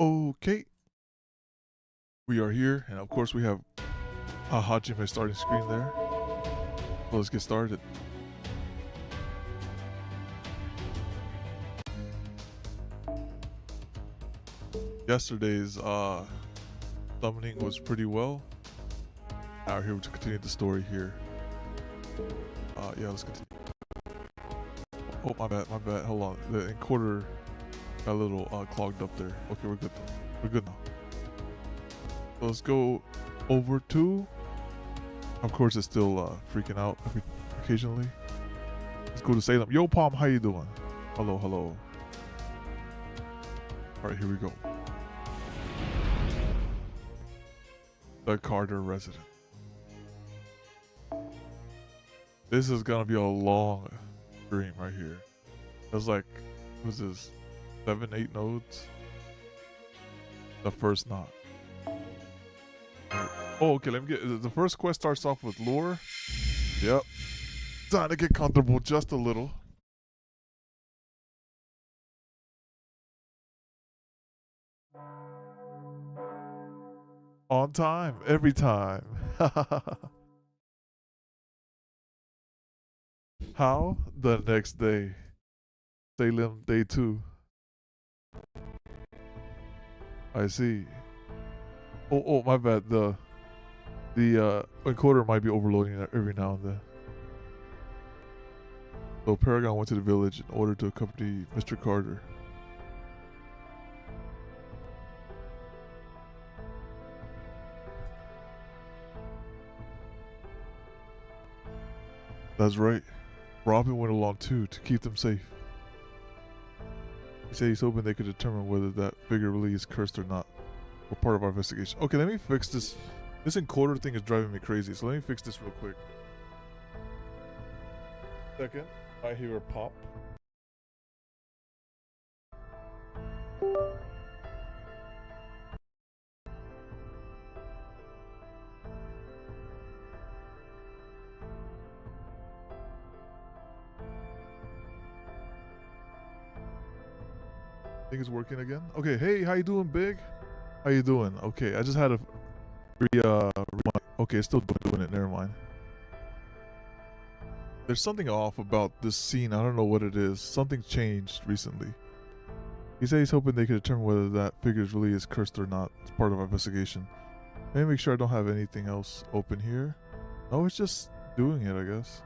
Okay, we are here, and of course we have Hajime starting screen there. So let's get started. Yesterday's summoning was pretty well. Now we're here to continue the story here. Yeah, let's continue. Oh, my bad. Hold on. The encoder got a little clogged up there. Okay, we're good though. We're good now. So let's go over to. Of course, it's still freaking out occasionally. Let's go to Salem. Yo, Palm, how you doing? Hello, hello. All right, here we go. The Carter resident. This is gonna be a long stream right here. There's like, what's this? 7, 8 nodes. The first knot. Right. Oh, okay. Let me get the first quest. Starts off with lore. Yep. Time to get comfortable just a little. On time, every time. How? The next day. Salem day 2. I see. Oh, my bad. The encoder might be overloading every now and then. So Paragon went to the village in order to accompany Mr. Carter. That's right. Robin went along too to keep them safe. He said he's hoping they could determine whether that figure really is cursed or not. Or part of our investigation. Okay, let me fix this. This encoder thing is driving me crazy, so let me fix this real quick. Second, I hear a pop. I think it's working again. Okay, hey, how you doing, Big? How you doing? Okay, I just had a okay, it's still doing it. Never mind. There's something off about this scene. I don't know what it is. Something changed recently. He said he's hoping they could determine whether that figure really is cursed or not. It's part of our investigation. Let me make sure I don't have anything else open here. Oh, it's just doing it, I guess.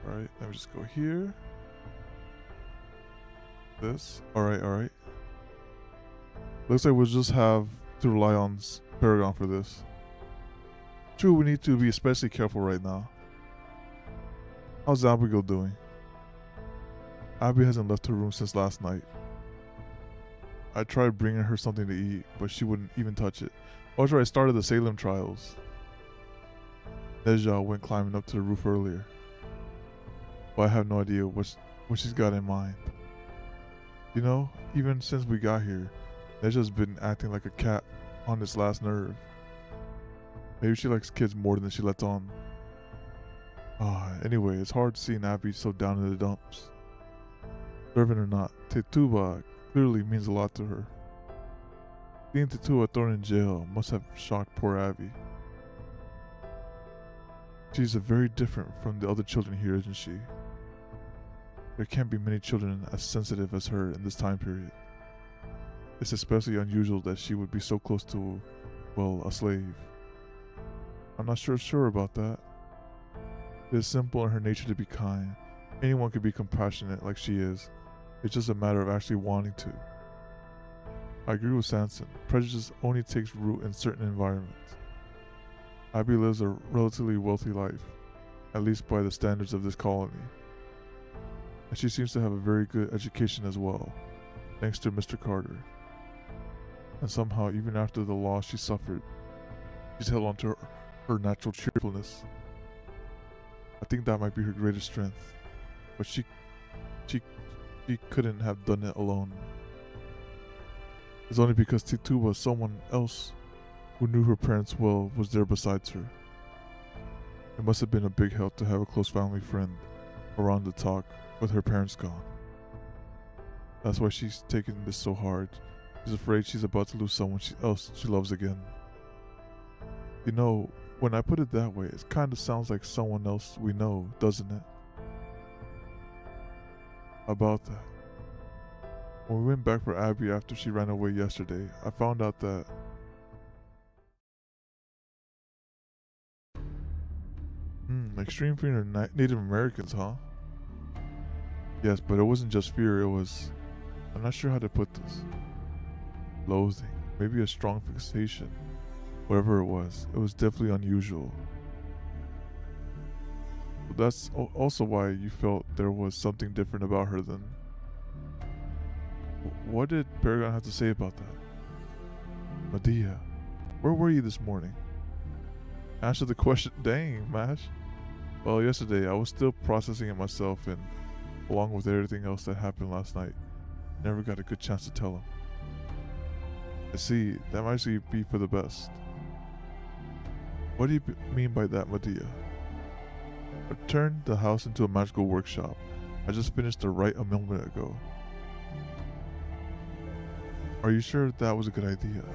Alright, let me just go here. This. Alright. Looks like we'll just have to rely on Paragon for this. True, we need to be especially careful right now. How's Abigail doing? Abby hasn't left her room since last night. I tried bringing her something to eat, but she wouldn't even touch it. After I started the Salem trials, Neja went climbing up to the roof earlier. But I have no idea what she's got in mind. You know, even since we got here, Neja's been acting like a cat on its last nerve. Maybe she likes kids more than she lets on. Anyway, it's hard seeing Abby so down in the dumps. Servant or not, Tetuba clearly means a lot to her. Seeing Tetuba thrown in jail must have shocked poor Abby. She's very different from the other children here, isn't she? There can't be many children as sensitive as her in this time period. It's especially unusual that she would be so close to, well, a slave. I'm not sure about that. It is simple in her nature to be kind. Anyone could be compassionate like she is. It's just a matter of actually wanting to. I agree with Sanson. Prejudice only takes root in certain environments. Abby lives a relatively wealthy life, at least by the standards of this colony. And she seems to have a very good education as well, thanks to Mr. Carter. And somehow, even after the loss she suffered, she's held on to her natural cheerfulness. I think that might be her greatest strength, but she couldn't have done it alone. It's only because Tituba, someone else who knew her parents well, was there besides her. It must have been a big help to have a close family friend around to talk with her parents gone. That's why she's taking this so hard. She's afraid she's about to lose someone else she loves again. You know, when I put it that way, it kind of sounds like someone else we know, doesn't it? About that. When we went back for Abby after she ran away yesterday, I found out that extreme fear of Native Americans, huh? Yes, but it wasn't just fear, it was, I'm not sure how to put this. Loathing, maybe a strong fixation. Whatever it was definitely unusual. But that's also why you felt there was something different about her then. What did Paragon have to say about that? Medea, where were you this morning? Answer the question. Dang, Mash. Well, yesterday I was still processing it myself, and along with everything else that happened last night, never got a good chance to tell him. I see, that might actually be for the best. What do you mean by that, Medea? I turned the house into a magical workshop. I just finished the rite a moment ago. Are you sure that was a good idea?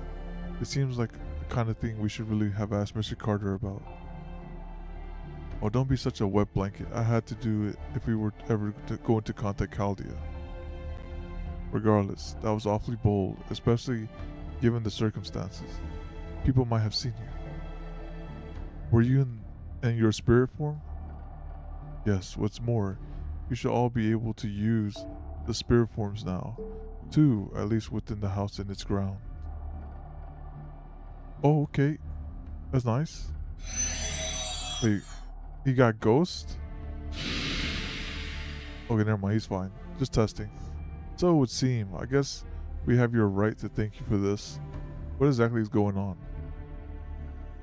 It seems like the kind of thing we should really have asked Mr. Carter about. Oh, don't be such a wet blanket. I had to do it if we were ever to go into contact Chaldea. Regardless, that was awfully bold, especially given the circumstances. People might have seen you. Were you in your spirit form? Yes, what's more, you should all be able to use the spirit forms now, too, at least within the house and its ground. Oh, okay. That's nice. Wait, he got ghost? Okay, never mind, he's fine. Just testing. So it would seem. I guess we have your right to thank you for this. What exactly is going on?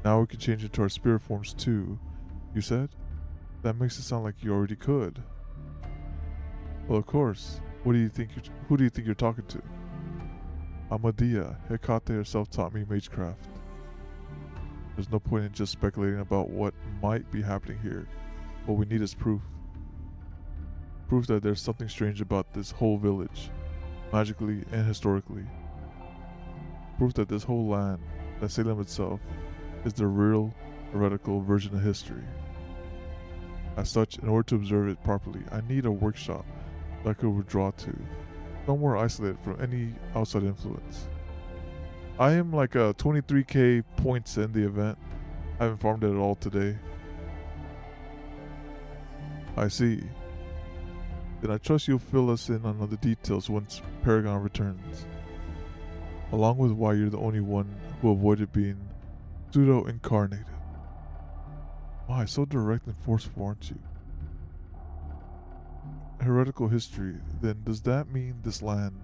Now we can change into our spirit forms too, you said? That makes it sound like you already could. Well, of course. Who do you think you're talking to? I'm Medea. Hecate herself taught me magecraft. There's no point in just speculating about what might be happening here. What we need is proof. Proof that there's something strange about this whole village, magically and historically. Proof that this whole land, that Salem itself, is the real, heretical version of history. As such, in order to observe it properly, I need a workshop that I could withdraw to, somewhere isolated from any outside influence. I am like a 23k points in the event. I haven't farmed it at all today. I see. Then I trust you'll fill us in on the details once Paragon returns. Along with why you're the only one who avoided being pseudo-incarnated. Why, so direct and forceful, aren't you? Heretical history, then does that mean this land,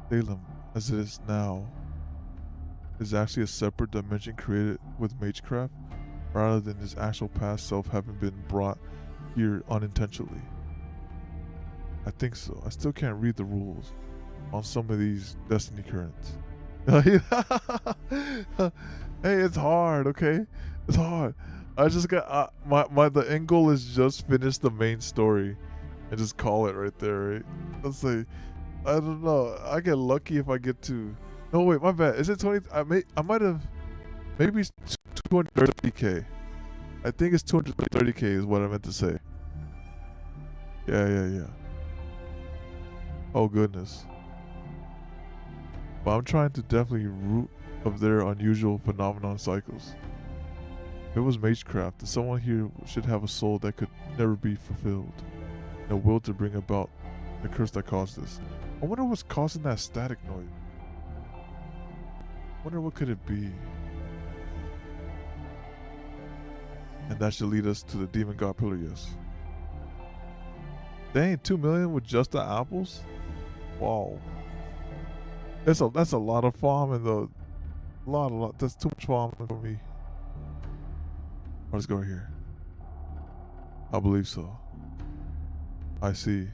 Salem, as it is now, is actually a separate dimension created with magecraft, rather than his actual past self having been brought here unintentionally? I think so. I still can't read the rules on some of these Destiny currents. Hey, it's hard, okay? It's hard. I just got the end goal is just finish the main story and just call it right there, right? Let's say, I don't know. I get lucky if I get to. No, wait, my bad. Is it 20? I might have. Maybe it's 230k. I think it's 230k is what I meant to say. Yeah. Oh goodness. But I'm trying to definitely root of their unusual phenomenon cycles. If it was magecraft, then someone here should have a soul that could never be fulfilled, and a will to bring about the curse that caused this. I wonder what's causing that static noise. Wonder what could it be? And that should lead us to the demon god pillar, yes. Dang, 2 million with just the apples? Wow. That's a lot of farming though. A lot. That's too much farming for me. Let's go here. I believe so. I see.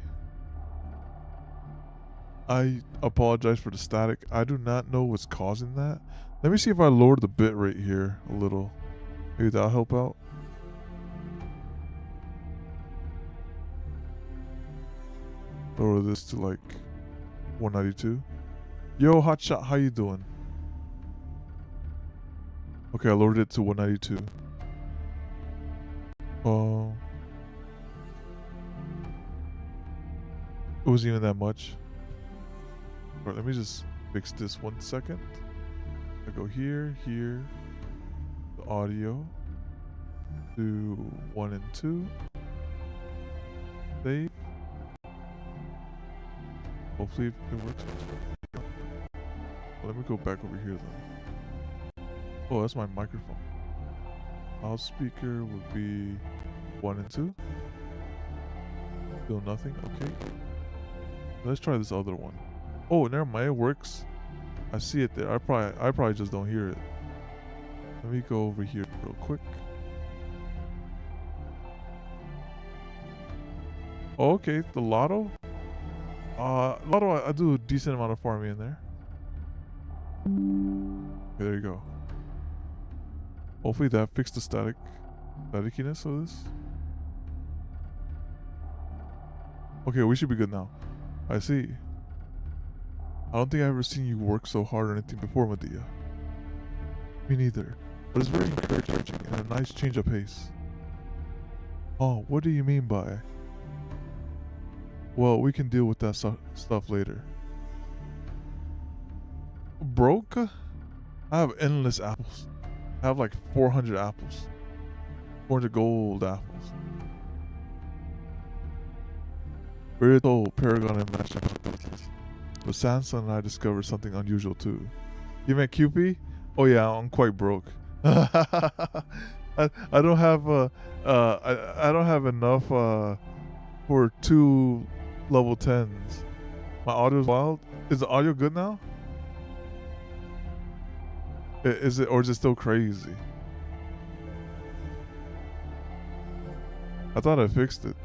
I apologize for the static. I do not know what's causing that. Let me see if I lower the bit rate here a little. Maybe that'll help out. Lower this to like 192. Yo, hotshot, how you doing? Okay, I lowered it to 192. It wasn't even that much. Alright, let me just fix this 1 second. I go here, the audio, do 1 and 2. Save. Hopefully it works. Let me go back over here then. Oh, that's my microphone. Loudspeaker would be 1 and 2. Still nothing. Okay. Let's try this other one. Oh, never mind. It works. I see it there. I probably just don't hear it. Let me go over here real quick. Oh, okay, the lotto. Lotto. I do a decent amount of farming in there. Okay, there you go. Hopefully that fixed the staticiness of this. Okay, we should be good now. I see. I don't think I've ever seen you work so hard on anything before, Medea. Me neither. But it's very encouraging and a nice change of pace. Oh, what do you mean by? Well, we can deal with that stuff later. Broke? I have endless apples. I have like 400 apples. 400 gold apples. Very told Paragon and Match abilities. But Sansa and I discovered something unusual too. You meant QP? Oh yeah, I'm quite broke. I don't have I don't have enough for 2 level 10s. My audio's wild. Is the audio good now? Is it, or is it still crazy? I thought I fixed it.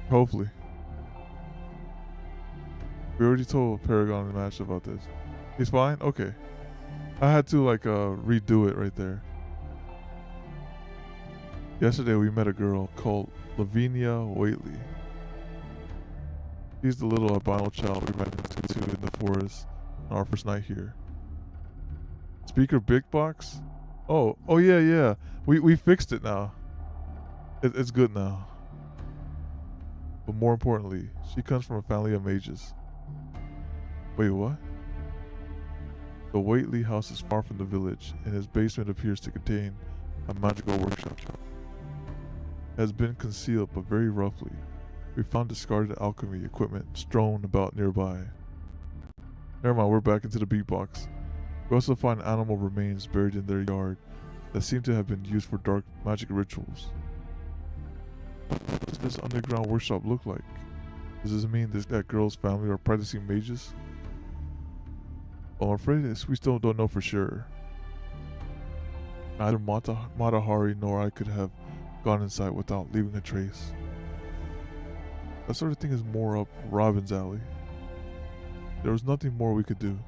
Hopefully. We already told Paragon and Match about this. He's fine? Okay. I had to like redo it right there. Yesterday we met a girl called Lavinia Whately. She's the little albino child we ran into in the forest on our first night here. Speaker big box? Oh yeah. We fixed it now. It's good now. But more importantly, she comes from a family of mages. Wait, what? The Whately house is far from the village, and its basement appears to contain a magical workshop. It has been concealed, but very roughly. We found discarded alchemy equipment strewn about nearby. Never mind, we're back into the beatbox. We also find animal remains buried in their yard that seem to have been used for dark magic rituals. What does this underground workshop look like? Does this mean that girl's family are practicing mages? Well, I'm afraid we still don't know for sure. Neither Matahari nor I could have gone inside without leaving a trace. That sort of thing is more up Robin's alley. There was nothing more we could do.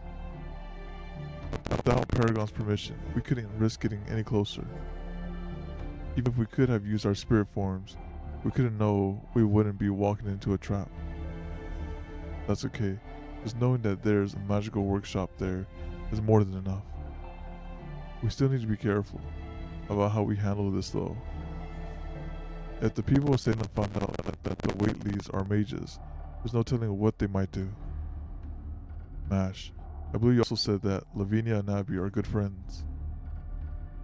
Without Paragon's permission, we couldn't risk getting any closer. Even if we could have used our spirit forms, we couldn't know we wouldn't be walking into a trap. That's okay. Just knowing that there's a magical workshop there is more than enough. We still need to be careful about how we handle this though. If the people of Salem found out that the Whateleys are mages, there's no telling what they might do. Mash, I believe you also said that Lavinia and Abby are good friends.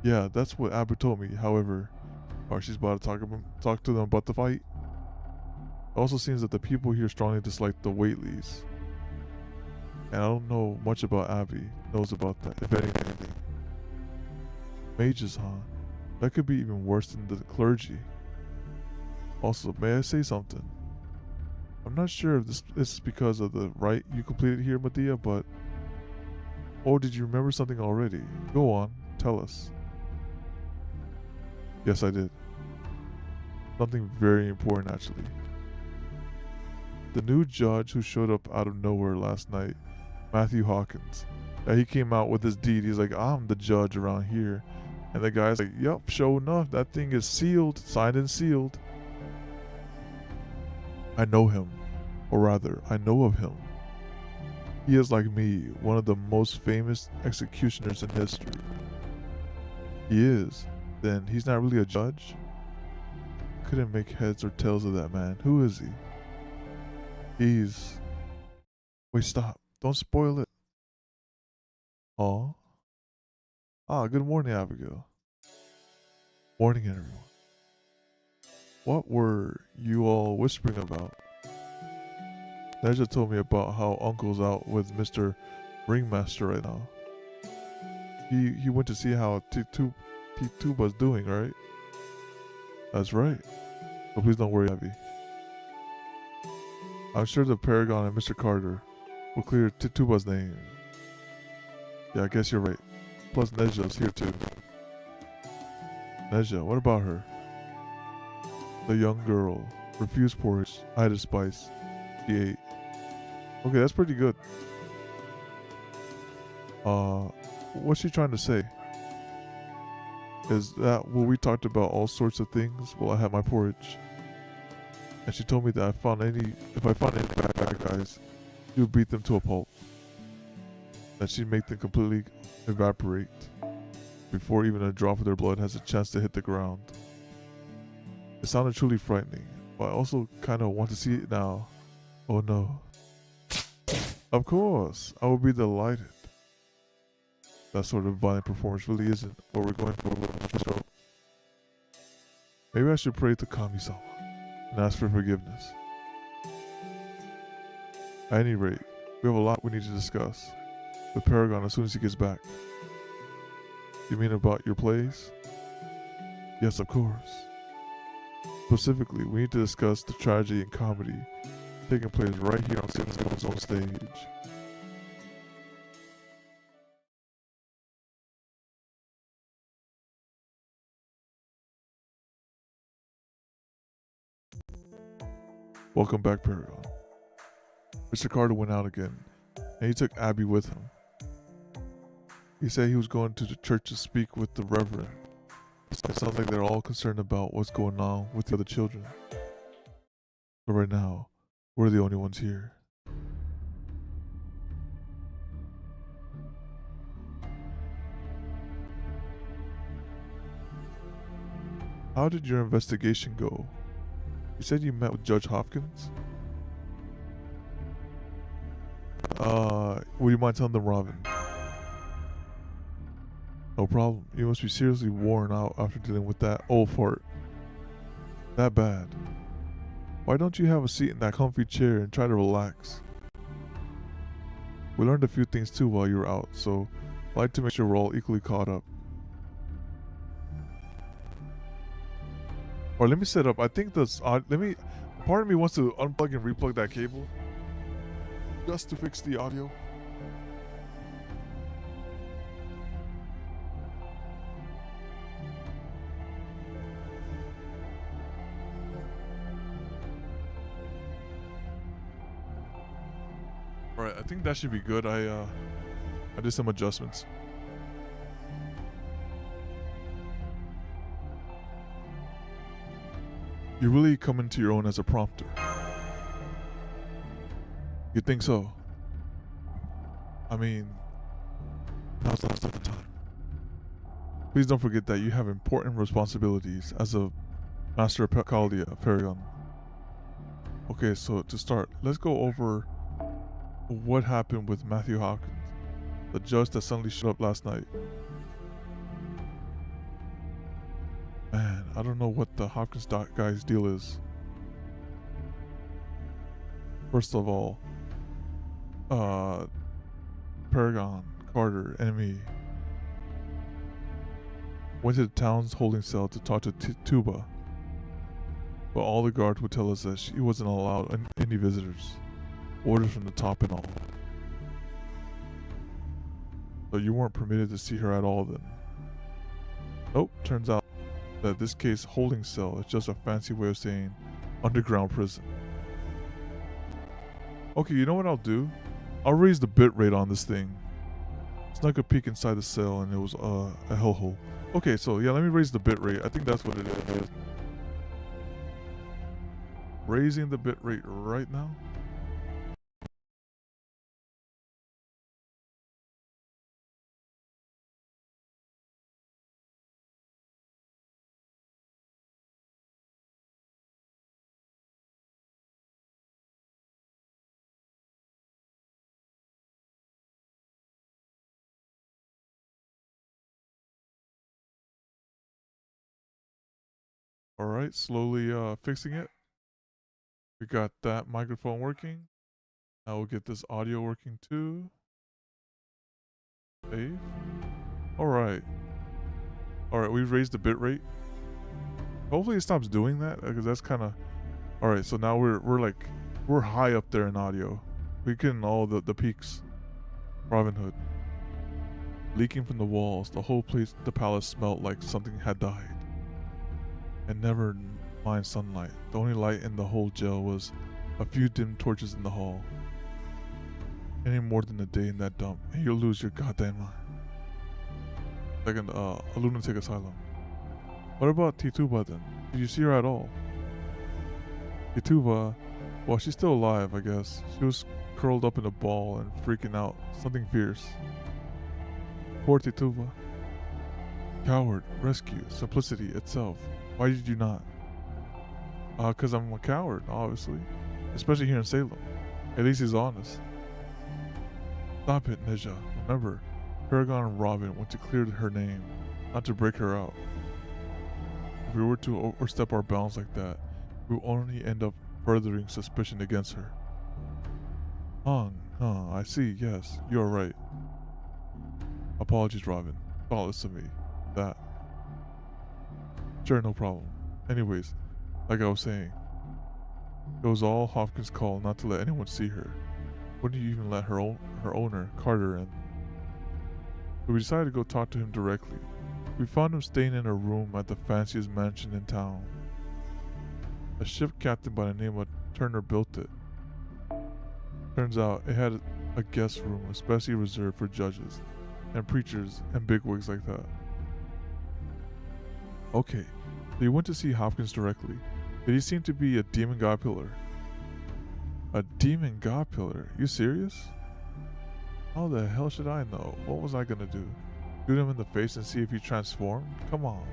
Yeah, that's what Abby told me. However, she's about to talk to them about the fight. It also seems that the people here strongly dislike the Whateleys. And I don't know much about Abby knows about that, if anything. Mages, huh? That could be even worse than the clergy. Also, may I say something? I'm not sure if this is because of the rite you completed here, Medea, but... Oh, did you remember something already? Go on, tell us. Yes, I did. Something very important, actually. The new judge who showed up out of nowhere last night, Matthew Hawkins. He came out with his deed. He's like, I'm the judge around here. And the guy's like, yep, sure enough, that thing is sealed, signed and sealed. I know him. Or rather, I know of him. He is, like me, one of the most famous executioners in history. He is. Then he's not really a judge? Couldn't make heads or tails of that man. Who is he? He's... Wait, stop. Don't spoil it. Oh. Ah, good morning, Abigail. Morning, everyone. What were you all whispering about? Neja told me about how Uncle's out with Mr. Ringmaster right now. He went to see how Tituba's doing, right? That's right. So please don't worry, Abby. I'm sure the Paragon and Mr. Carter will clear Tituba's name. Yeah, I guess you're right. Plus Neja's here too. Neja, what about her? The young girl. Refused porridge. Hided spice. She ate. Okay, that's pretty good. What's she trying to say? Is that where we talked about all sorts of things while I had my porridge? And she told me that if I found any bad guys, she would beat them to a pulp. That she'd make them completely evaporate before even a drop of their blood has a chance to hit the ground. It sounded truly frightening, but I also kind of want to see it now. Oh no. Of course, I would be delighted. That sort of violent performance really isn't what we're going for. So maybe I should pray to Kami-sama and ask for forgiveness. At any rate, we have a lot we need to discuss with Paragon as soon as he gets back. You mean about your plays? Yes, of course. Specifically, we need to discuss the tragedy and comedy taking place right here on Sin's own stage. Welcome back, Paragon. Mr. Carter went out again, and he took Abby with him. He said he was going to the church to speak with the Reverend. It sounds like they're all concerned about what's going on with the other children. But right now, we're the only ones here. How did your investigation go? You said you met with Judge Hopkins? Would you mind telling them, Robin? No problem. You must be seriously worn out after dealing with that old fart. That bad. Why don't you have a seat in that comfy chair and try to relax? We learned a few things too while you were out, so I'd like to make sure we're all equally caught up. Alright, let me set up. I think this. Part of me wants to unplug and replug that cable just to fix the audio. Alright, I think that should be good. I did some adjustments. You really come into your own as a prompter. You think so? I mean, now's not the time. Please don't forget that you have important responsibilities as a Master of Paragon. Okay, so to start, let's go over what happened with Matthew Hopkins, the judge that suddenly showed up last night. Man, I don't know what the Hopkins guy's deal is. First of all, Paragon, Carter, and me went to the town's holding cell to talk to Tuba, but all the guards would tell us that she wasn't allowed any visitors. Orders from the top and all. So you weren't permitted to see her at all then? Nope, turns out that this case holding cell is just a fancy way of saying underground prison. Okay, you know what I'll do? I'll raise the bitrate on this thing. Snuck a peek inside the cell and it was a hellhole. Okay, so yeah, let me raise the bitrate. I think that's what it is. Raising the bitrate right now. Alright, slowly fixing it. We got that microphone working. Now we'll get this audio working too. Save. Alright. Alright, we've raised the bit rate. Hopefully it stops doing that, because that's kind of... Alright, so now we're high up there in audio. We getting all the peaks. Robin Hood. Leaking from the walls, the whole place, the palace smelled like something had died. And never mind sunlight. The only light in the whole jail was a few dim torches in the hall. Any more than a day in that dump, and you'll lose your goddamn mind. Like a lunatic asylum. What about Tituba then? Did you see her at all? Tituba, well, she's still alive, I guess. She was curled up in a ball and freaking out. Something fierce. Poor Tituba. Coward, rescue, simplicity itself. Why did you not? 'Cause I'm a coward, obviously. Especially here in Salem. At least he's honest. Stop it, Neja. Remember, Paragon and Robin went to clear her name, not to break her out. If we were to overstep our bounds like that, we will only end up furthering suspicion against her. I see, yes, you are right. Apologies, Robin. Thoughtless of me. That. Sure, no problem. Anyways, like I was saying, it was all Hopkins' call not to let anyone see her. Wouldn't you even let her owner, Carter, in? So we decided to go talk to him directly. We found him staying in a room at the fanciest mansion in town. A ship captain by the name of Turner built it. Turns out it had a guest room especially reserved for judges and preachers and bigwigs like that. Okay, so you went to see Hopkins directly. Did he seem to be a demon god pillar? A demon god pillar? You serious? How the hell should I know? What was I gonna do? Shoot him in the face and see if he transformed? Come on.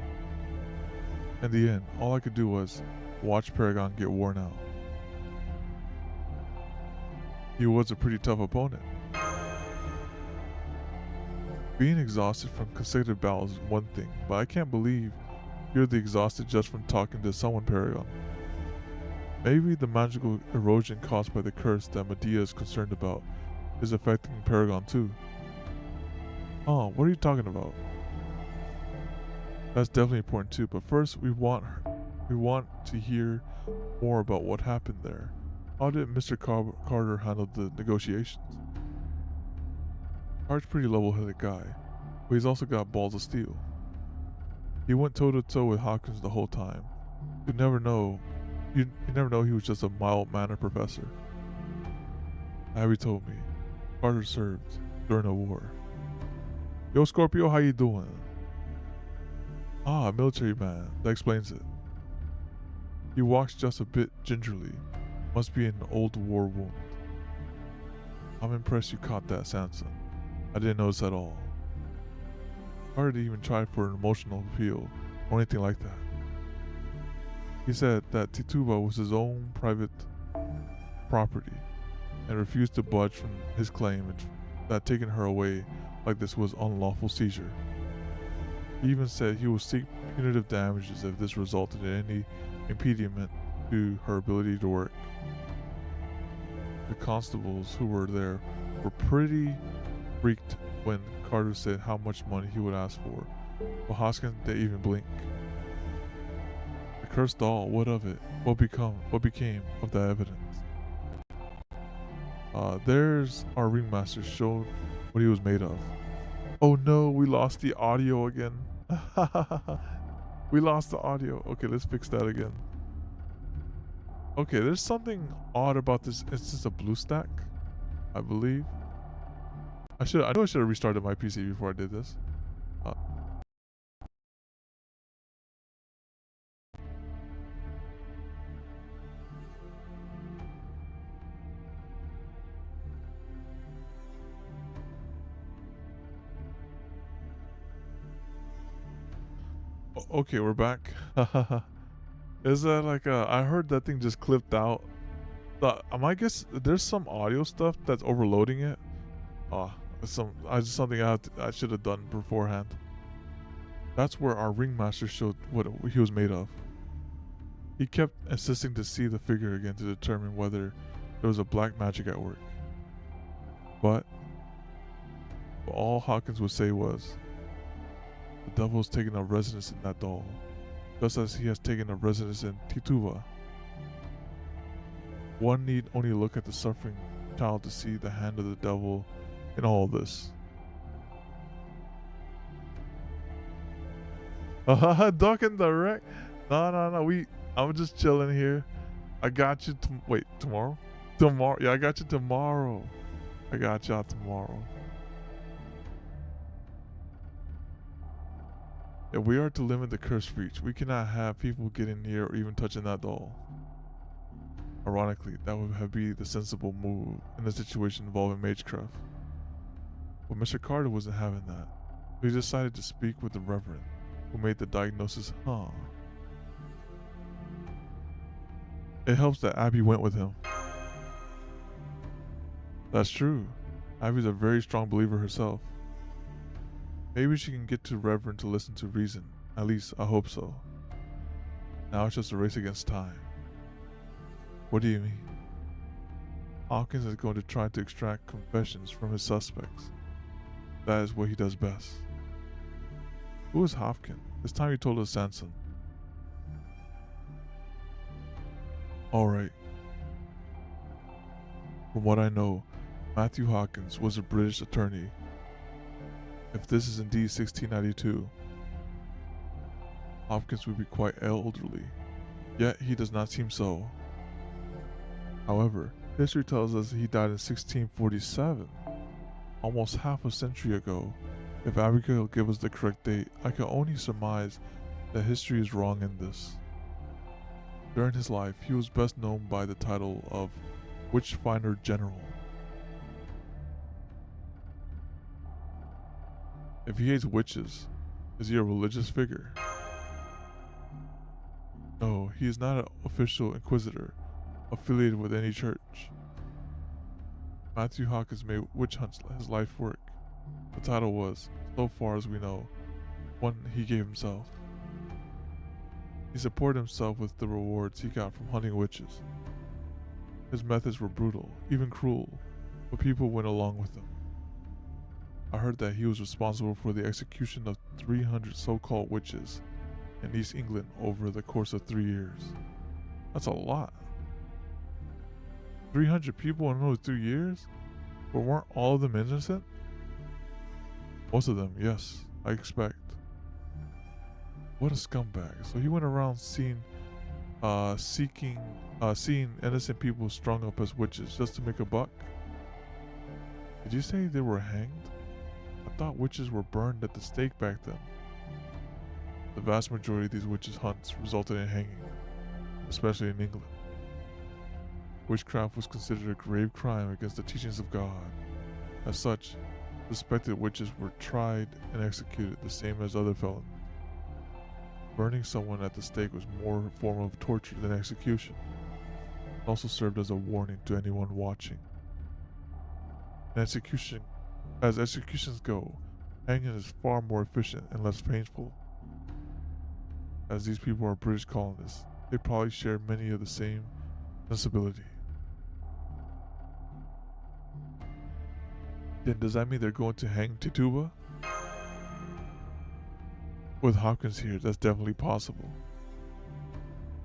In the end, all I could do was watch Paragon get worn out. He was a pretty tough opponent. Being exhausted from consecutive battles is one thing, but I can't believe you're the exhausted just from talking to someone, Paragon. Maybe the magical erosion caused by the curse that Medea is concerned about is affecting Paragon too. Oh, what are you talking about? That's definitely important too, but first we want to hear more about what happened there. How did Mr. Carter handle the negotiations? Carter's pretty level-headed guy, but he's also got balls of steel. He went toe-to-toe with Hopkins the whole time. You never know he was just a mild-mannered professor. Abby told me. Carter served during a war. Yo, Scorpio, how you doing? Ah, a military man. That explains it. He walks just a bit gingerly. Must be an old war wound. I'm impressed you caught that, Sansa. I didn't notice at all. Carter didn't even try for an emotional appeal or anything like that. He said that Tituba was his own private property and refused to budge from his claim and that taking her away like this was unlawful seizure. He even said he would seek punitive damages if this resulted in any impediment to her ability to work. The constables who were there were pretty freaked when Carter said how much money he would ask for, but Hopkins didn't even blink. The cursed doll, what of it? What became of that evidence? There's our ringmaster showed what he was made of. Oh no, we lost the audio again. We lost the audio. Okay, let's fix that again. Okay, there's something odd about this. It's just a blue stack, I believe. I know I should have restarted my PC before I did this. Okay, we're back. Is that like I heard that thing just clipped out. I guess there's some audio stuff that's overloading it. Something I should have done beforehand. That's where our ringmaster showed what he was made of. He kept insisting to see the figure again to determine whether there was a black magic at work. But all Hawkins would say was, the devil has taken a residence in that doll, just as he has taken a residence in Tituba. One need only look at the suffering child to see the hand of the devil in all this. Duck and direct? No. I'm just chilling here. I got you. Wait, tomorrow? Tomorrow? Yeah, I got you tomorrow. I got y'all tomorrow. If we are to limit the curse reach, we cannot have people getting near or even touching that doll. Ironically, that would have been the sensible move in a situation involving magecraft. But Mr. Carter wasn't having that. So he decided to speak with the Reverend, who made the diagnosis, It helps that Abby went with him. That's true. Abby's a very strong believer herself. Maybe she can get to Reverend to listen to reason. At least, I hope so. Now it's just a race against time. What do you mean? Hawkins is going to try to extract confessions from his suspects. That is what he does best. Who is Hopkins? This time he told us Sanson. Alright. From what I know, Matthew Hawkins was a British attorney. If this is indeed 1692, Hopkins would be quite elderly, yet he does not seem so. However, history tells us he died in 1647, almost half a century ago. If Abigail will give us the correct date, I can only surmise that history is wrong in this. During his life, he was best known by the title of Witchfinder General. If he hates witches, is he a religious figure? No, he is not an official inquisitor affiliated with any church. Matthew Hawkins made witch hunts his life work. The title was, so far as we know, one he gave himself. He supported himself with the rewards he got from hunting witches. His methods were brutal, even cruel, but people went along with them. I heard that he was responsible for the execution of 300 so-called witches in East England over the course of 3 years. That's a lot. 300 people in those 3 years? But weren't all of them innocent? Most of them, yes, I expect. What a scumbag. So he went around seeing innocent people strung up as witches just to make a buck? Did you say they were hanged? I thought witches were burned at the stake back then. The vast majority of these witches' hunts resulted in hanging, especially in England. Witchcraft was considered a grave crime against the teachings of God. As such, suspected witches were tried and executed the same as other felons. Burning someone at the stake was more a form of torture than execution. It also served as a warning to anyone watching. As executions go, hanging is far more efficient and less painful. As these people are British colonists, they probably share many of the same sensibility. Then does that mean they're going to hang Tituba? With Hopkins here, that's definitely possible.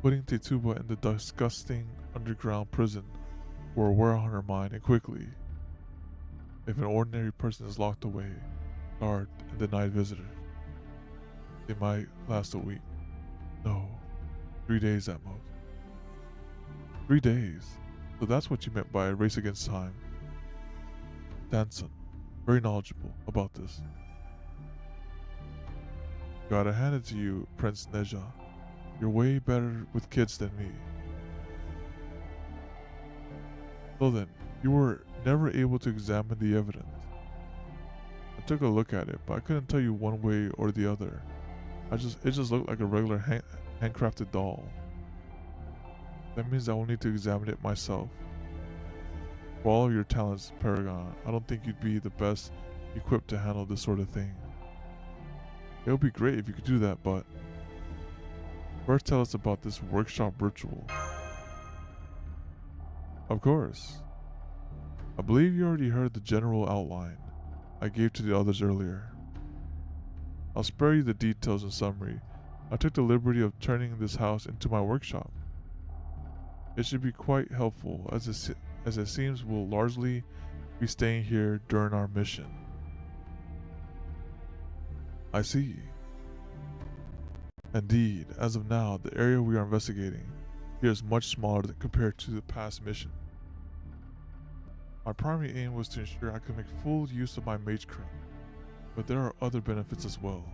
Putting Tituba in the disgusting underground prison will wear on her mind, and quickly. If an ordinary person is locked away, guarded, and denied visitors, they might last a week. No, 3 days at most. 3 days? So that's what you meant by a race against time. Sanson, very knowledgeable about this. Gotta hand it to you, Prince Neja. You're way better with kids than me. So then, you were never able to examine the evidence. I took a look at it, but I couldn't tell you one way or the other. It just looked like a regular handcrafted doll. That means I will need to examine it myself. For all of your talents, Paragon, I don't think you'd be the best equipped to handle this sort of thing. It would be great if you could do that, but First, tell us about this workshop ritual. Of course. I believe you already heard the general outline I gave to the others earlier. I'll spare you the details in summary. I took the liberty of turning this house into my workshop. It should be quite helpful, as it seems we'll largely be staying here during our mission. I see. Indeed, as of now, the area we are investigating here is much smaller than compared to the past mission. My primary aim was to ensure I could make full use of my magecraft, but there are other benefits as well.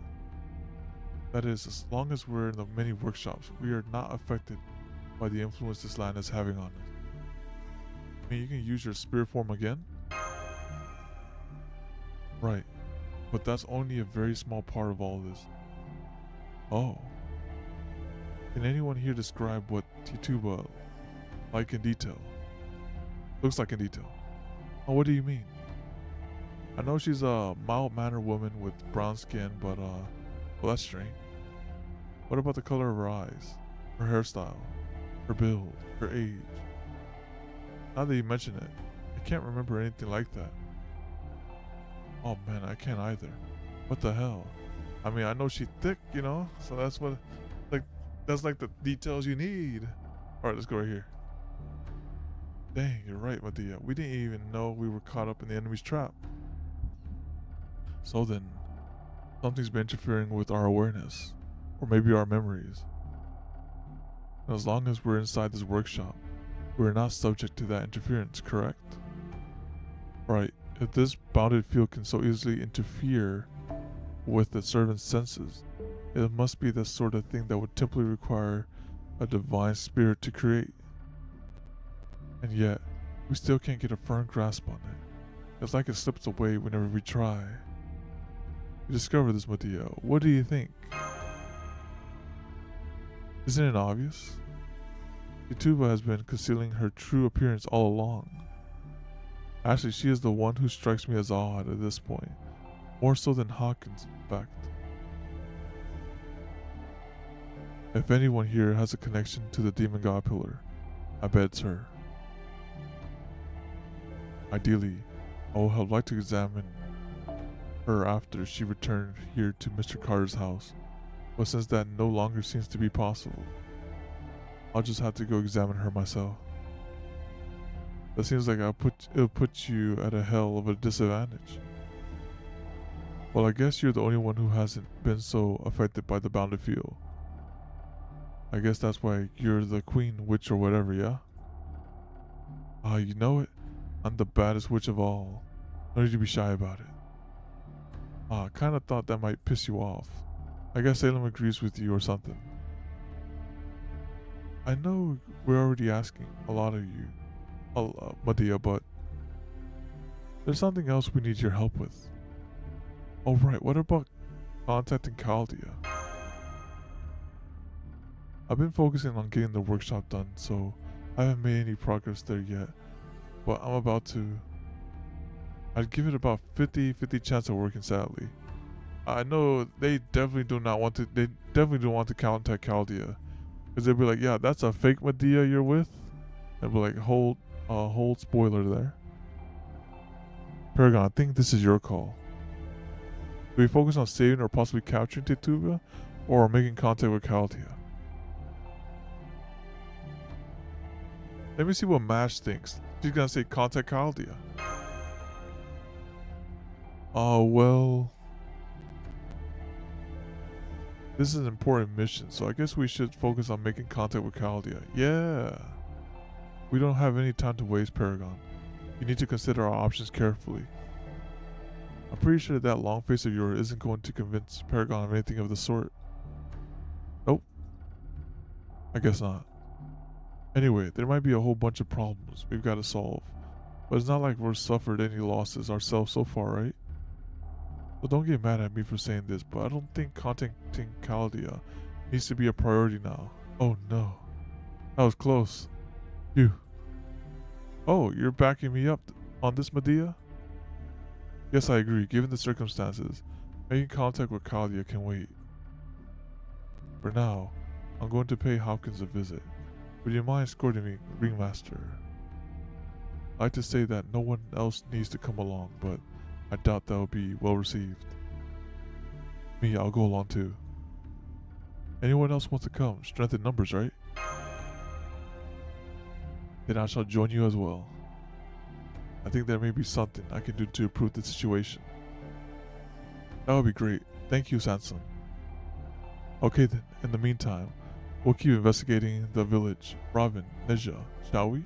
That is, as long as we're in the many workshops, we are not affected by the influence this land is having on us. I mean, you can use your spirit form again? Right, but that's only a very small part of all this. Oh. Can anyone here describe what Tituba like in detail? Looks like in detail. Oh, what do you mean? I know she's a mild-mannered woman with brown skin, but well, that's strange. What about the color of her eyes, her hairstyle, her build, her age? Now that you mention it, I can't remember anything like that. Oh man, I can't either. What the hell? I mean, I know she's thick, you know, so that's like the details you need. Alright, let's go right here. Dang, you're right, Medea. We didn't even know we were caught up in the enemy's trap. So then, something's been interfering with our awareness, or maybe our memories. And as long as we're inside this workshop, we're not subject to that interference, correct? Right, if this bounded field can so easily interfere with the servant's senses, it must be the sort of thing that would typically require a divine spirit to create. And yet, we still can't get a firm grasp on it. It's like it slips away whenever we try. You discovered this, Medea. What do you think? Isn't it obvious? Tituba has been concealing her true appearance all along. Actually, she is the one who strikes me as odd at this point, more so than Hawkins, in fact. If anyone here has a connection to the demon god pillar, I bet it's her. Ideally, I would have liked to examine her after she returned here to Mr. Carter's house, but since that no longer seems to be possible, I'll just have to go examine her myself. That seems like it'll put you at a hell of a disadvantage. Well, I guess you're the only one who hasn't been so affected by the bounded field. I guess that's why you're the queen witch or whatever, yeah? You know it? I'm the baddest witch of all. No need to be shy about it. I kinda thought that might piss you off. I guess Salem agrees with you or something. I know we're already asking a lot of you, Medea, but there's something else we need your help with. Oh right, what about contacting Chaldea? I've been focusing on getting the workshop done, so I haven't made any progress there yet, but I'm about to. I'd give it about 50-50 chance of working, sadly. I know they definitely don't want to contact Chaldea, because they'll be like, yeah, that's a fake Medea you're with. And be like, hold spoiler there. Paragon, I think this is your call. Do we focus on saving or possibly capturing Tituba, or making contact with Chaldea? Let me see what Mash thinks. She's gonna say contact Chaldea. Oh, well. This is an important mission, so I guess we should focus on making contact with Chaldea. Yeah. We don't have any time to waste, Paragon. You need to consider our options carefully. I'm pretty sure that long face of yours isn't going to convince Paragon of anything of the sort. Nope. I guess not. Anyway, there might be a whole bunch of problems we've got to solve, but it's not like we've suffered any losses ourselves so far, right? Well, don't get mad at me for saying this, but I don't think contacting Chaldea needs to be a priority now. Oh no. That was close. You. Oh, you're backing me up on this, Medea? Yes, I agree. Given the circumstances, making contact with Chaldea can wait. For now, I'm going to pay Hopkins a visit. Would you mind escorting me, Ringmaster? I like to say that no one else needs to come along, but I doubt that will be well received. Me, I'll go along too. Anyone else wants to come? Strength in numbers, right? Then I shall join you as well. I think there may be something I can do to improve the situation. That would be great. Thank you, Sanson. Okay then, in the meantime, we'll keep investigating the village, Robin, Neja, shall we?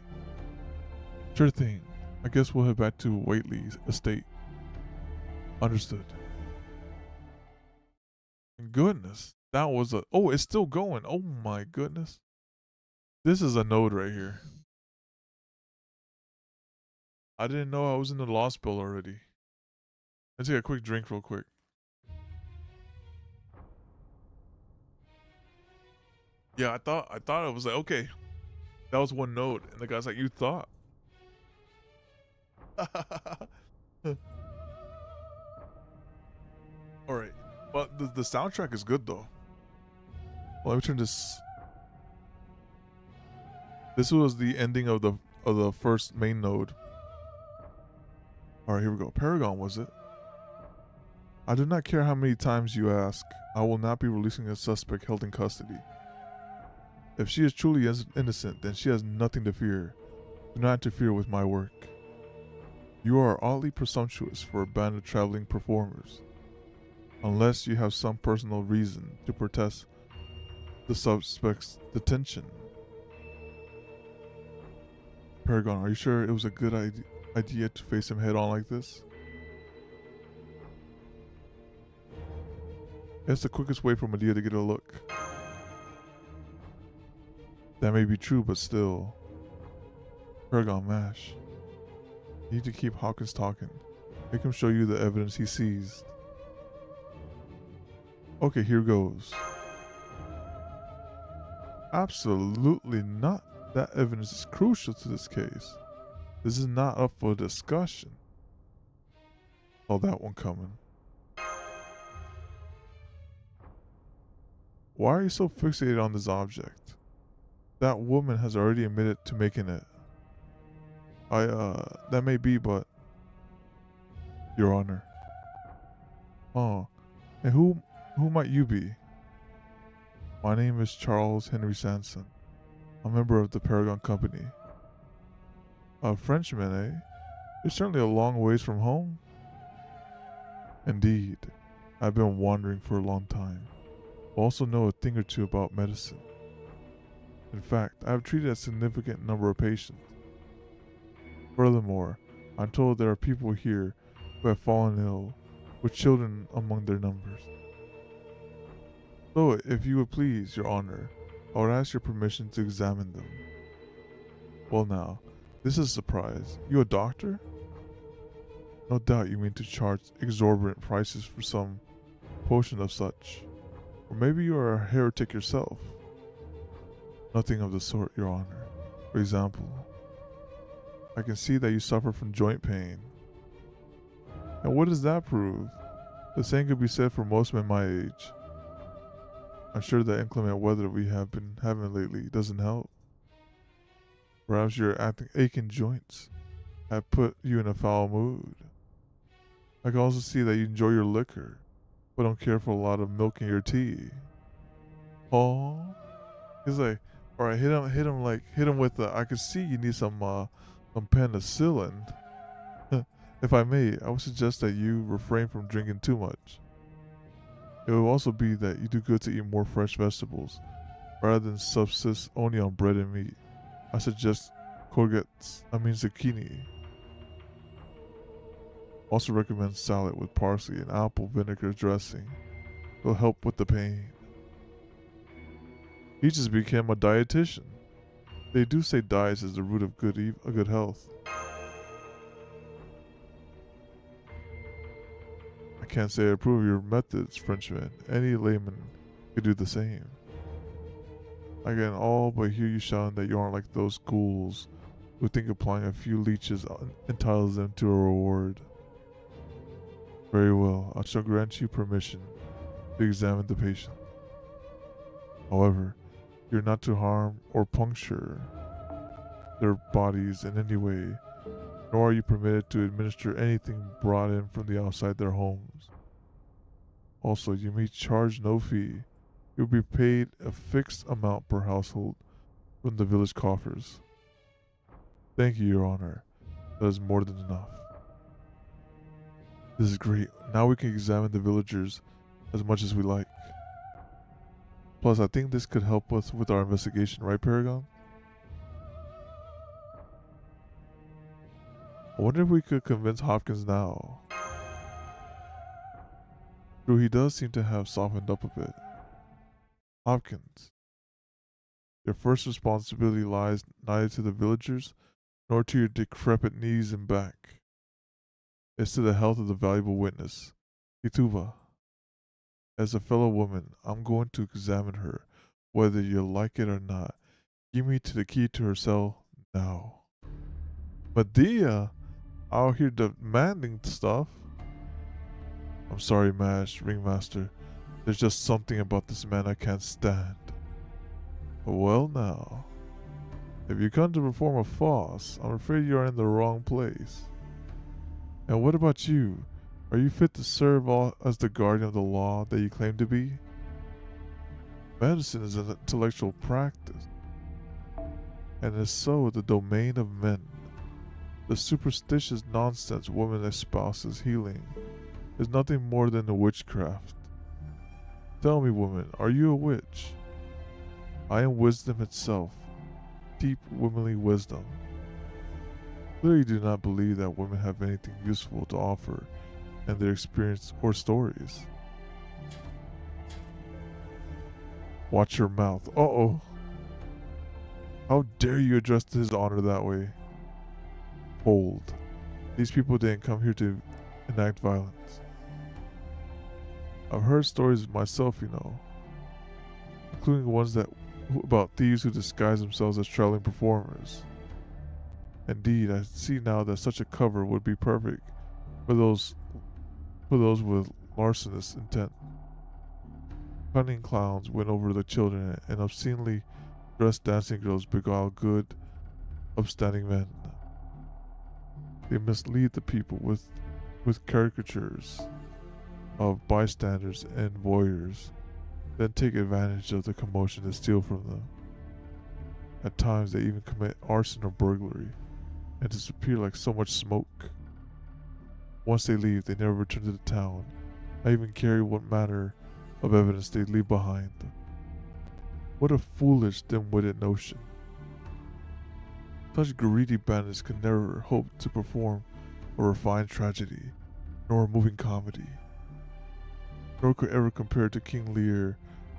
Sure thing. I guess we'll head back to Waitley's estate. Understood. Goodness, that was a... Oh, it's still going. Oh my goodness. This is a node right here. I didn't know I was in the Lost Bill already. Let's take a quick drink real quick. Yeah, I thought it was like, okay, that was one node, and the guy's like, you thought. All right, but the soundtrack is good though. Well, let me turn this. This was the ending of the first main node. All right, here we go. Paragon, was it? I do not care how many times you ask. I will not be releasing a suspect held in custody. If she is truly innocent, then she has nothing to fear. Do not interfere with my work. You are oddly presumptuous for a band of traveling performers. Unless you have some personal reason to protest the suspect's detention. Paragon, are you sure it was a good idea to face him head on like this? It's the quickest way for Medea to get a look. That may be true, but still. Paragon, Mash. You need to keep Hawkins talking. Make him show you the evidence he seized. Okay, here goes. Absolutely not. That evidence is crucial to this case. This is not up for discussion. Oh, that one coming. Why are you so fixated on this object? That woman has already admitted to making it. That may be, but... Your Honor. Oh, and who might you be? My name is Charles Henry Sanson, a member of the Paragon Company. A Frenchman, eh? You're certainly a long ways from home. Indeed, I've been wandering for a long time. I also know a thing or two about medicine. In fact, I have treated a significant number of patients. Furthermore, I'm told there are people here who have fallen ill, with children among their numbers. So, if you would please, Your Honor, I would ask your permission to examine them. Well now, this is a surprise. You a doctor? No doubt you mean to charge exorbitant prices for some potion of such. Or maybe you are a heretic yourself. Nothing of the sort, Your Honor. For example, I can see that you suffer from joint pain. And what does that prove? The same could be said for most men my age. I'm sure the inclement weather we have been having lately doesn't help. Perhaps your aching joints have put you in a foul mood. I can also see that you enjoy your liquor, but don't care for a lot of milk in your tea. Oh, he's like, all right, hit him with the. I can see you need some penicillin. If I may, I would suggest that you refrain from drinking too much. It will also be that you do good to eat more fresh vegetables, rather than subsist only on bread and meat. I suggest zucchini. Also recommend salad with parsley and apple vinegar dressing. It will help with the pain. He just became a dietitian. They do say diet is the root of good health. I can't say I approve of your methods, Frenchman. Any layman could do the same. I can all but hear you shouting that you aren't like those ghouls who think applying a few leeches entitles them to a reward. Very well, I shall grant you permission to examine the patient. However, You're not to harm or puncture their bodies in any way, nor are you permitted to administer anything brought in from the outside their homes. Also, you may charge no fee. You'll be paid a fixed amount per household from the village coffers. Thank you, Your Honor. That is more than enough. This is great. Now we can examine the villagers as much as we like. Plus, I think this could help us with our investigation, right, Paragon? I wonder if we could convince Hopkins now. True, he does seem to have softened up a bit. Hopkins, your first responsibility lies neither to the villagers nor to your decrepit knees and back. It's to the health of the valuable witness, Ituba. As a fellow woman, I'm going to examine her, whether you like it or not. Give me the key to her cell now. Medea, out here demanding stuff. I'm sorry, Ringmaster. There's just something about this man I can't stand. Well now, if you come to perform a farce, I'm afraid you are in the wrong place. And what about you? Are you fit to serve as the guardian of the law that you claim to be? Medicine is an intellectual practice, and is so the domain of men. The superstitious nonsense woman espouses healing is nothing more than a witchcraft. Tell me, woman, are you a witch? I am wisdom itself, deep womanly wisdom. Clearly you do not believe that women have anything useful to offer in their experience or stories. Watch your mouth. Uh-oh. How dare you address his honor that way? Hold. These people didn't come here to enact violence. I've heard stories myself, you know, including ones about thieves who disguise themselves as traveling performers. Indeed, I see now that such a cover would be perfect for those with larcenous intent. Cunning clowns win over the children, and obscenely dressed dancing girls beguile good, upstanding men. They mislead the people with caricatures of bystanders and voyeurs, then take advantage of the commotion to steal from them. At times they even commit arson or burglary, and disappear like so much smoke. Once they leave, they never return to the town, not even carry what manner of evidence they leave behind. What a foolish, dim-witted notion. Such greedy bandits could never hope to perform a refined tragedy, nor a moving comedy, nor could ever compare to King Lear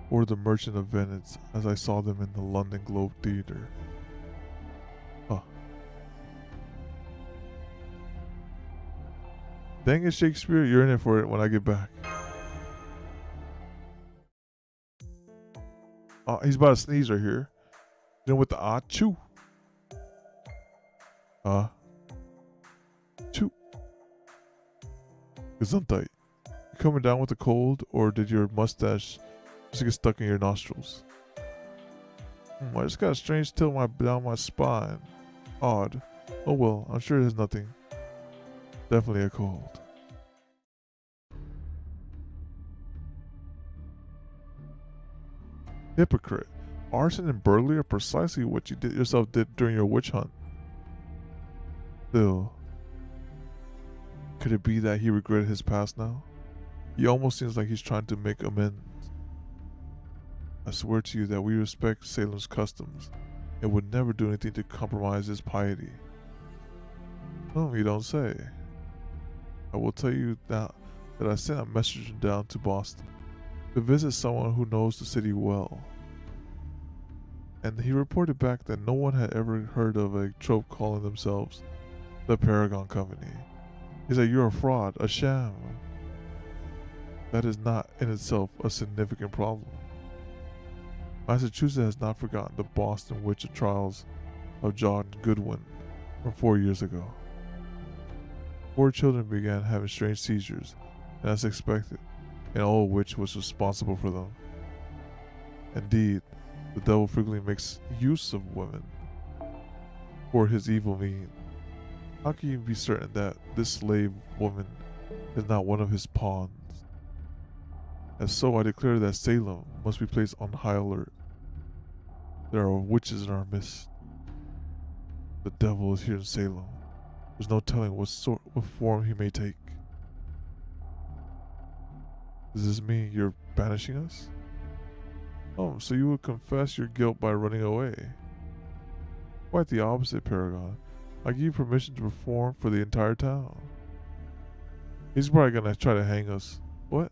or the Merchant of Venice as I saw them in the London Globe Theatre. Huh. Dang it, Shakespeare, you're in it for it when I get back. He's about to sneeze right here. You know, with the achoo. Choo. Gesundheit. You coming down with a cold, or did your mustache just get stuck in your nostrils? I just got a strange tilt down my spine. Odd. Oh well, I'm sure there's nothing. Definitely a cold. Hypocrite. Arson and burglary are precisely what you yourself did during your witch hunt. Still, could it be that he regretted his past now? He almost seems like he's trying to make amends. I swear to you that we respect Salem's customs and would never do anything to compromise his piety. No, you don't say. I will tell you now that I sent a messenger down to Boston to visit someone who knows the city well. And he reported back that no one had ever heard of a trope calling themselves the Paragon Company. He said, "You're a fraud, a sham." That is not in itself a significant problem. Massachusetts has not forgotten the Boston witch trials of John Goodwin from 4 years ago. 4 children began having strange seizures, and as expected, an old witch was responsible for them. Indeed, The devil frequently makes use of women for his evil means. How can you be certain that this slave woman is not one of his pawns? And so I declare that Salem must be placed on high alert. There are witches in our midst. The devil is here in Salem. There's no telling what form he may take. Does this mean you're banishing us? Oh, so you would confess your guilt by running away. Quite the opposite, Paragon. I give you permission to perform for the entire town. He's probably gonna try to hang us. What?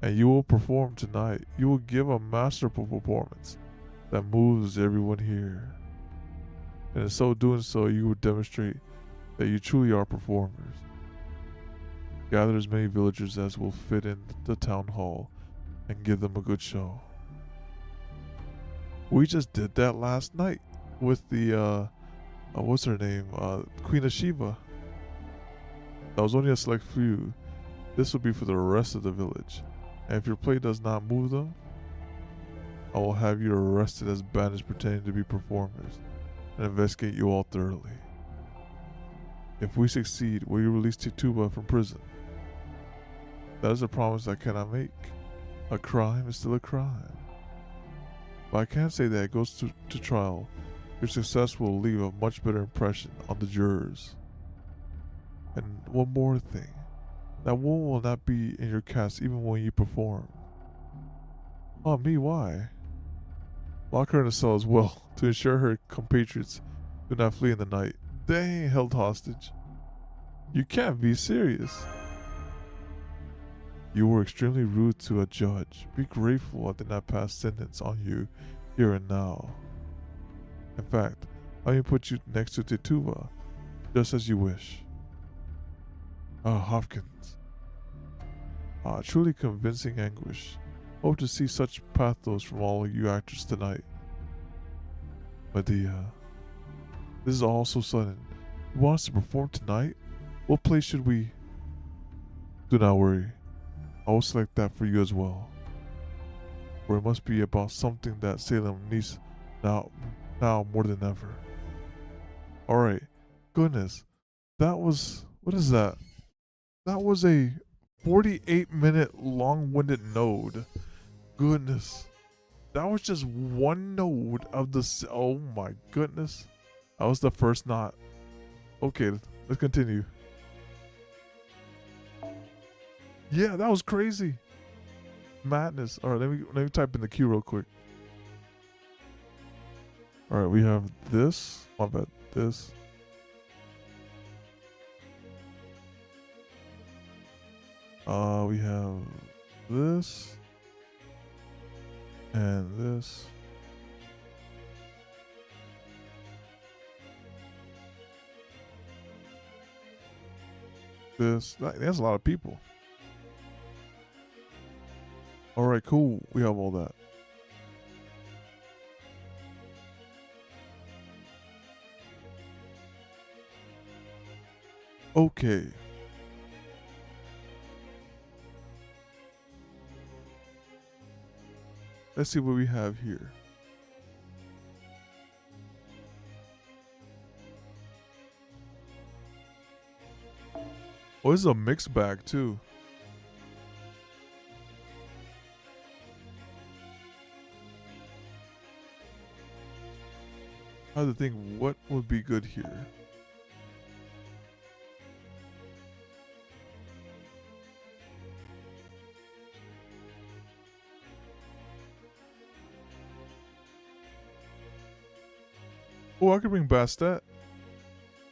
And you will perform tonight. You will give a masterful performance that moves everyone here. And in so doing so, you will demonstrate that you truly are performers. Gather as many villagers as will fit in the town hall and give them a good show. We just did that last night with the, what's her name? Queen of Sheba. That was only a select few. This will be for the rest of the village. And if your play does not move them, I will have you arrested as bandits pretending to be performers and investigate you all thoroughly. If we succeed, will you release Tituba from prison? That is a promise I cannot make. A crime is still a crime. But I can say that it goes to trial. Your success will leave a much better impression on the jurors. And one more thing. That woman will not be in your cast even when you perform. Oh, me, why? Lock her in a cell as well, to ensure her compatriots do not flee in the night. Dang, held hostage. You can't be serious. You were extremely rude to a judge. Be grateful I did not pass sentence on you here and now. In fact, I will put you next to Tituba, just as you wish. Hopkins. Truly convincing anguish. Hope to see such pathos from all you actors tonight. Medea. This is all so sudden. You want us to perform tonight? What place should we? Do not worry. I will select that for you as well. For it must be about something that Salem needs now more than ever. Alright. Goodness. That was, what is that? That was a 48-minute long-winded node. Goodness. That was just one node of the... Oh my goodness. That was the first knot. Okay, let's continue. Yeah, that was crazy. Madness. Alright, let me type in the queue real quick. Alright, we have this. My bad. This. We have this and this. That's a lot of people. All right, cool. We have all that. Okay. Let's see what we have here. Oh, this is a mixed bag too. I have to think what would be good here. Oh, I could bring Bastet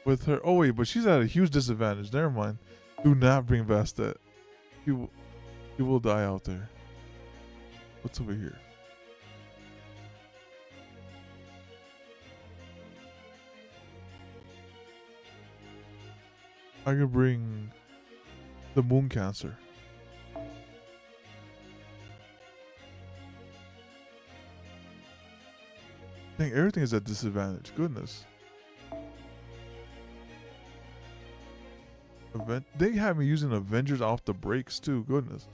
with her. Oh wait, but she's at a huge disadvantage. Never mind. Do not bring Bastet. He will die out there. What's over here? I could bring the Moon Cancer. Dang, everything is at disadvantage. Goodness. They have me using Avengers off the breaks too. Goodness.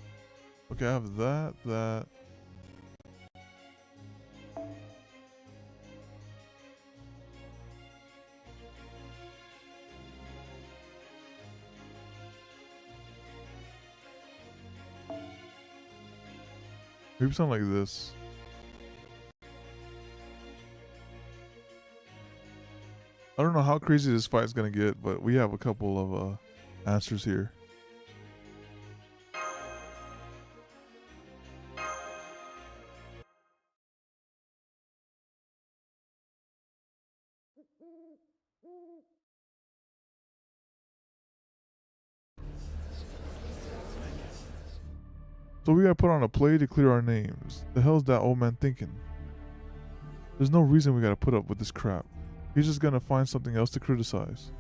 Okay, I have that. Maybe something like this. I don't know how crazy this fight is gonna get, but we have a couple of answers here. So we gotta put on a play to clear our names. The hell's that old man thinking? There's no reason we gotta put up with this crap. He's just gonna find something else to criticize.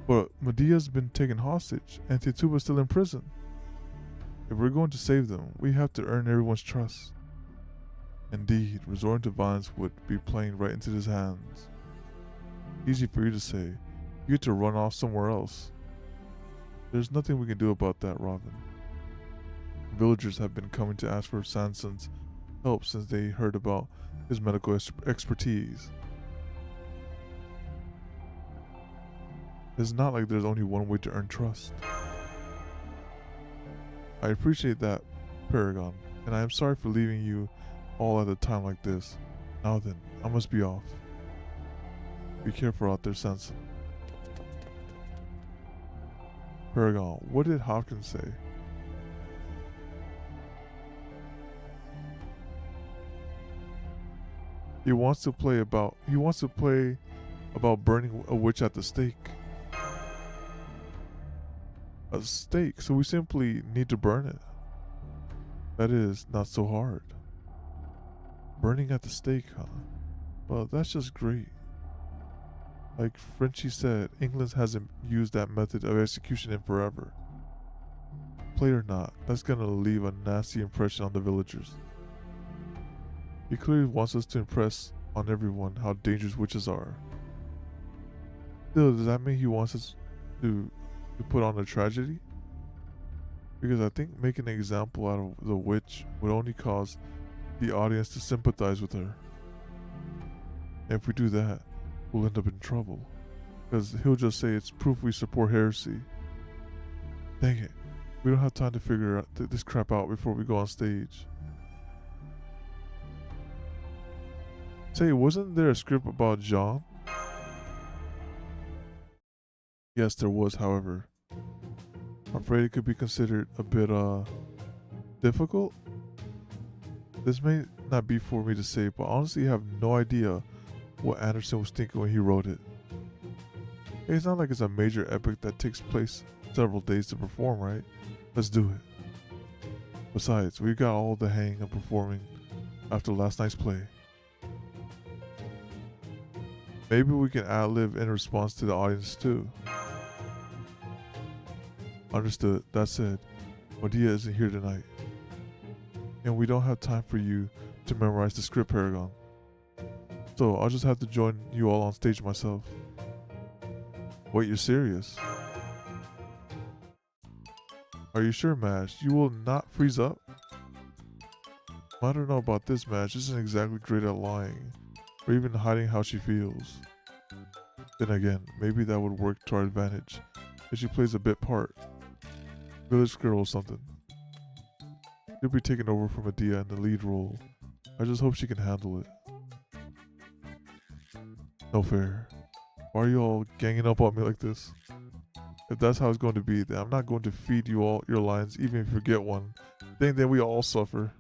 But Medea's been taken hostage, and Tituba's still in prison. If we're going to save them, we have to earn everyone's trust. Indeed, resorting to violence would be playing right into his hands. Easy for you to say. You get to run off somewhere else. There's nothing we can do about that, Robin. Villagers have been coming to ask for Sanson's help since they heard about his medical expertise. It's not like there's only one way to earn trust. I appreciate that, Paragon, and I am sorry for leaving you all at a time like this. Now then, I must be off. Be careful out there, Sanson. Paragon, what did Hopkins say? He wants to play about burning a witch at the stake. A stake, so we simply need to burn it. That is not so hard. Burning at the stake, huh? Well, that's just great. Like Frenchie said, England hasn't used that method of execution in forever. Play or not, that's gonna leave a nasty impression on the villagers. He clearly wants us to impress on everyone how dangerous witches are. Still, does that mean he wants us to put on a tragedy? Because I think making an example out of the witch would only cause the audience to sympathize with her. And if we do that, we'll end up in trouble. Because he'll just say it's proof we support heresy. Dang it, we don't have time to figure this crap out before we go on stage. Say, wasn't there a script about John? Yes, there was, however. I'm afraid it could be considered a bit, difficult? This may not be for me to say, but honestly I have no idea what Anderson was thinking when he wrote it. It's not like it's a major epic that takes place several days to perform, right? Let's do it. Besides, we got all the hang of performing after last night's play. Maybe we can ad-lib in response to the audience too. Understood. That said, Medea isn't here tonight. And we don't have time for you to memorize the script, Paragon. So I'll just have to join you all on stage myself. Wait, you're serious? Are you sure, Madge? You will not freeze up? I don't know about this, Madge. She isn't exactly great at lying, or even hiding how she feels. Then again, maybe that would work to our advantage if she plays a bit part. Village girl or something. She'll be taking over from Medea in the lead role. I just hope she can handle it. No fair. Why are you all ganging up on me like this? If that's how it's going to be, then I'm not going to feed you all your lines even if you get one. Then we all suffer.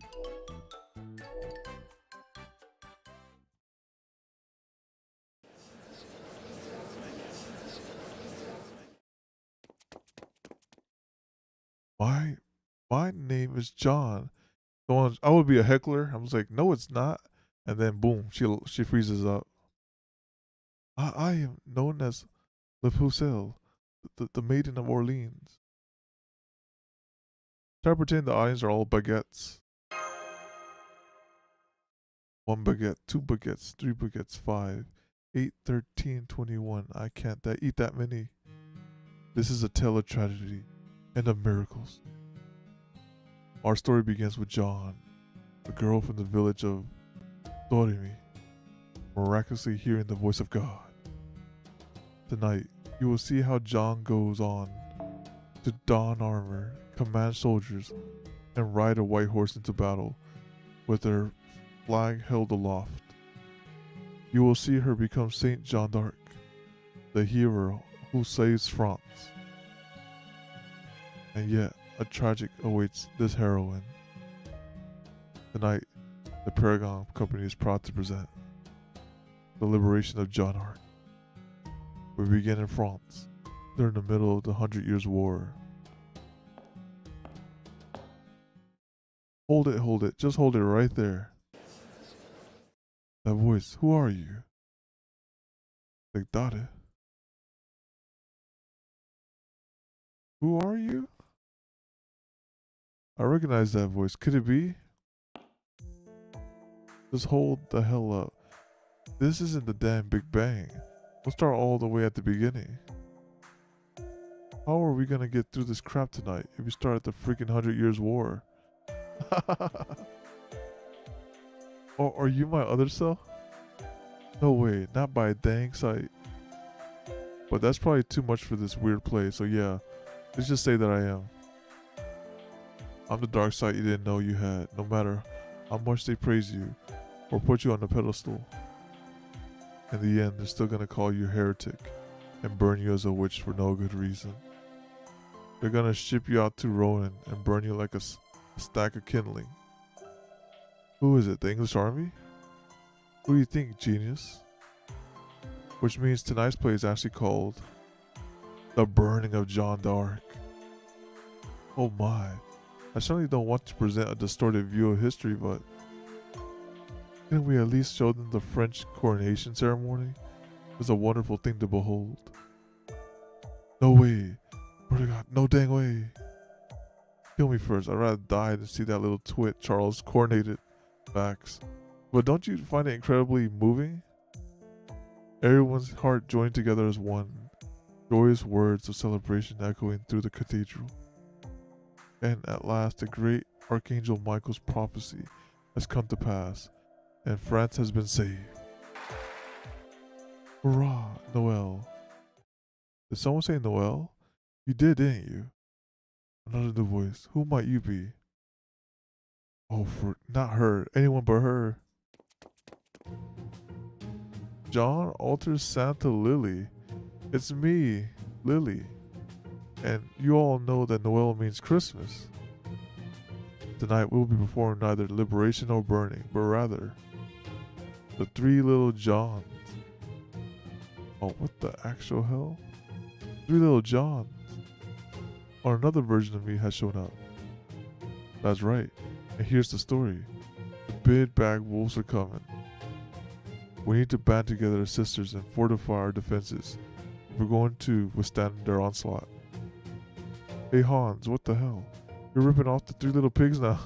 My name is John. I would be a heckler. I was like, no, it's not. And then boom, she freezes up. I am known as Le Pucelle, the Maiden of Orleans. Try to pretend the audience are all baguettes. 1 baguette, 2 baguettes, 3 baguettes, 5, 8, 13, 21. I can't eat that many. This is a tale of tragedy and of miracles. Our story begins with John, a girl from the village of Doremi, miraculously hearing the voice of God. Tonight, you will see how John goes on to don armor, command soldiers, and ride a white horse into battle with her flag held aloft. You will see her become Saint Jeanne d'Arc, the hero who saves France. And yet, a tragic awaits this heroine. Tonight, the Paragon Company is proud to present the liberation of Jeanne d'Arc. We begin in France, during the middle of the 100 Years' War. Hold it, just hold it right there. That voice, who are you? Dictate. Who are you? I recognize that voice. Could it be? Just hold the hell up. This isn't the damn Big Bang. We'll start all the way at the beginning. How are we gonna get through this crap tonight if we start at the freaking 100 Years' War? Oh, are you my other self? No way, not by a dang sight. But that's probably too much for this weird play, so yeah, let's just say that I am. I'm the dark side you didn't know you had, no matter how much they praise you or put you on the pedestal. In the end, they're still gonna call you a heretic and burn you as a witch for no good reason. They're gonna ship you out to Rowan and burn you like a stack of kindling. Who is it, the English army? Who do you think, genius? Which means tonight's play is actually called The Burning of Jeanne d'Arc. Oh my, I certainly don't want to present a distorted view of history, but can we at least show them the French coronation ceremony? It's a wonderful thing to behold. No way. God, no dang way. Kill me first. I'd rather die than see that little twit Charles coronated. Facts. But don't you find it incredibly moving? Everyone's heart joined together as one. Joyous words of celebration echoing through the cathedral. And at last the great Archangel Michael's prophecy has come to pass, and France has been saved. Hurrah, Noel. Did someone say Noel? You did, didn't you? Another new voice. Who might you be? Oh, for not her. Anyone but her. John alters Santa Lily. It's me, Lily. And you all know that Noel means Christmas. Tonight we'll be performing neither liberation nor burning, but rather the three little Johns. Oh, what the actual hell? Three little Johns. Or another version of me has shown up. That's right. And here's the story. The big bag wolves are coming. We need to band together as sisters and fortify our defenses if we're going to withstand their onslaught. Hey Hans, what the hell? You're ripping off the three little pigs now.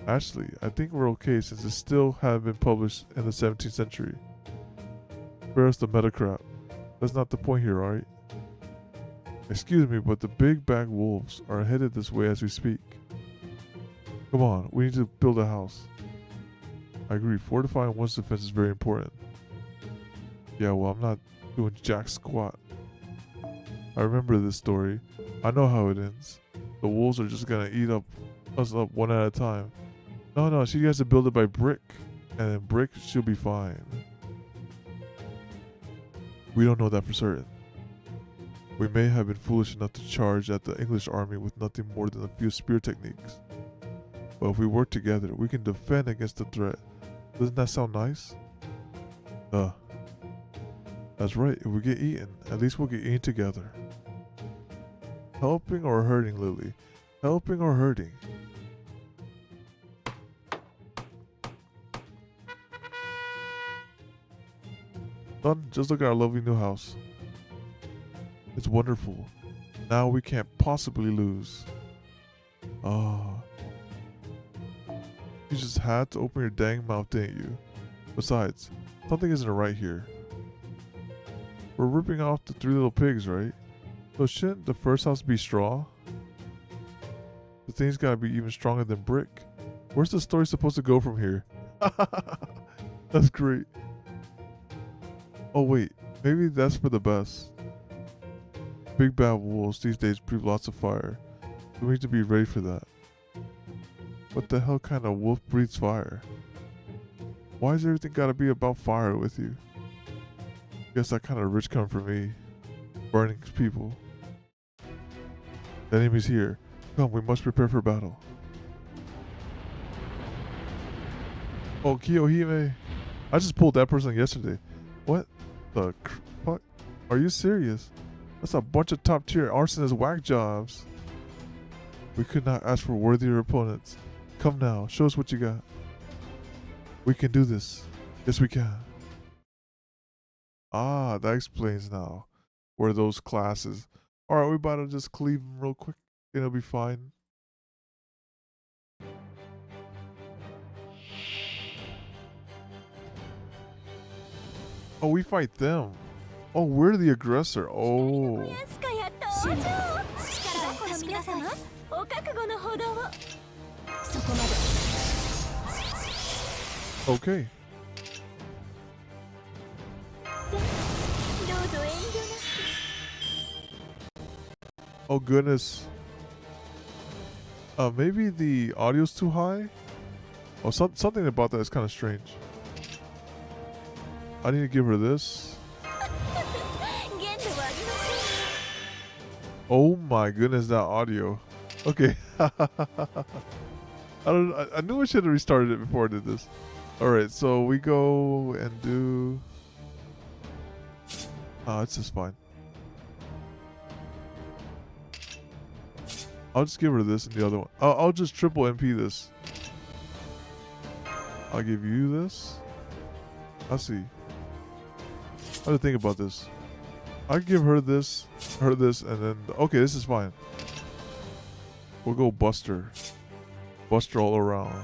Actually, I think we're okay since it still haven't been published in the 17th century. Spare us the meta crap. That's not the point here, alright? Excuse me, but the big bag wolves are headed this way as we speak. Come on, we need to build a house. I agree, fortifying one's defense is very important. Yeah, well, I'm not doing jack squat. I remember this story. I know how it ends. The wolves are just gonna eat us up one at a time. No, she has to build it by brick. And then brick, she'll be fine. We don't know that for certain. We may have been foolish enough to charge at the English army with nothing more than a few spear techniques. But if we work together, we can defend against the threat. Doesn't that sound nice? That's right, if we get eaten, at least we'll get eaten together. Helping or hurting, Lily? Helping or hurting? Done, just look at our lovely new house. It's wonderful. Now we can't possibly lose. You just had to open your dang mouth, didn't you? Besides, something isn't right here. We're ripping off the three little pigs, right? So shouldn't the first house be straw? The thing's gotta be even stronger than brick. Where's the story supposed to go from here? That's great. Oh wait, maybe that's for the best. Big bad wolves these days breathe lots of fire. We need to be ready for that. What the hell kind of wolf breathes fire? Why is everything gotta be about fire with you? Guess that kind of rich come from me. Burning people. The enemy's here. Come, we must prepare for battle. Oh, Kiyohime. I just pulled that person yesterday. What the fuck? Are you serious? That's a bunch of top tier arsonist whack jobs. We could not ask for worthier opponents. Come now, show us what you got. We can do this. Yes, we can. Ah, that explains now where those classes. Alright, we about to just cleave them real quick. It'll be fine. Oh, we fight them. Oh, we're the aggressor. Oh. Okay. Oh goodness. Maybe the audio's too high? Oh, something about that is kind of strange. I need to give her this. Oh my goodness, that audio. Okay. I knew I should have restarted it before I did this. Alright, so we go and do... it's just fine. I'll just give her this and the other one. I'll just triple MP this. I'll give you this. I'll see. How do you think about this? I'll give her this, and then... Okay, this is fine. We'll go Buster. Buster all around.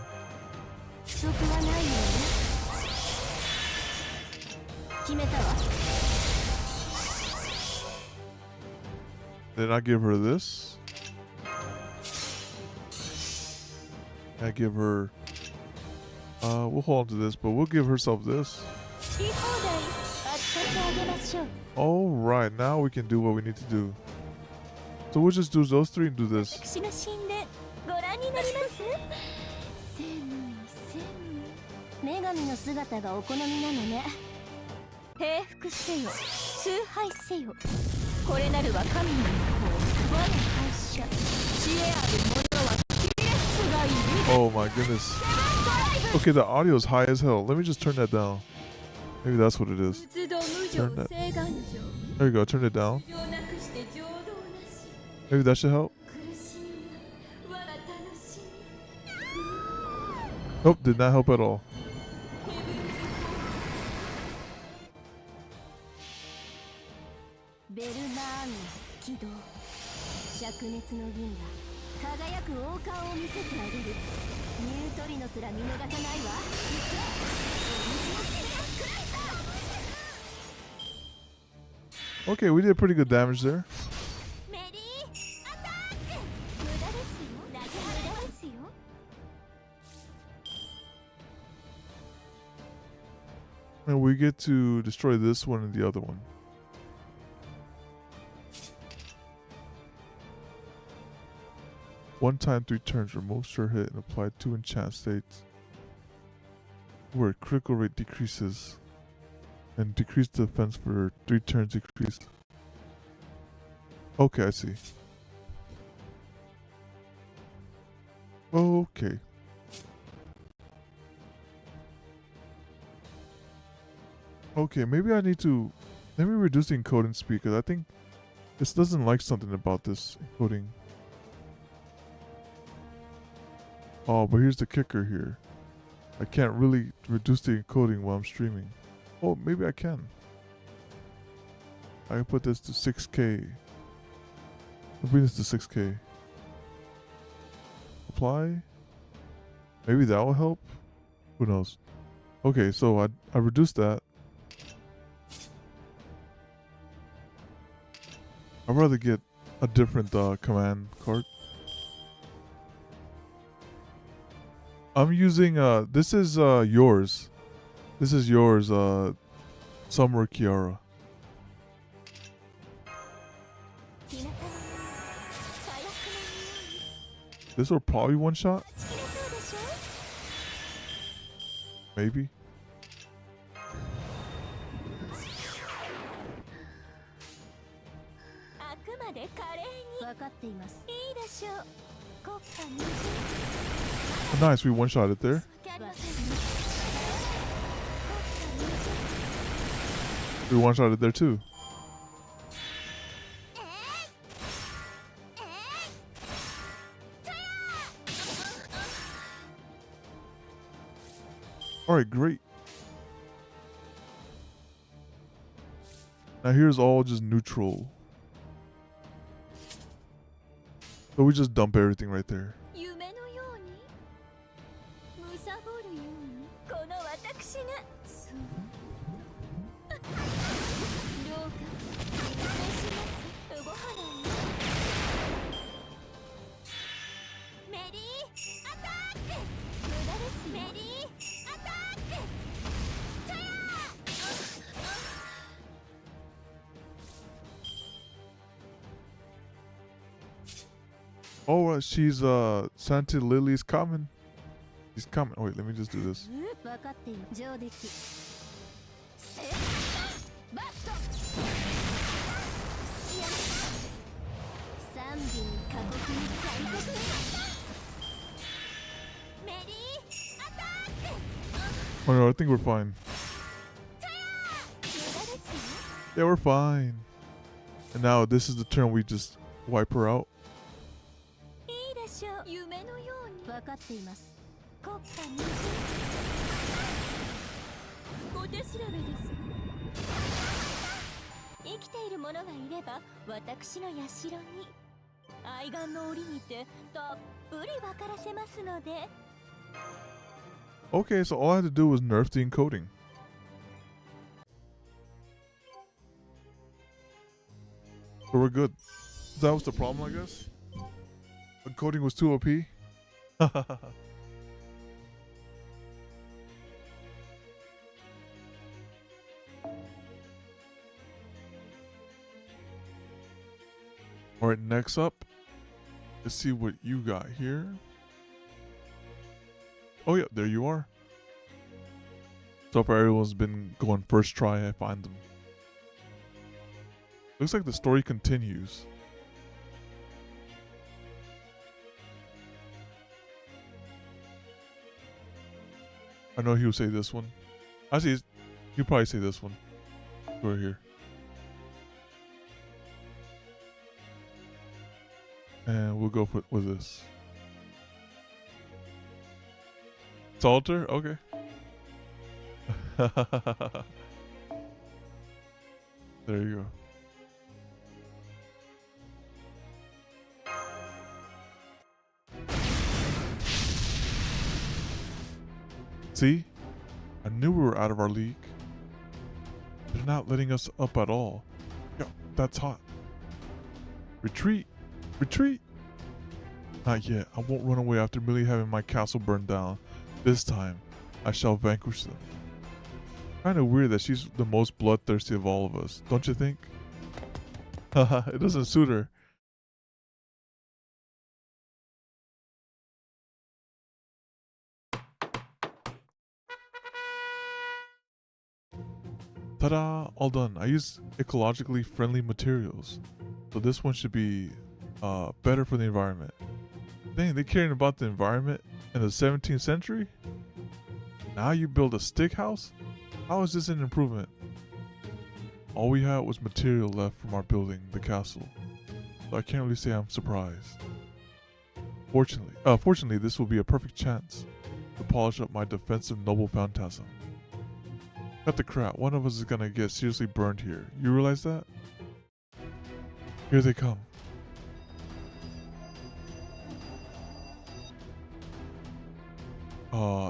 Then I give her this. I give her... we'll hold on to this, but we'll give herself this. Alright, now we can do what we need to do. So we'll just do those three and do this. Oh my goodness. Okay, the audio is high as hell. Let me just turn that down. Maybe that's what it is. Turn that. There you go, turn it down. Maybe that should help. Nope, did not help at all. Okay, we did pretty good damage there. And we get to destroy this one and the other one. One time, 3 turns, removes her hit and apply 2 enchant states. Where critical rate decreases. And decrease defense for 3 turns decrease. Okay, I see. Okay. Okay, maybe I need to... Maybe reduce the encoding speed, because I think this doesn't like something about this encoding. Oh, but here's the kicker here. I can't really reduce the encoding while I'm streaming. Oh, maybe I can. I can put this to 6K. I'll bring this to 6K. Apply. Maybe that will help. Who knows? Okay, so I reduced that. I'd rather get a different command card. I'm using this is yours. This is yours, Summer Kiara. This will probably one shot. Maybe. Oh, nice, we one-shot it there. We one-shot it there too. Alright, great. Now here's all just neutral. So we just dump everything right there. Oh, she's Santa Lily's coming. She's coming. Oh, wait, let me just do this. Oh no, I think we're fine. Yeah, we're fine. And now this is the turn we just wipe her out. Okay, so all I had to do was nerf the encoding. So we're good. That was the problem, I guess. Encoding was too OP. Alright, next up, let's see what you got here. Oh yeah, there you are. So far everyone's been going first try, I find them. Looks like the story continues. I know he'll say this one. Actually, he'll probably say this one. Right here. And we'll go with this. Salter? Okay. There you go. See? I knew we were out of our league. They're not letting us up at all. Yo, that's hot. Retreat! Retreat! Not yet. I won't run away after merely having my castle burned down. This time, I shall vanquish them. Kinda weird that she's the most bloodthirsty of all of us, don't you think? Haha, it doesn't suit her. Ta-da! All done. I use ecologically friendly materials. So this one should be better for the environment. Dang, they caring about the environment in the 17th century? Now you build a stick house? How is this an improvement? All we had was material left from our building, the castle. So I can't really say I'm surprised. Fortunately, this will be a perfect chance to polish up my defensive noble phantasm. Cut the crap, one of us is gonna get seriously burned here. You realize that? Here they come.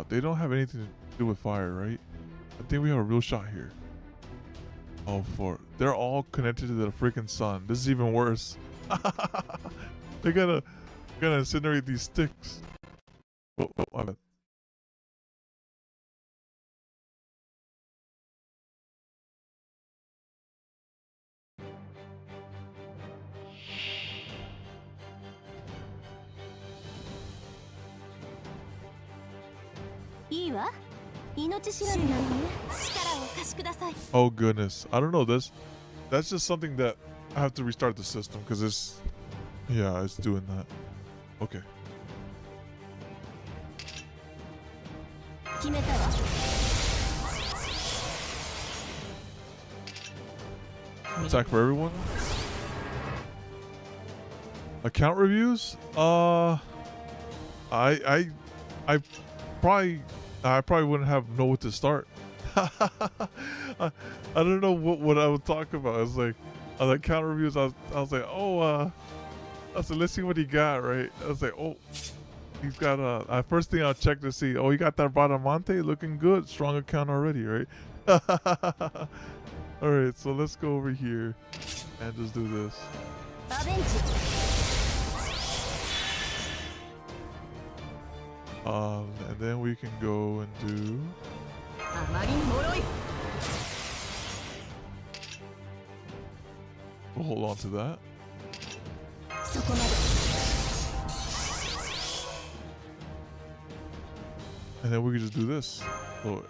They don't have anything to do with fire, right? I think we have a real shot here. Oh, they're all connected to the freaking sun. This is even worse. They're gonna incinerate these sticks. Oh, my bad. Oh goodness, I don't know this. That's just something that I have to restart the system because it's, yeah, it's doing that. Okay. Attack for everyone. Account reviews? I probably wouldn't know what to start. I don't know what I would talk about. I was like, on the account reviews, I was like, oh, I was like, let's see what he got, right? I was like, oh, he's got first thing I'll check to see, oh, he got that Bradamante looking good, strong account already, right? All right, so let's go over here and just do this. And then we can go and do. We'll hold on to that. And then we can just do this. So,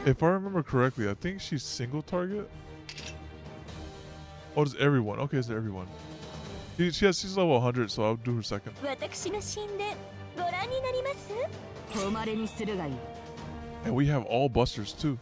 if I remember correctly, I think she's single target. Oh, it's everyone. Okay, it's everyone. She's level 100, so I'll do her second. And we have all busters too.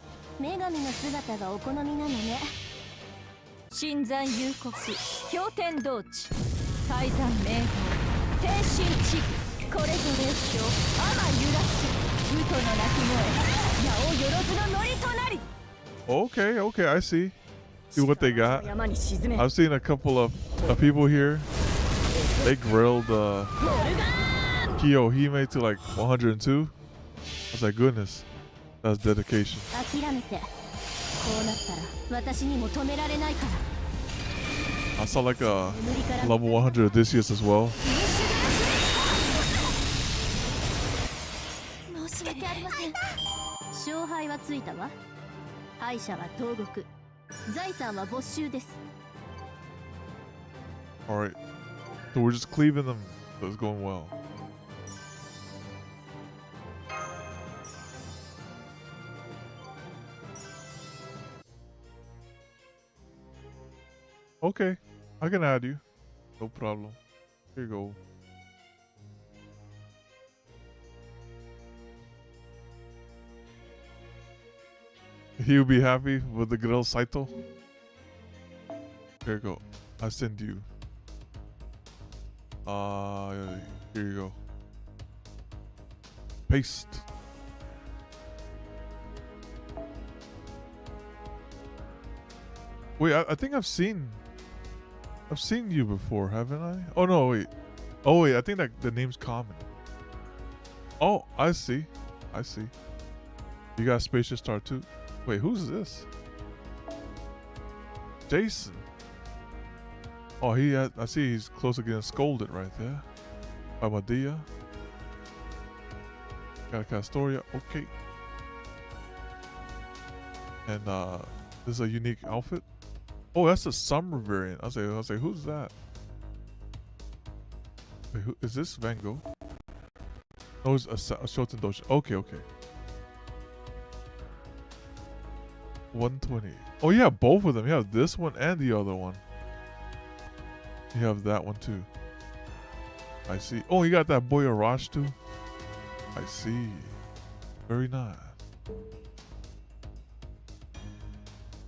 Okay, I see what they got. I've seen a couple of people here. They grilled Kiyohime to like 102. I was like, goodness, that's dedication. I saw like a level 100 Odysseus as well. Alright, so we're just cleaving them, so it's going well. Okay, I can add you. No problem. Here you go. He'll be happy with the grill Saito. Here you go. I send you. Here you go. Paste. Wait, I think I've seen you before, haven't I? Oh no, wait. Oh wait, I think that the name's common. Oh, I see. You got Spacious Star too. Wait, who's this? Jason. Oh, I see he's close to getting scolded right there. By Medea. Got a Castoria, okay. And this is a unique outfit. Oh, that's a summer variant. I was like, who's that? Wait, who is this? Van Gogh? Oh, it's a Shoten Doshi. Okay. 120. Oh, you have both of them. You have this one and the other one. You have that one too. I see. Oh, you got that Boy Arash too. I see. Very nice.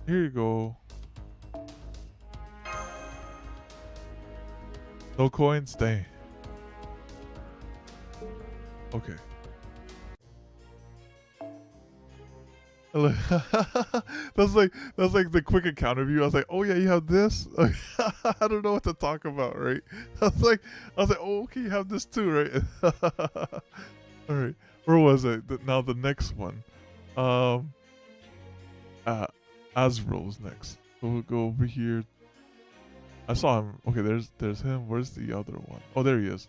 Here you go. No coins? Dang. Okay. That's like the quick account review. I was like, oh yeah, you have this. I don't know what to talk about, right? I was like, oh okay, you have this too, right? All right, where was I? Now the next one, Azrael's next. So we'll go over here. I saw him. Okay, there's him. Where's the other one? Oh, there he is.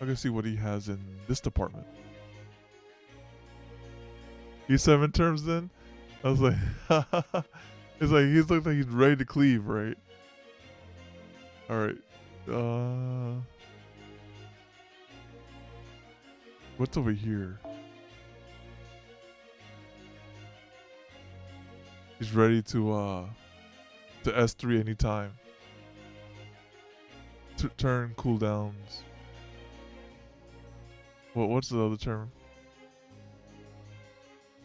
I can see what he has in this department. He's 7 terms in. I was like, it's like he looks like he's ready to cleave, right? All right. What's over here? He's ready to S3 anytime. Turn cooldowns. What's the other term?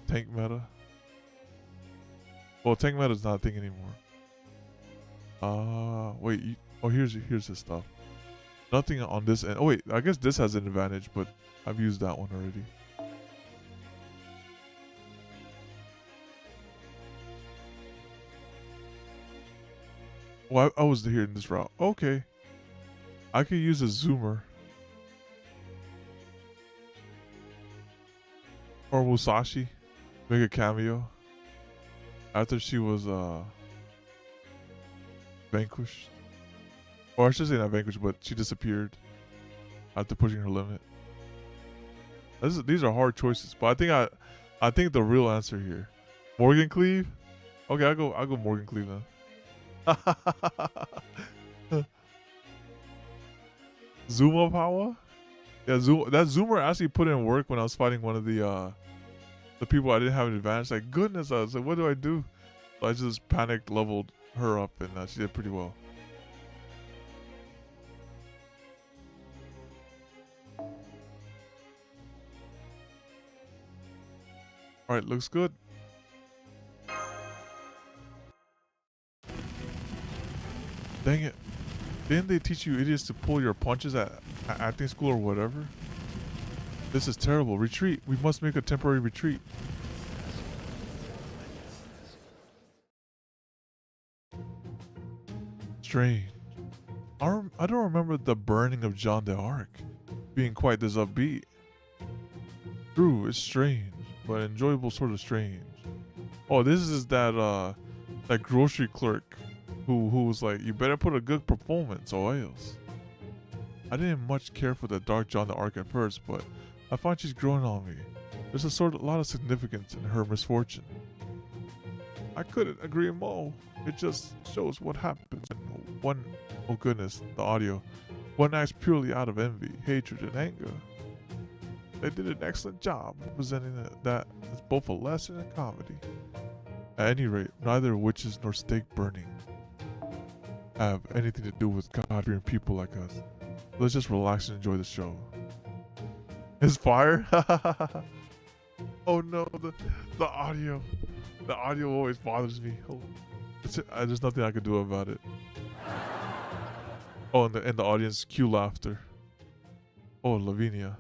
Tank meta. Well, tank meta is not a thing anymore. Wait. Here's his stuff. Nothing on this end. Oh wait, I guess this has an advantage, but I've used that one already. Well, I was here in this route. Okay. I could use a zoomer. Or Musashi. Make a cameo. After she was vanquished. Or I should say not vanquished, but she disappeared after pushing her limit. These are hard choices, but I think the real answer here. Morgan Cleave? Okay, I'll go Morgan Cleave then. Zuma power? Yeah, that zoomer actually put in work when I was fighting one of the people I didn't have an advantage. Like, goodness, I was like, what do I do? So I just panicked, leveled her up, and she did pretty well. Alright, looks good. Dang it. Didn't they teach you idiots to pull your punches at acting school or whatever? This is terrible. Retreat. We must make a temporary retreat. Strange. I don't remember the burning of Jeanne d'Arc being quite this upbeat. True, it's strange, but enjoyable sort of strange. Oh, this is that grocery clerk who was like, you better put a good performance or else. I didn't much care for the dark Jeanne d'Arc at first, but I find she's growing on me. There's a lot of significance in her misfortune. I couldn't agree more. It just shows what happens when oh goodness, the audio. One acts purely out of envy, hatred, and anger. They did an excellent job presenting that as both a lesson and comedy. At any rate, neither witches nor stake burning have anything to do with God-fearing people like us. Let's just relax and enjoy the show. Is fire? Oh no, the audio. The audio always bothers me. Oh, there's nothing I can do about it. Oh, and the audience cue laughter. Oh, Lavinia.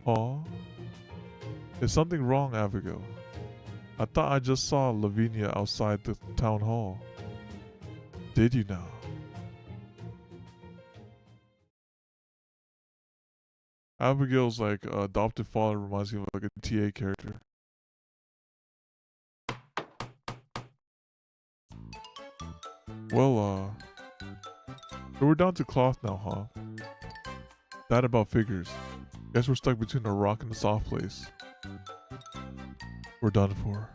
Aw. Is something wrong, Abigail? I thought I just saw Lavinia outside the town hall. Did you now? Abigail's like adopted father reminds me of like a TA character. Well, so we're down to cloth now, huh? That about figures. Guess we're stuck between a rock and a soft place. We're done for.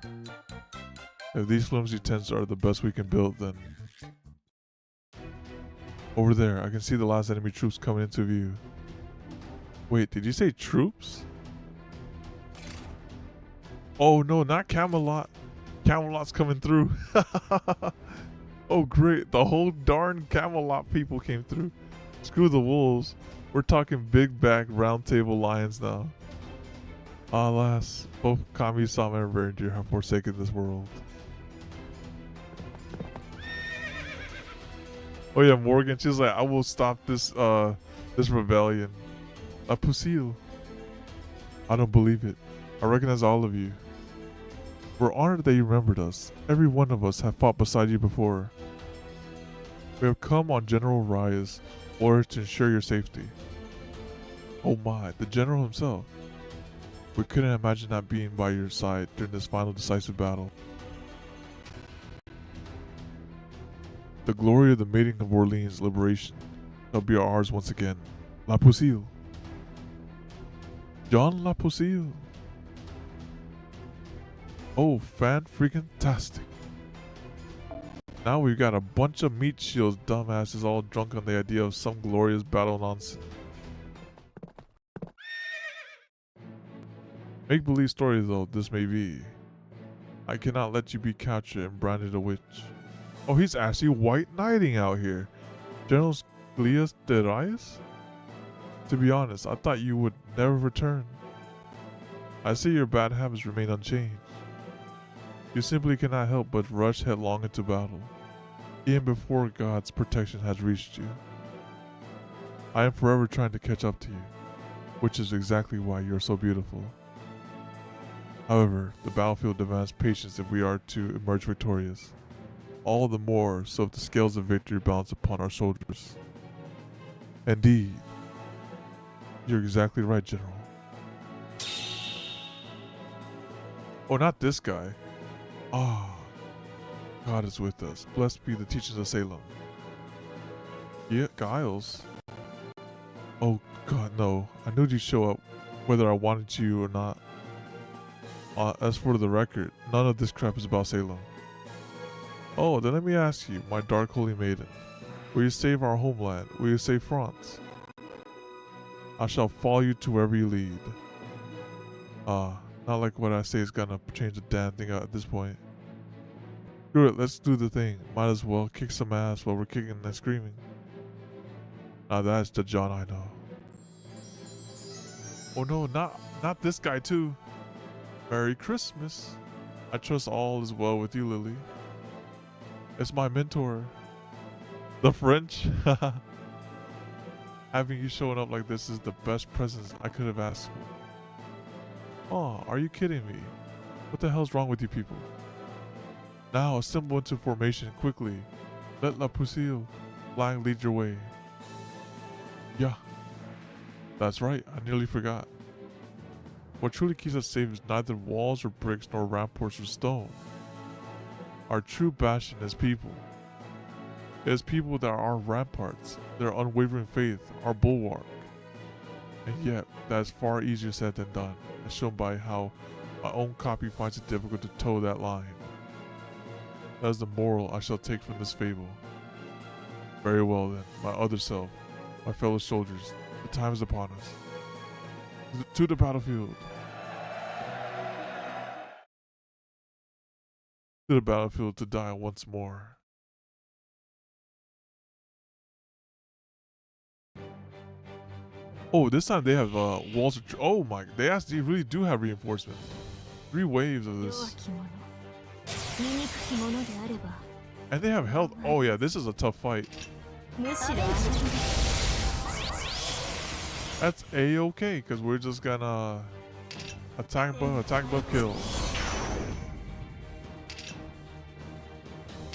If these flimsy tents are the best we can build, then... Over there, I can see the last enemy troops coming into view. Wait, did you say troops? Oh no, not Camelot. Camelot's coming through. Oh great, the whole darn Camelot people came through. Screw the wolves. We're talking big back round table lions now. Alas, both Kami-sama and Reindeer have forsaken this world. Oh yeah, Morgan, she's like, I will stop this this rebellion. La Pusille. I don't believe it. I recognize all of you. We're honored that you remembered us. Every one of us have fought beside you before. We have come on General Raya's orders to ensure your safety. Oh my, the General himself. We couldn't imagine not being by your side during this final decisive battle. The glory of the mating of Orleans' liberation shall be ours once again. La Pusille. John La Pusille. Oh, fan-freaking-tastic. Now we've got a bunch of meat shields dumbasses all drunk on the idea of some glorious battle nonsense. Make-believe story though this may be. I cannot let you be captured and branded a witch. Oh, he's actually white knighting out here. General Sclias de Reyes? To be honest, I thought you would never return. I see your bad habits remain unchanged. You simply cannot help but rush headlong into battle, even before God's protection has reached you. I am forever trying to catch up to you, which is exactly why you are so beautiful. However, the battlefield demands patience if we are to emerge victorious. All the more so if the scales of victory balance upon our shoulders. Indeed, you're exactly right, General. Oh, not this guy. Ah, God is with us. Blessed be the teachings of Salem. Yeah, Giles. Oh, God, no. I knew you'd show up, whether I wanted you or not. As for the record, none of this crap is about Salem. Oh, then let me ask you, my dark holy maiden. Will you save our homeland? Will you save France? I shall follow you to wherever you lead. Not like what I say is gonna change a damn thing at this point. Screw it, let's do the thing. Might as well kick some ass while we're kicking and screaming. Now that's the John I know. Oh no, not this guy too. Merry Christmas. I trust all is well with you, Lily. It's my mentor. The French. Having you showing up like this is the best present I could have asked for. Oh, are you kidding me? What the hell's wrong with you people? Now assemble into formation quickly. Let La Pusille flying lead your way. Yeah, that's right, I nearly forgot. What truly keeps us safe is neither walls or bricks nor ramparts or stone. Our true bastion is people. It is people that are our ramparts, their unwavering faith, our bulwark. And yet, that is far easier said than done, as shown by how my own copy finds it difficult to toe that line. That is the moral I shall take from this fable. Very well then, my other self, my fellow soldiers, the time is upon us. To the battlefield. To the battlefield to die once more. Oh, this time they have walls of... Oh my, they actually really do have reinforcements. 3 waves of this. And they have health. Oh yeah, this is a tough fight. That's a-okay, because we're just gonna attack buff, kill.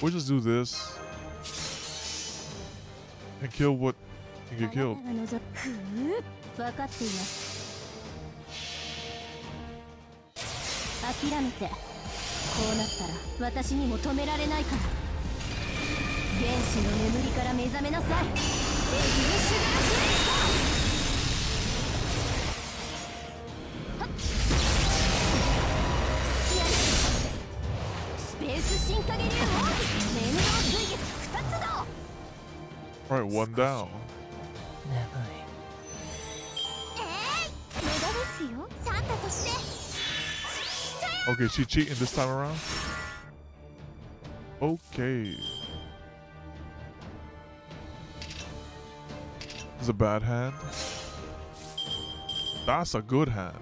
We'll just do this and kill what can get killed. Alright, 1 down. Okay, she cheating this time around? Okay. This is a bad hand. That's a good hand.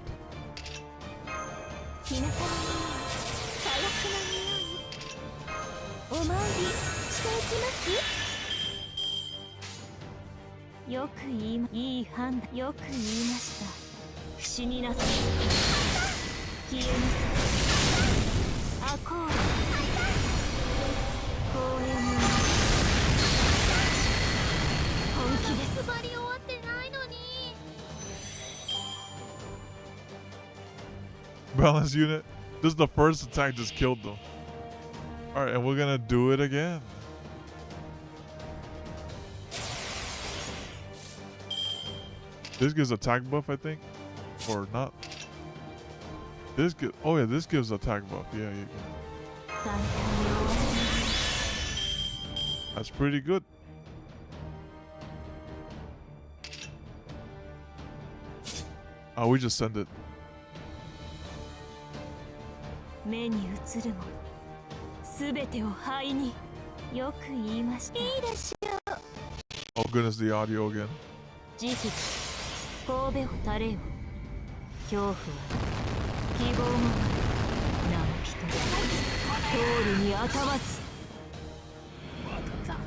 Balance unit. This is the first attack, just killed them. Alright, and we're gonna do it again. This gives attack buff, I think. Or not. This gives, oh yeah, this gives attack buff. Yeah. That's pretty good. Oh, we just send it. 目に映るもすべてを灰に。よく言いました。いいでしょう。 Oh goodness, the audio again. 時期神戸を垂れよ。恐怖は希望もある。名も一つ通るにあたわず。まだだ。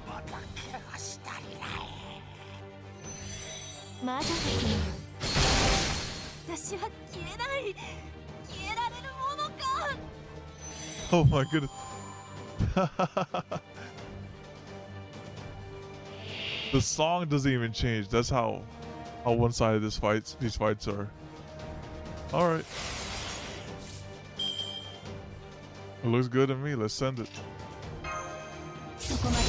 まだ怪我したりない。まだですよ。私は消えない。消えられるものか。 Oh my goodness. The song doesn't even change. That's how one-sided these fights are. All right. It looks good to me. Let's send it. そこまで。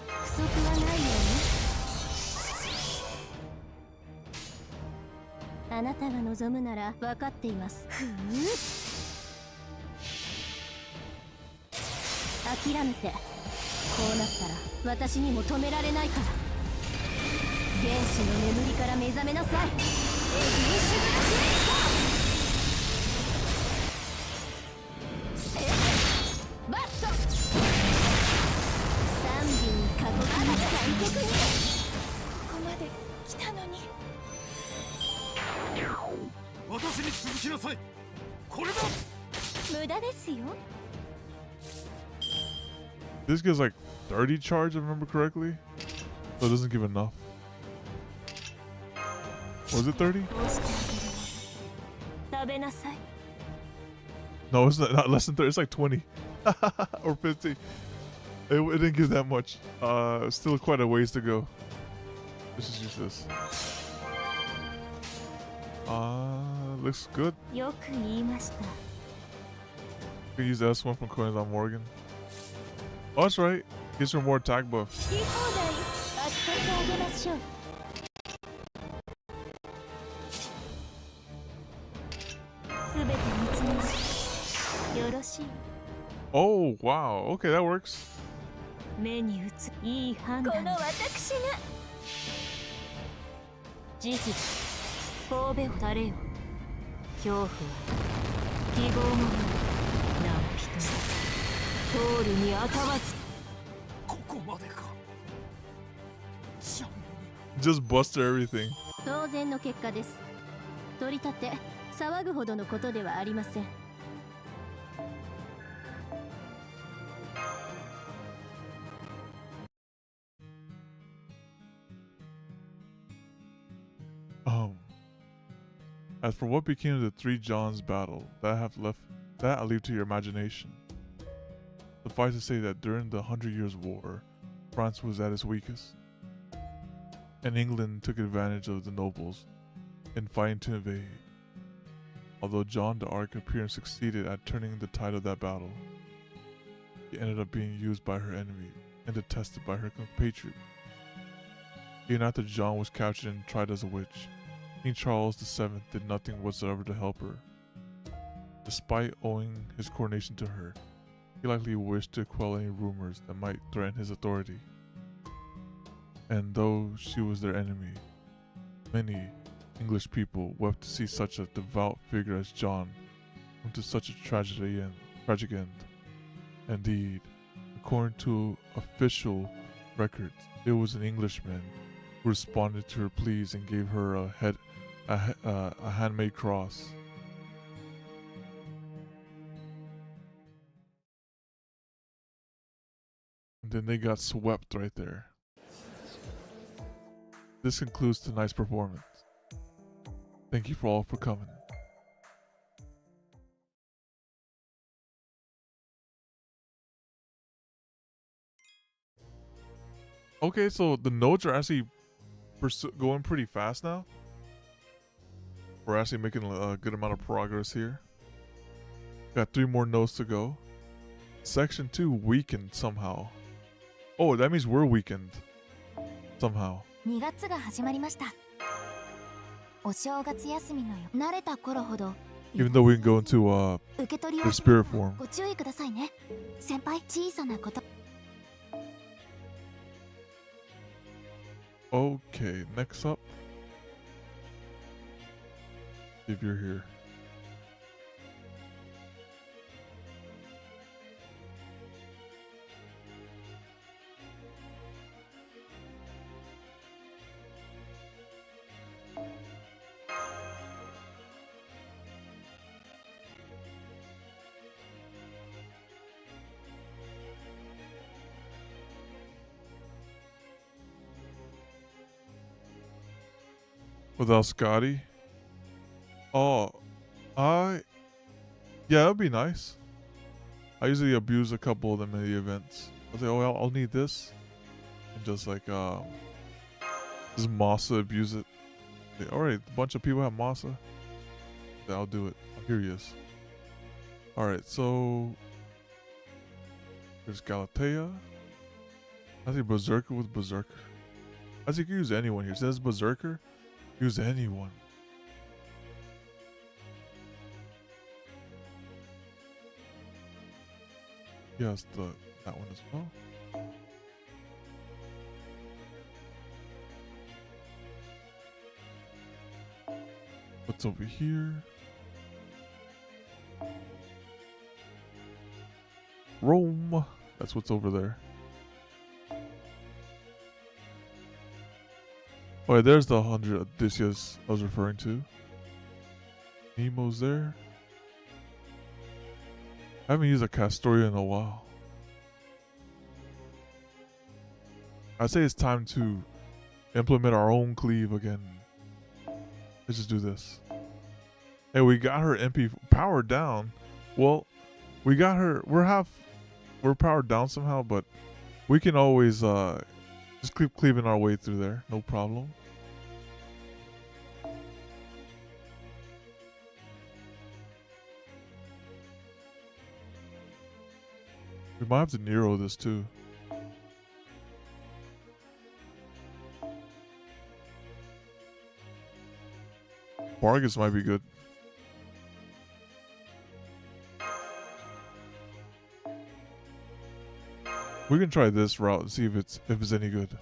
不足はないよね。あなたが望むなら分かっています。諦めて。こうなったら私にも止められないから。原始の眠りから目覚めなさい。エビンシュグラフレイカー。バスト。三尾に囲まれた残酷に。ここまで来たのに。私に続きなさい。これだ。無駄ですよ。 This gives like 30 charge, if I remember correctly. So it doesn't give enough. Was it 30? No, it's not less than 30. It's like 20 or 50. It didn't give that much. Still quite a ways to go. Let's just use this. Looks good. You can use the S1 from Coins on Morgan. Oh, that's right. Gives her more attack buff. Oh, wow. Okay, that works. Just busted everything. 当然の結果です。取り立て騒ぐほどのことではありません。As for what became of the Three Johns battle, that I leave to your imagination. Suffice to say that during the 100 Years' War, France was at its weakest, and England took advantage of the nobles in fighting to invade. Although John d'Arc appeared and succeeded at turning the tide of that battle, he ended up being used by her enemy and detested by her compatriots. Even after John was captured and tried as a witch, King Charles VII did nothing whatsoever to help her. Despite owing his coronation to her, he likely wished to quell any rumors that might threaten his authority. And though she was their enemy, many English people wept to see such a devout figure as John come to such a tragic end. Indeed, according to official records, it was an Englishman who responded to her pleas and gave her a handmade cross. And then they got swept right there. This concludes tonight's performance. Thank you for all for coming. Okay, so the notes are actually going pretty fast now. We're actually making a good amount of progress here. Got 3 more notes to go. Section 2 weakened somehow. Oh, that means we're weakened somehow. 2月が始まりました。お正月休みのよ。慣れた頃ほど Even though we can go into 受け取り their をする spirit のは form. ご注意くださいね。先輩、小さなこと。 Okay, next up. If you're here. Without Scotty? Oh, yeah, that'd be nice. I usually abuse a couple of them in the events. I'll say, oh, I'll need this. And just like, just Masa abuse it. Say, alright, a bunch of people have Masa. Yeah, I'll do it. Oh, here he is. Alright, so there's Galatea. I think Berserker with Berserker. I think you can use anyone here. It says Berserker. Use anyone. Yes, that one as well. What's over here? Rome. That's what's over there. Oh, yeah, there's the 100 Odysseus I was referring to. Nemo's there. I haven't used a Castoria in a while. I say it's time to implement our own cleave again. Let's just do this. Hey, we got her MP powered down. Well, we got her. We're powered down somehow, but we can always just keep cleaving our way through there. No problem. We might have to Nero this too. Vargas might be good. We can try this route and see if it's any good.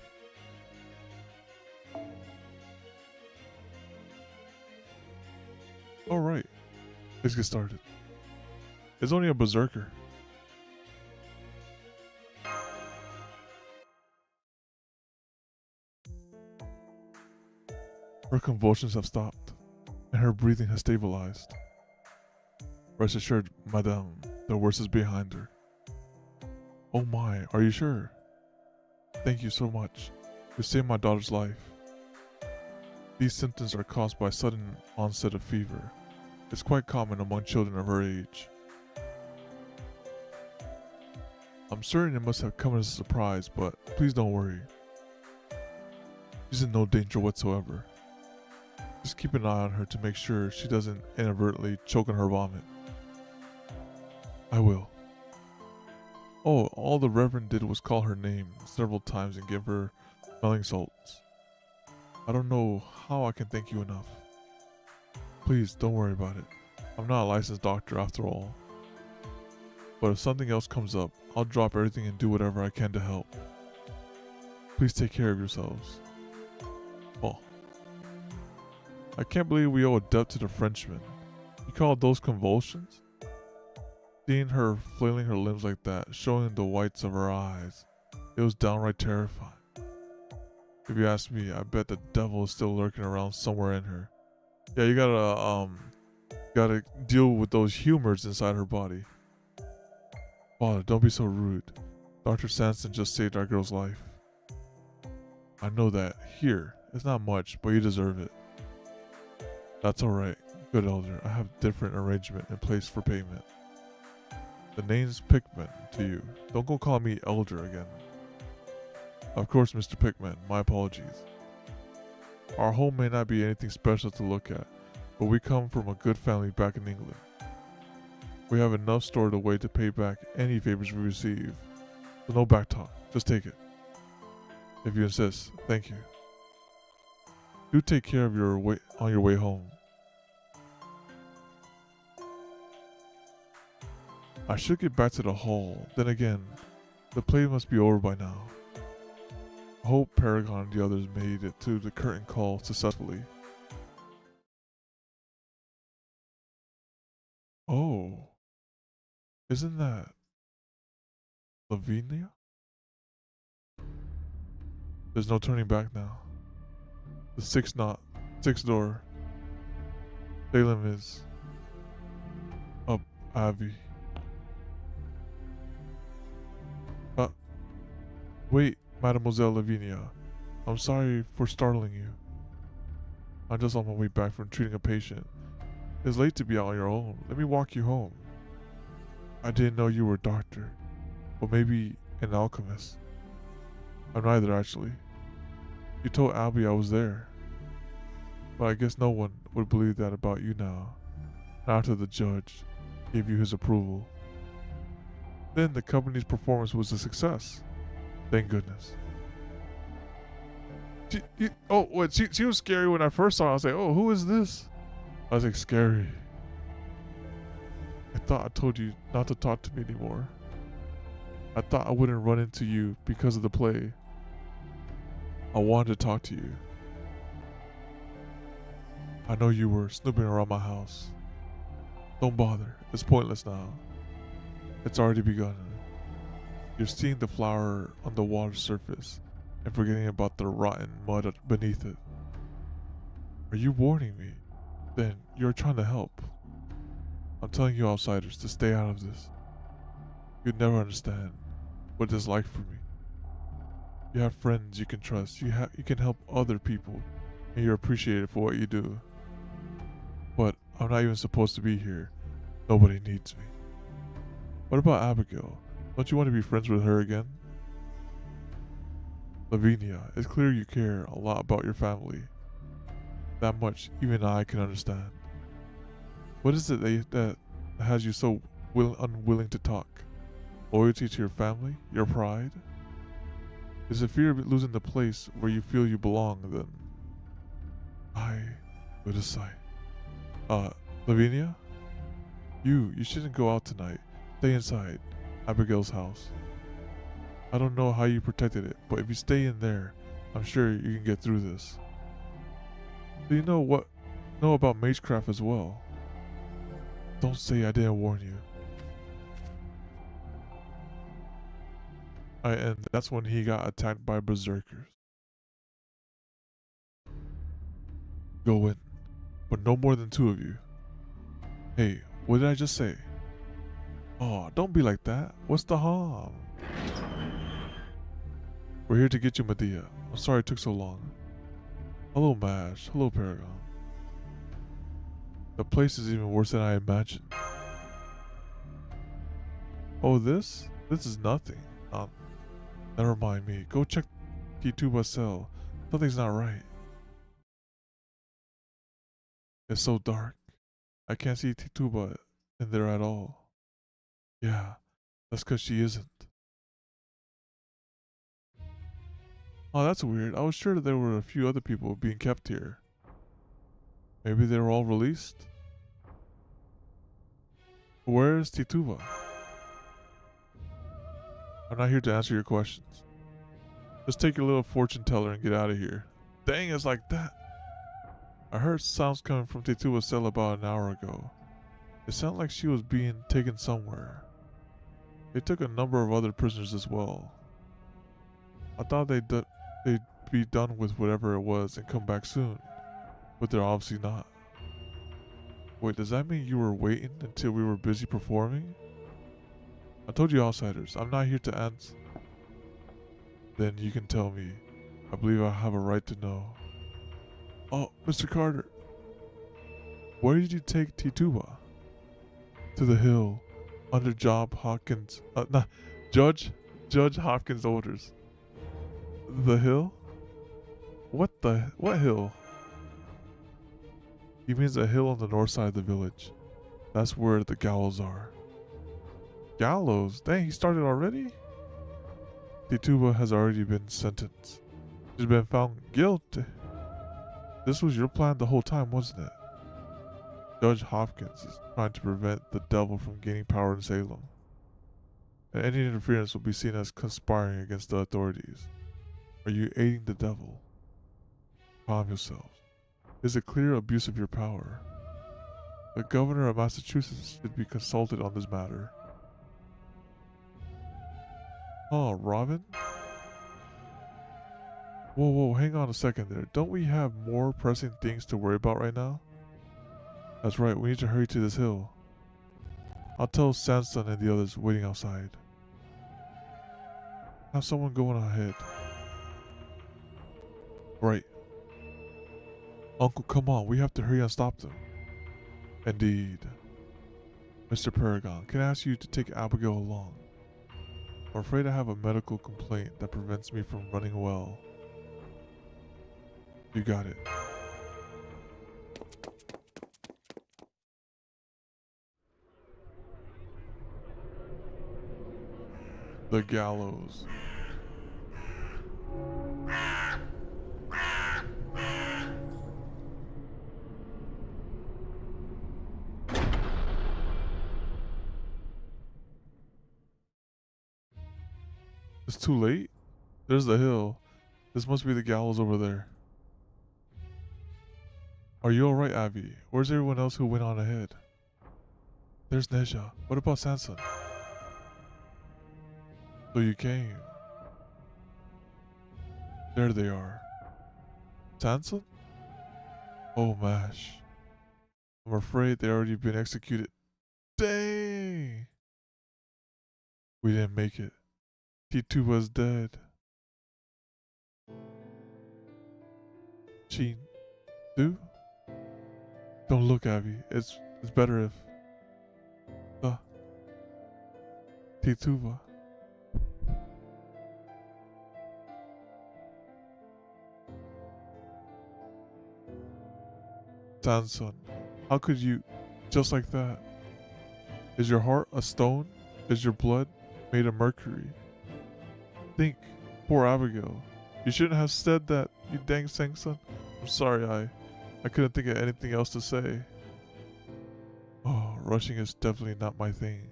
All right, let's get started. It's only a berserker. Her convulsions have stopped, and her breathing has stabilized. Rest assured, madame, the worst is behind her. Oh my, are you sure? Thank you so much. You saved my daughter's life. These symptoms are caused by sudden onset of fever. It's quite common among children of her age. I'm certain it must have come as a surprise, but please don't worry. She's in no danger whatsoever. Just keep an eye on her to make sure she doesn't inadvertently choke on her vomit. I will. Oh, all the Reverend did was call her name several times and give her smelling salts. I don't know how I can thank you enough. Please, don't worry about it. I'm not a licensed doctor after all. But if something else comes up, I'll drop everything and do whatever I can to help. Please take care of yourselves. Oh. I can't believe we owe a debt to the Frenchman. You call those convulsions? Seeing her flailing her limbs like that, showing the whites of her eyes, it was downright terrifying. If you ask me, I bet the devil is still lurking around somewhere in her. Yeah, you gotta deal with those humors inside her body. Father, don't be so rude. Dr. Sanson just saved our girl's life. I know that. Here, it's not much, but you deserve it. That's alright. Good elder, I have a different arrangement in place for payment. The name's Pickman to you. Don't go call me elder again. Of course, Mr. Pickman, my apologies. Our home may not be anything special to look at, but we come from a good family back in England. We have enough stored away to pay back any favors we receive. So no back talk, just take it. If you insist, thank you. Do take care of your way on your way home. I should get back to the hall. Then again, the play must be over by now. I hope Paragon and the others made it to the curtain call successfully. Oh, isn't that Lavinia? There's no turning back now. The sixth door. Salem is up, Abby. Wait, Mademoiselle Lavinia. I'm sorry for startling you. I'm just on my way back from treating a patient. It's late to be out on your own. Let me walk you home. I didn't know you were a doctor, or maybe an alchemist. I'm neither, actually. You told Abby I was there, but I guess no one would believe that about you now, after the judge gave you his approval. Then the company's performance was a success. Thank goodness. She was scary when I first saw her. I was like, oh, who is this? I was like, scary. I thought I told you not to talk to me anymore. I thought I wouldn't run into you because of the play. I wanted to talk to you. I know you were snooping around my house. Don't bother. It's pointless now. It's already begun. You're seeing the flower on the water surface and forgetting about the rotten mud beneath it. Are you warning me? Then you're trying to help. I'm telling you outsiders to stay out of this. You'd never understand what it's like for me. You have friends you can trust. You can help other people, and you're appreciated for what you do. But I'm not even supposed to be here. Nobody needs me. What about Abigail? Don't you want to be friends with her again? Lavinia, it's clear you care a lot about your family. That much even I can understand. What is it that has you so unwilling to talk? Loyalty to your family? Your pride? Is it fear of losing the place where you feel you belong then? I would decide. Lavinia? You shouldn't go out tonight. Stay inside Abigail's house. I don't know how you protected it, but if you stay in there, I'm sure you can get through this. Do you know about magecraft as well? Don't say I didn't warn you. And that's when he got attacked by berserkers. Go in, but no more than 2 of you. Hey, what did I just say? Oh, don't be like that. What's the harm? We're here to get you, Medea. I'm sorry it took so long. Hello, Mash. Hello, Paragon. The place is even worse than I imagined. Oh, this? This is nothing. Never mind me. Go check Tituba's cell. Something's not right. It's so dark. I can't see Tituba in there at all. Yeah, that's because she isn't. Oh, that's weird. I was sure that there were a few other people being kept here. Maybe they were all released? Where is Tituba? I'm not here to answer your questions. Just take your little fortune teller and get out of here. Dang, it's like that. I heard sounds coming from Tituba's cell about an hour ago. It sounded like she was being taken somewhere. They took a number of other prisoners as well. I thought they'd be done with whatever it was and come back soon, but they're obviously not. Wait, does that mean you were waiting until we were busy performing? I told you, outsiders, I'm not here to answer. Then you can tell me. I believe I have a right to know. Oh, Mr. Carter. Where did you take Tituba? To the hill, under Judge Hopkins' orders. The hill? What hill? He means a hill on the north side of the village. That's where the gallows are. Gallows? Dang, he started already? Tituba has already been sentenced. She's been found guilty. This was your plan the whole time, wasn't it? Judge Hopkins is trying to prevent the devil from gaining power in Salem. and any interference will be seen as conspiring against the authorities. Are you aiding the devil? Calm yourselves. It is a clear abuse of your power. The governor of Massachusetts should be consulted on this matter. Oh, Robin? Whoa, hang on a second there. Don't we have more pressing things to worry about right now? That's right, we need to hurry to this hill. I'll tell Sanson and the others waiting outside. Have someone going ahead. Right. Uncle, come on, we have to hurry and stop them. Indeed. Mr. Paragon, can I ask you to take Abigail along? I'm afraid I have a medical complaint that prevents me from running well. You got it. The gallows. It's too late? There's the hill. This must be the gallows over there. Are you alright, Abby? Where's everyone else who went on ahead? There's Neja. What about Sanson? So you came. There they are. Sanson? Oh, Mash. I'm afraid they already been executed. Dang! We didn't make it. T2 was dead. Sheen. Do? Don't look, Abby. It's better if... T2. Sanson, how could you... just like that? Is your heart a stone? Is your blood made of mercury? Think, poor Abigail. You shouldn't have said that, you dang Sanson. I'm sorry, I couldn't think of anything else to say. Oh, rushing is definitely not my thing.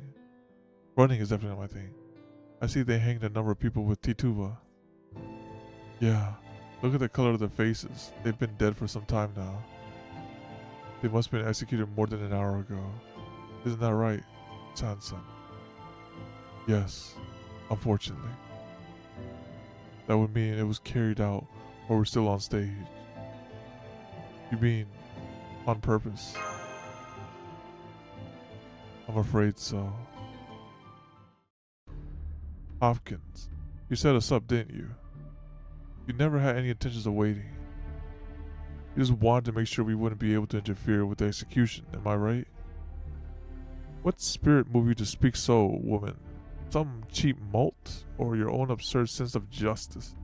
Running is definitely not my thing. I see they hanged a number of people with Tituba. Yeah, look at the color of their faces. They've been dead for some time now. They must have been executed more than an hour ago. Isn't that right, Sanson? Yes, unfortunately. That would mean it was carried out while we're still on stage. You mean on purpose? I'm afraid so. Hopkins, you set us up, didn't you? You never had any intentions of waiting. You just wanted to make sure we wouldn't be able to interfere with the execution, am I right? What spirit moved you to speak so, woman? Some cheap malt, or your own absurd sense of justice?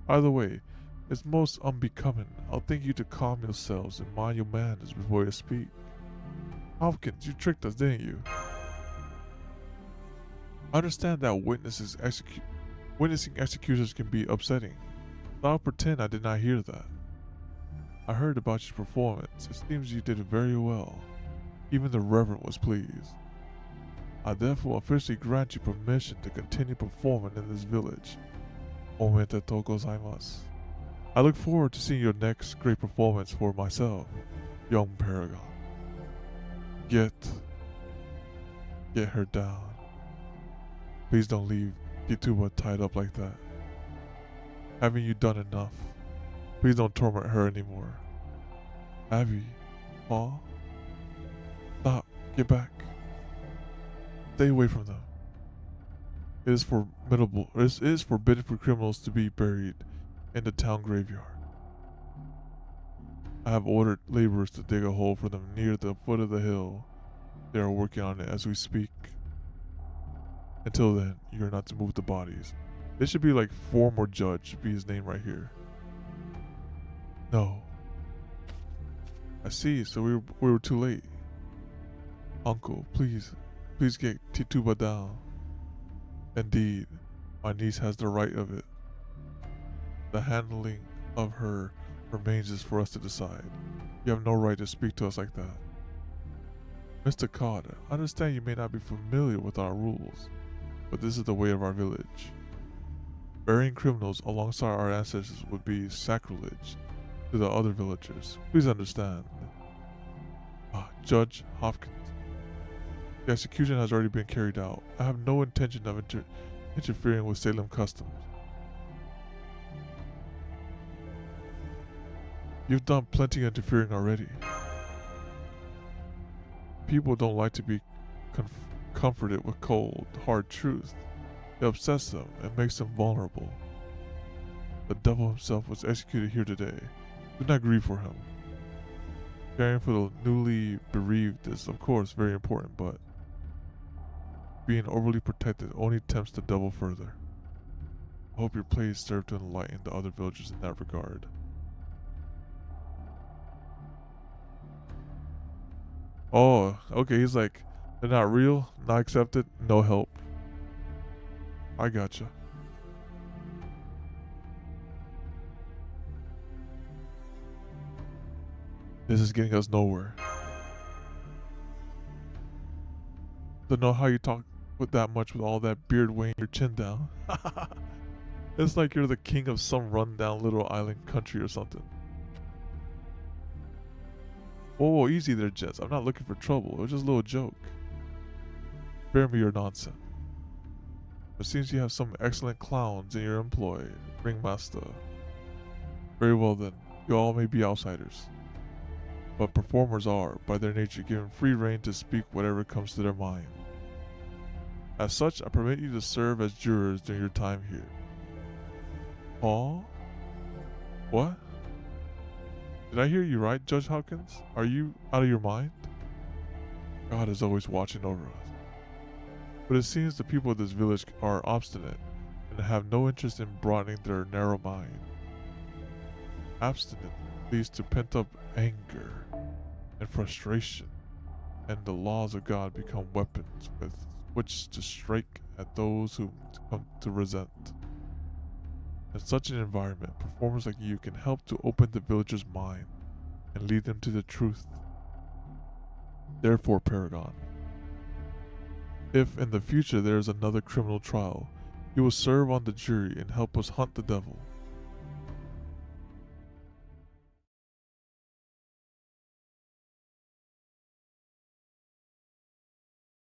Either way, it's most unbecoming. I'll thank you to calm yourselves and mind your manners before you speak. Hopkins, you tricked us, didn't you? I understand that witnessing executions can be upsetting, but I'll pretend I did not hear that. I heard about your performance. It seems you did it very well. Even the Reverend was pleased. I therefore officially grant you permission to continue performing in this village. Omedetou gozaimasu. I look forward to seeing your next great performance for myself, young Paragon. Get her down. Please don't leave Tituba tied up like that. Haven't you done enough? Please don't torment her anymore. Abby, Paul, stop, get back. Stay away from them. It is forbidden for criminals to be buried in the town graveyard. I have ordered laborers to dig a hole for them near the foot of the hill. They are working on it as we speak. Until then, you are not to move the bodies. It should be like form or judge should be his name right here. No. I see, so we were too late. Uncle, please get Tituba down. Indeed, my niece has the right of it. The handling of her remains is for us to decide. You have no right to speak to us like that. Mr. Carter, I understand you may not be familiar with our rules, but this is the way of our village. Burying criminals alongside our ancestors would be sacrilege to the other villagers. Please understand. Judge Hopkins. The execution has already been carried out. I have no intention of interfering with Salem customs. You've done plenty of interfering already. People don't like to be comforted with cold, hard truth. It upsets them and makes them vulnerable. The devil himself was executed here today. Do not grieve for him. Caring for the newly bereaved is, of course, very important, but being overly protected only tempts the devil further. I hope your plays serve to enlighten the other villagers in that regard. Oh, okay, he's like, they're not real, not accepted, no help. I gotcha. This is getting us nowhere. Don't know how you talk with that much with all that beard weighing your chin down. It's like you're the king of some rundown little island country or something. Whoa, easy there, Jess. I'm not looking for trouble. It was just a little joke. Spare me your nonsense. It seems you have some excellent clowns in your employ, ringmaster. Very well then, you all may be outsiders. But performers are, by their nature, given free rein to speak whatever comes to their mind. As such, I permit you to serve as jurors during your time here. Huh? What? Did I hear you right, Judge Hopkins? Are you out of your mind? God is always watching over us. But it seems the people of this village are obstinate and have no interest in broadening their narrow mind. Abstinence leads to pent-up anger and frustration, and the laws of God become weapons with which to strike at those who come to resent. In such an environment, performers like you can help to open the villagers' mind and lead them to the truth. Therefore, Paragon, if in the future there is another criminal trial, you will serve on the jury and help us hunt the devil.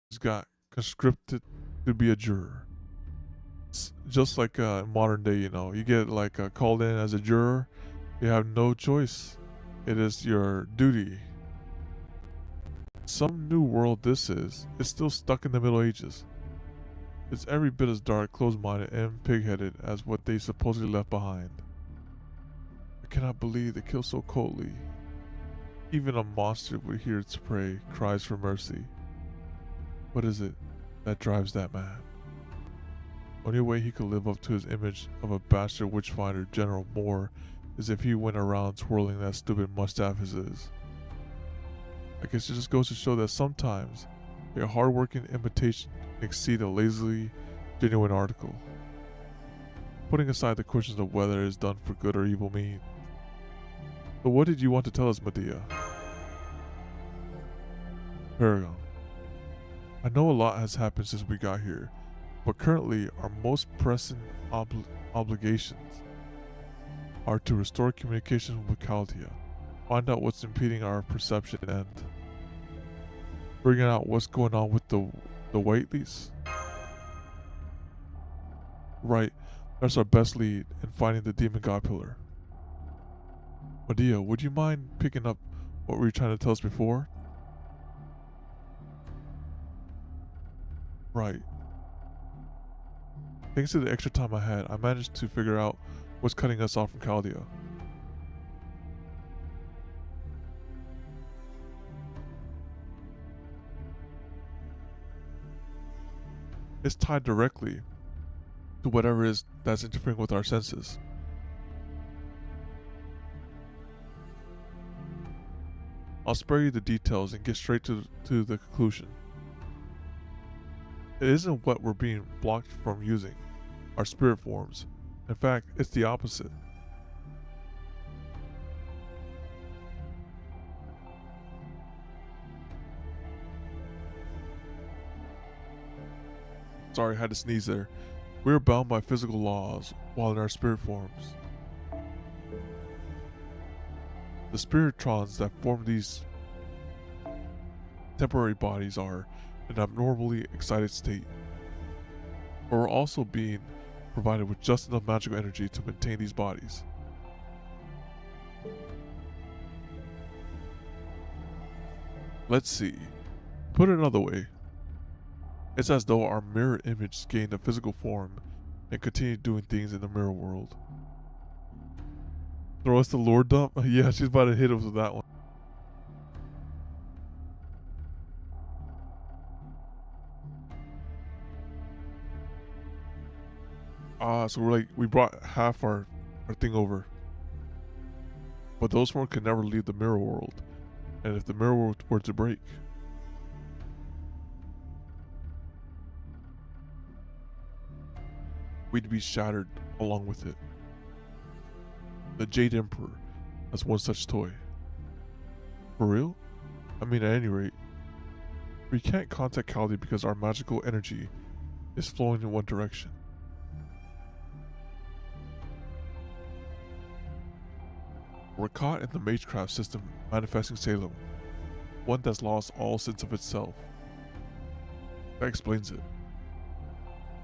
He's got conscripted to be a juror. It's just like modern day, you get like called in as a juror. You have no choice. It is your duty. Some new world this is. It's still stuck in the Middle Ages. It's every bit as dark, closed-minded, and pig-headed as what they supposedly left behind. I cannot believe they kill so coldly. Even a monster would hear its prey cries for mercy. What is it that drives that man? Only way he could live up to his image of a bastard witchfinder, General Moore, is if he went around twirling that stupid mustache of his. I guess it just goes to show that sometimes a hard-working imitation can exceed a lazily genuine article. Putting aside the questions of whether it is done for good or evil means. But what did you want to tell us, Medea? Paragon. I know a lot has happened since we got here, but currently our most pressing obligations are to restore communication with Chaldea, find out what's impeding our perception, and bring out what's going on with the Whateleys. Right, that's our best lead in finding the demon god pillar. Medea, would you mind picking up what were you trying to tell us before? Right. Thanks to the extra time I had, I managed to figure out what's cutting us off from Chaldea. It's tied directly to whatever it is that's interfering with our senses. I'll spare you the details and get straight to the conclusion. It isn't what we're being blocked from using, our spirit forms. In fact, it's the opposite. Sorry, I had to sneeze there. We are bound by physical laws while in our spirit forms. The spiritrons that form these temporary bodies are in an abnormally excited state, but we're also being provided with just enough magical energy to maintain these bodies. Let's see. Put it another way. It's as though our mirror image gained a physical form and continued doing things in the mirror world. Throw us the lore dump? Yeah, she's about to hit us with that one. So we brought half our thing over. But those forms could never leave the mirror world. And if the mirror world were to break, we'd be shattered along with it. The Jade Emperor has one such toy. For real? I mean, at any rate, we can't contact Kaldi because our magical energy is flowing in one direction. We're caught in the Magecraft system manifesting Salem, one that's lost all sense of itself. That explains it.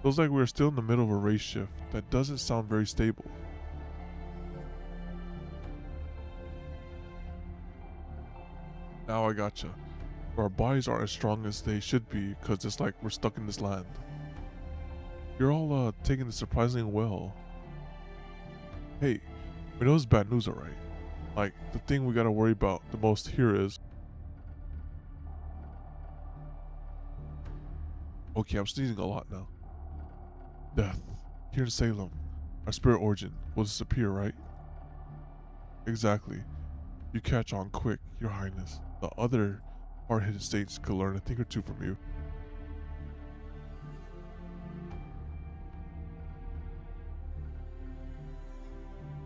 Feels like we're still in the middle of a race shift that doesn't sound very stable. Now I gotcha. Our bodies aren't as strong as they should be because it's like we're stuck in this land. You're all taking this surprisingly well. Hey, we know it's bad news, alright? Like, the thing we gotta worry about the most here is... Okay, I'm sneezing a lot now. Death. Here in Salem, our spirit origin will disappear, right? Exactly. You catch on quick, your highness. The other hard-hidden states could learn a thing or two from you.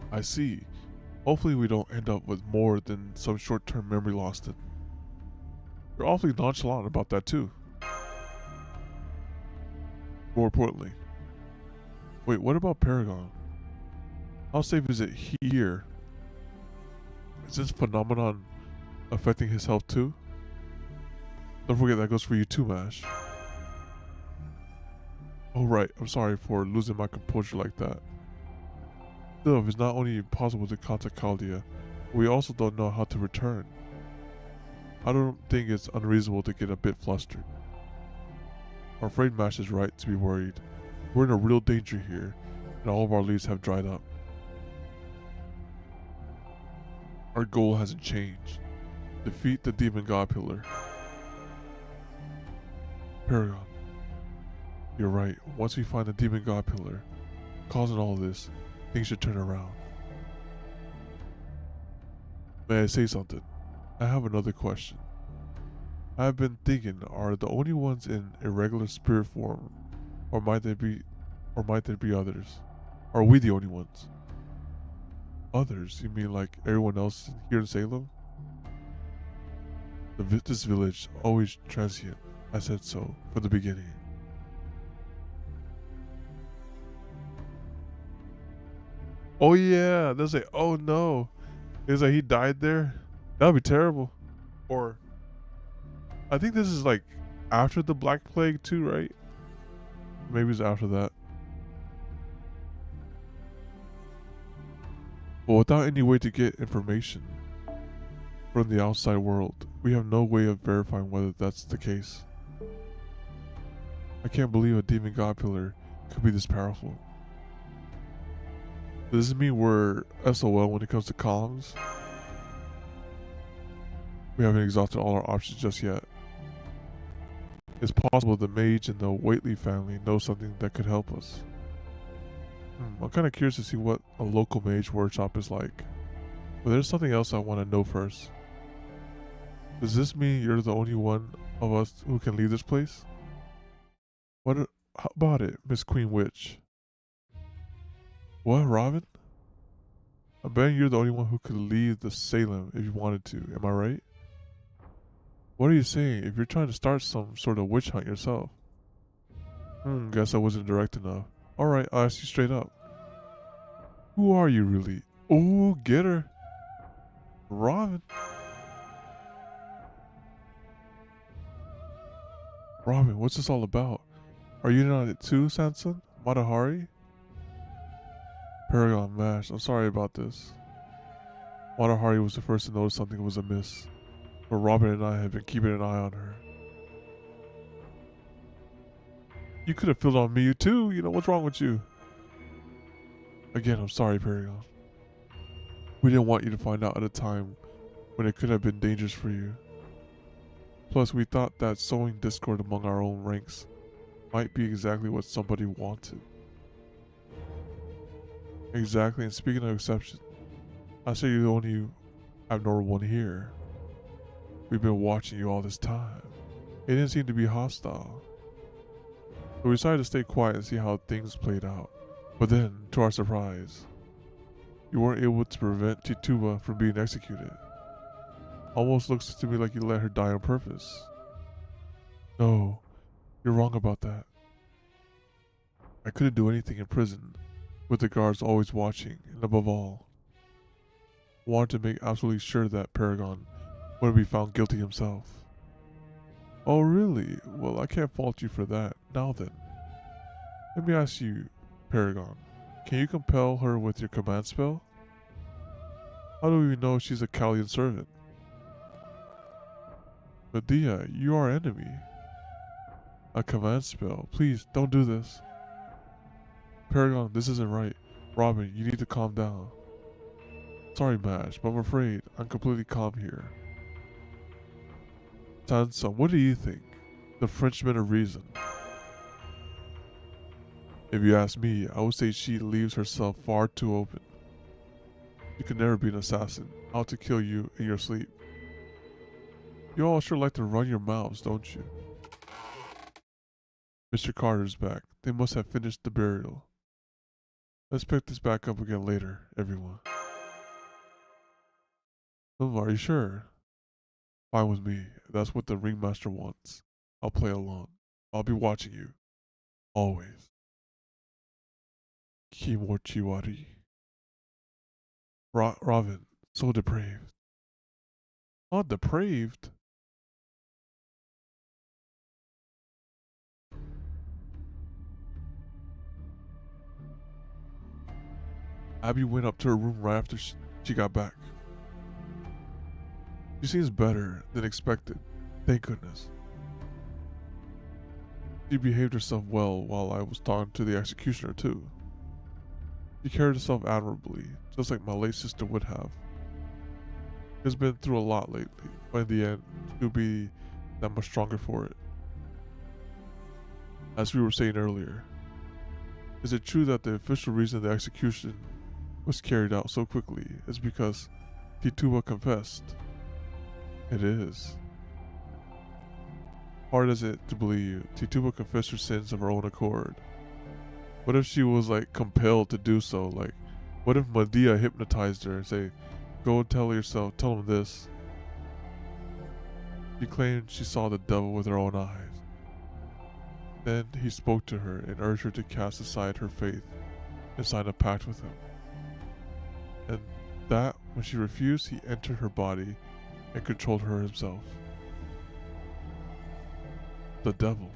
I see. Hopefully we don't end up with more than some short-term memory lost. You're awfully nonchalant about that too. More importantly, wait, what about Paragon? How safe is it here? Is this phenomenon affecting his health too? Don't forget that goes for you too, Mash. Oh right, I'm sorry for losing my composure like that. Still, it's not only impossible to contact Chaldea, we also don't know how to return. I don't think it's unreasonable to get a bit flustered. I'm afraid Mash is right to be worried. We're in a real danger here, and all of our leaves have dried up. Our goal hasn't changed. Defeat the Demon God Pillar. Paragon. You're right. Once we find the Demon God Pillar, causing all this, things should turn around. May I say something? I have another question. I have been thinking, are the only ones in irregular spirit form, or might there be others? Are we the only ones? Others? You mean like everyone else here in Salem? This village, always transient. I said so from the beginning. Oh yeah, they'll say, oh no. It's like he died there. That would be terrible. Or, I think this is like after the Black Plague too, right? Maybe it's after that. But without any way to get information from the outside world, we have no way of verifying whether that's the case. I can't believe a Demon God Pillar could be this powerful. Does this mean we're SOL when it comes to columns? We haven't exhausted all our options just yet. It's possible the mage in the Whately family knows something that could help us. I'm kind of curious to see what a local mage workshop is like. But there's something else I want to know first. Does this mean you're the only one of us who can leave this place? How about it, Miss Queen Witch? What, Robin? I bet you're the only one who could leave the Salem if you wanted to, am I right? What are you saying if you're trying to start some sort of witch hunt yourself? Guess I wasn't direct enough. Alright, I'll ask you straight up. Who are you really? Oh, get her. Robin. Robin, what's this all about? Are you in on it too, Sanson? Matahari? Paragon, Mash, I'm sorry about this. Matahari was the first to notice something was amiss, but Robin and I have been keeping an eye on her. You could have filled on me too, what's wrong with you? Again, I'm sorry, Paragon. We didn't want you to find out at a time when it could have been dangerous for you. Plus, we thought that sowing discord among our own ranks might be exactly what somebody wanted. Exactly, and speaking of exceptions, I say you're the only abnormal one here. We've been watching you all this time. It didn't seem to be hostile. So we decided to stay quiet and see how things played out. But then, to our surprise, you weren't able to prevent Tituba from being executed. Almost looks to me like you let her die on purpose. No, you're wrong about that. I couldn't do anything in prison, with the guards always watching, and above all, wanted to make absolutely sure that Paragon wouldn't be found guilty himself. Oh really? Well, I can't fault you for that. Now then, let me ask you, Paragon, can you compel her with your command spell? How do we know she's a Callian servant? Medea, you are our enemy. A command spell. Please, don't do this. Paragon, this isn't right. Robin, you need to calm down. Sorry, Mash, but I'm afraid I'm completely calm here. Sansa, what do you think? The Frenchman of reason. If you ask me, I would say she leaves herself far too open. You could never be an assassin, out to kill you in your sleep. You all sure like to run your mouths, don't you? Mr. Carter's back. They must have finished the burial. Let's pick this back up again later, everyone. Are you sure? Fine with me. If that's what the ringmaster wants, I'll play along. I'll be watching you. Always. Kimochiwari. Robin, so depraved. Not depraved? Abby went up to her room right after she got back. She seems better than expected, thank goodness. She behaved herself well while I was talking to the executioner too. She carried herself admirably, just like my late sister would have. She's been through a lot lately, but in the end, she'll be that much stronger for it. As we were saying earlier, is it true that the official reason the execution was carried out so quickly is because Tituba confessed? It is. Hard as it to believe, Tituba confessed her sins of her own accord. What if she was compelled to do so? What if Medea hypnotized her and say, go and tell him this? She claimed she saw the devil with her own eyes. Then he spoke to her and urged her to cast aside her faith and sign a pact with him. And that, when she refused, he entered her body and controlled her himself. The devil.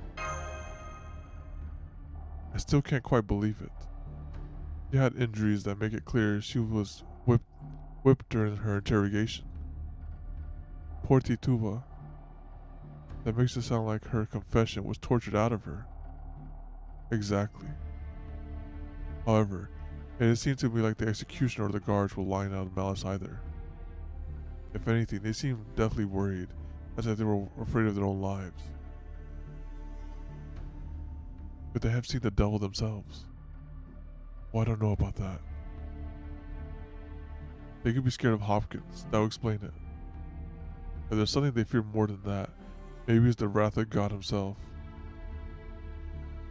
I still can't quite believe it. She had injuries that make it clear she was whipped during her interrogation. Poor Tituba. That makes it sound like her confession was tortured out of her. Exactly. However, it didn't seem to me like the executioner or the guards were lying out of malice either. If anything, they seemed deathly worried, as if they were afraid of their own lives. Could they have seen the devil themselves? Well, I don't know about that. They could be scared of Hopkins, that would explain it. If there's something they fear more than that, maybe it's the wrath of God himself.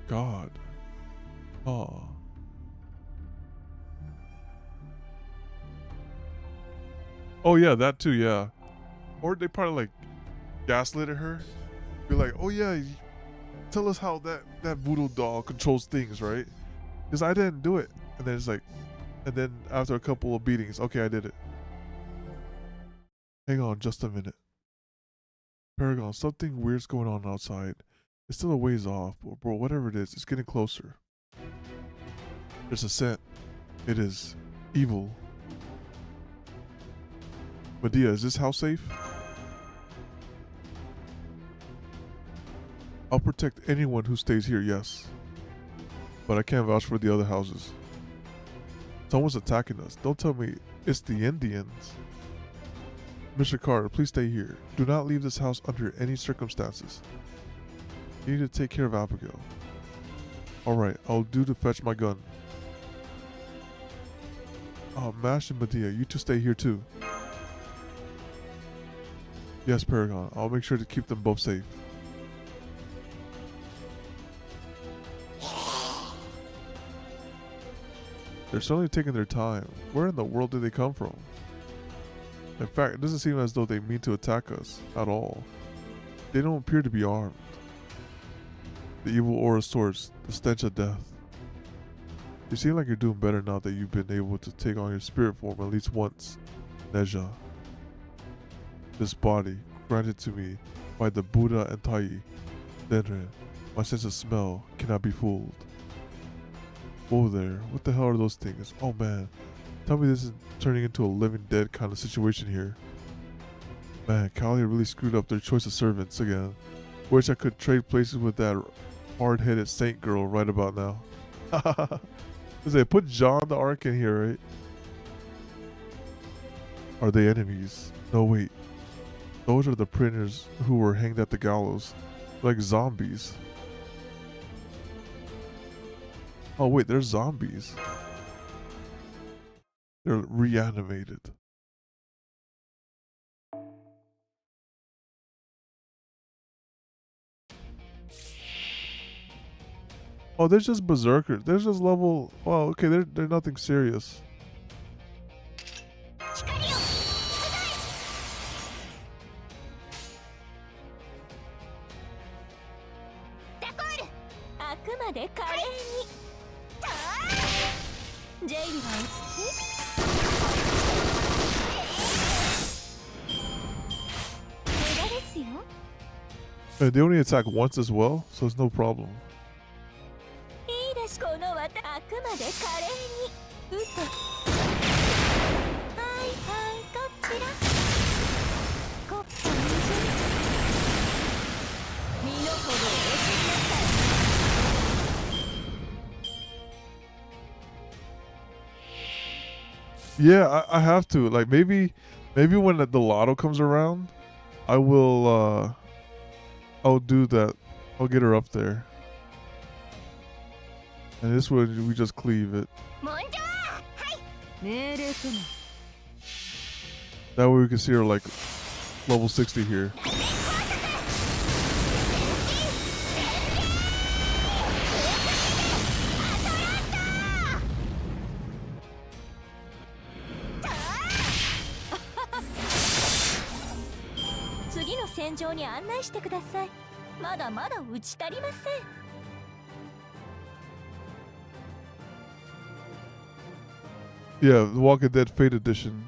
God? Aw. Oh yeah, that too, yeah. Or they probably gaslit her. Be like, oh yeah, tell us how that voodoo doll controls things, right? Because I didn't do it. And then it's like, and then after a couple of beatings, okay, I did it. Hang on just a minute. Paragon, something weird's going on outside. It's still a ways off, but bro, whatever it is, it's getting closer. There's a scent. It is evil. Medea, is this house safe? I'll protect anyone who stays here, yes. But I can't vouch for the other houses. Someone's attacking us. Don't tell me it's the Indians. Mr. Carter, please stay here. Do not leave this house under any circumstances. You need to take care of Abigail. Alright, I'll do to fetch my gun. Mash and Medea, you two stay here too. Yes, Paragon. I'll make sure to keep them both safe. They're certainly taking their time. Where in the world did they come from? In fact, it doesn't seem as though they mean to attack us at all. They don't appear to be armed. The evil aura source, the stench of death. You seem like you're doing better now that you've been able to take on your spirit form at least once, Neja. This body, granted to me by the Buddha and Tai, Denren, my sense of smell cannot be fooled. Whoa there, what the hell are those things? Oh man, tell me this is turning into a living dead kind of situation here. Man, Kalia really screwed up their choice of servants again. Wish I could trade places with that hard-headed saint girl right about now. Cause they put John the Ark in here, right? Are they enemies? No, wait. Those are the prisoners who were hanged at the gallows. Like zombies. Oh wait, they're zombies. They're reanimated. Oh, they're just berserkers. They're just level. Well, okay, they're nothing serious. And they only attack once as well, so it's no problem. Yeah, I have to. Like maybe when the lotto comes around, I will I'll do that. I'll get her up there. And this one we just cleave it. That way we can see her like level 60 here. Yeah, The Walking Dead Fate Edition.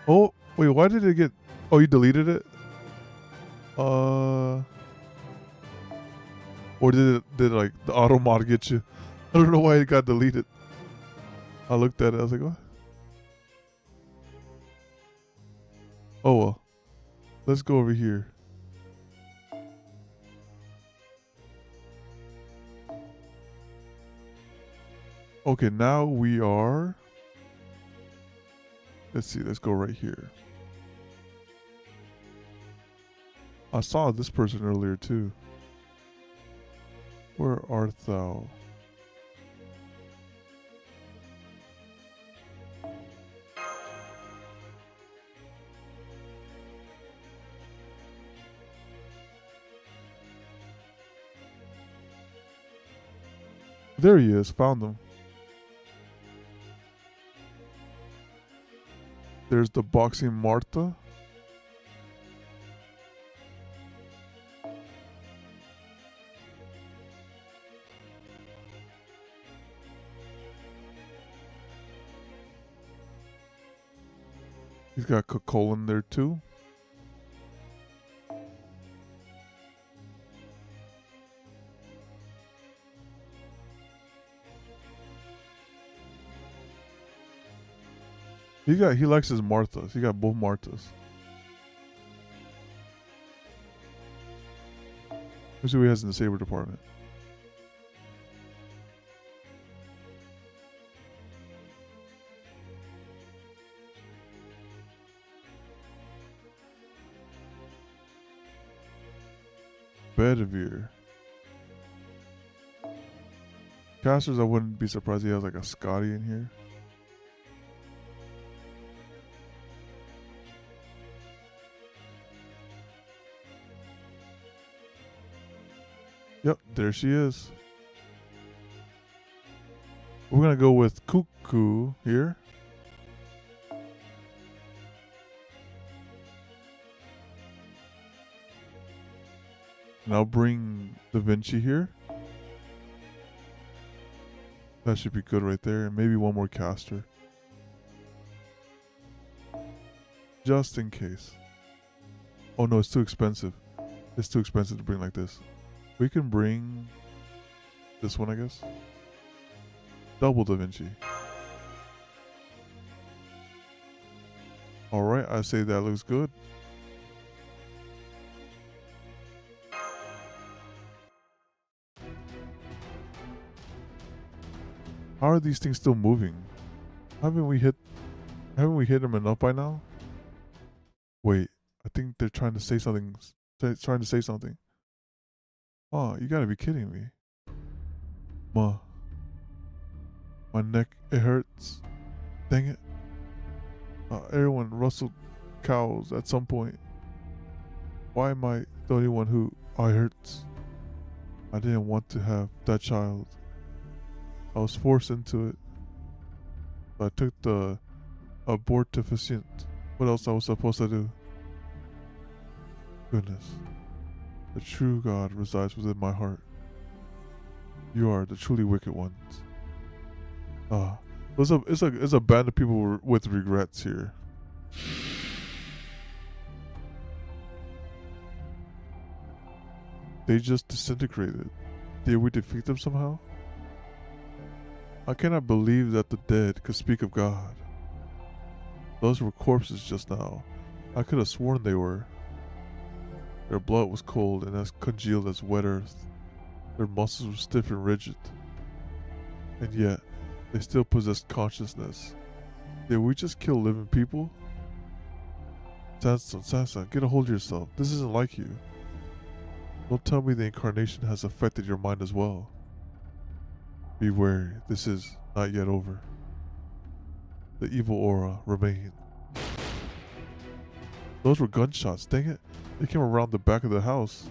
Oh, wait, why did it get... Oh, you deleted it? Or did like the auto mod get you? I don't know why it got deleted. I looked at it, I was like, what? Oh well. Let's go over here. Okay, now we are... Let's see, let's go right here. I saw this person earlier too. Where art thou? There he is, found him. There's the boxing Martha. He's got Coca-Cola in there too. He likes his Marthas. He got both Marthas. Let's see what he has in the saber department. Bedivere. Casters, I wouldn't be surprised he has like a Scotty in here. Yep, there she is. We're gonna go with Cuckoo here. And I'll bring Da Vinci here. That should be good right there. And maybe one more caster. Just in case. Oh no, it's too expensive. It's too expensive to bring like this. We can bring this one, I guess. Double Da Vinci. Alright, I say that looks good. How are these things still moving? Haven't we hit them enough by now? Wait, I think they're trying to say something. Trying to say something. Oh, you gotta be kidding me. My neck, it hurts. Dang it. Everyone rustled cows at some point. Why am I the only one who it hurts? I didn't want to have that child. I was forced into it. I took the abortifacient. What else I was supposed to do? Goodness. The true God resides within my heart. You are the truly wicked ones. It's a band of people with regrets here. They just disintegrated. Did we defeat them somehow? I cannot believe that the dead could speak of God. Those were corpses just now. I could have sworn they were. Their blood was cold and as congealed as wet earth. Their muscles were stiff and rigid. And yet, they still possessed consciousness. Did we just kill living people? Sansa, get a hold of yourself. This isn't like you. Don't tell me the incarnation has affected your mind as well. Be wary, this is not yet over. The evil aura remains. Those were gunshots, dang it. They came around the back of the house.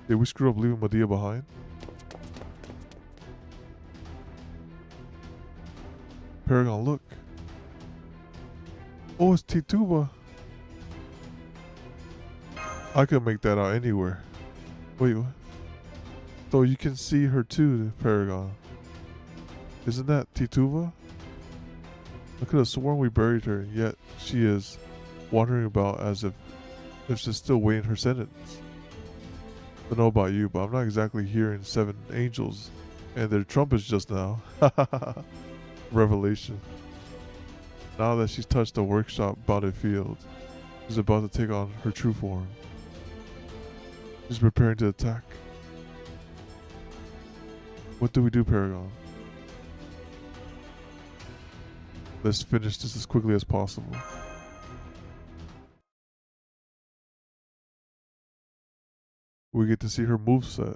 Did we screw up leaving Medea behind? Paragon, look. Oh, it's Tituba. I could make that out anywhere. Wait, what? So you can see her too, Paragon. Isn't that Tituba? I could have sworn we buried her, and yet she is wandering about as if she's still waiting her sentence. I don't know about you, but I'm not exactly hearing 7 angels and their trumpets just now. Revelation. Now that she's touched the workshop battlefield, she's about to take on her true form. She's preparing to attack. What do we do, Paragon? Let's finish this as quickly as possible. We get to see her moveset,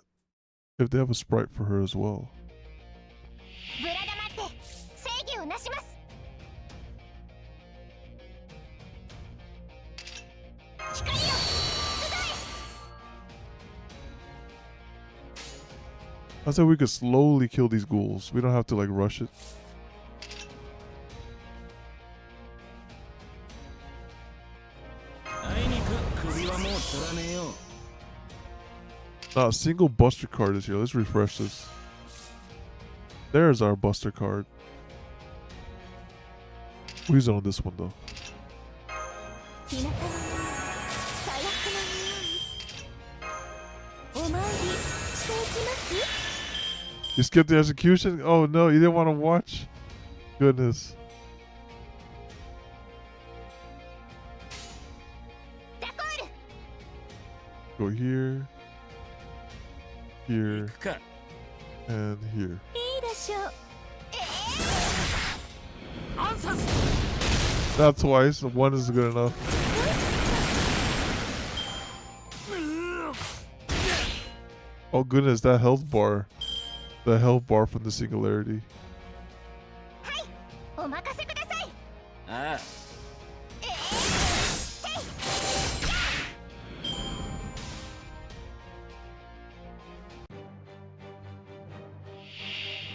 if they have a sprite for her as well. I said we could slowly kill these ghouls. We don't have to like rush it. Not a single buster card is here. Let's refresh this. There's our buster card. We use it on this one though. 日向の火薬の匂いお参りしていきます。 You skipped the execution? Oh no, you didn't want to watch? Goodness. ダコール Go here, here, 行くか。 and here. いいでしょう。アンサス。 Not twice. One is good enough. Oh goodness, that health bar. The health bar from the Singularity. お任せください。ああ。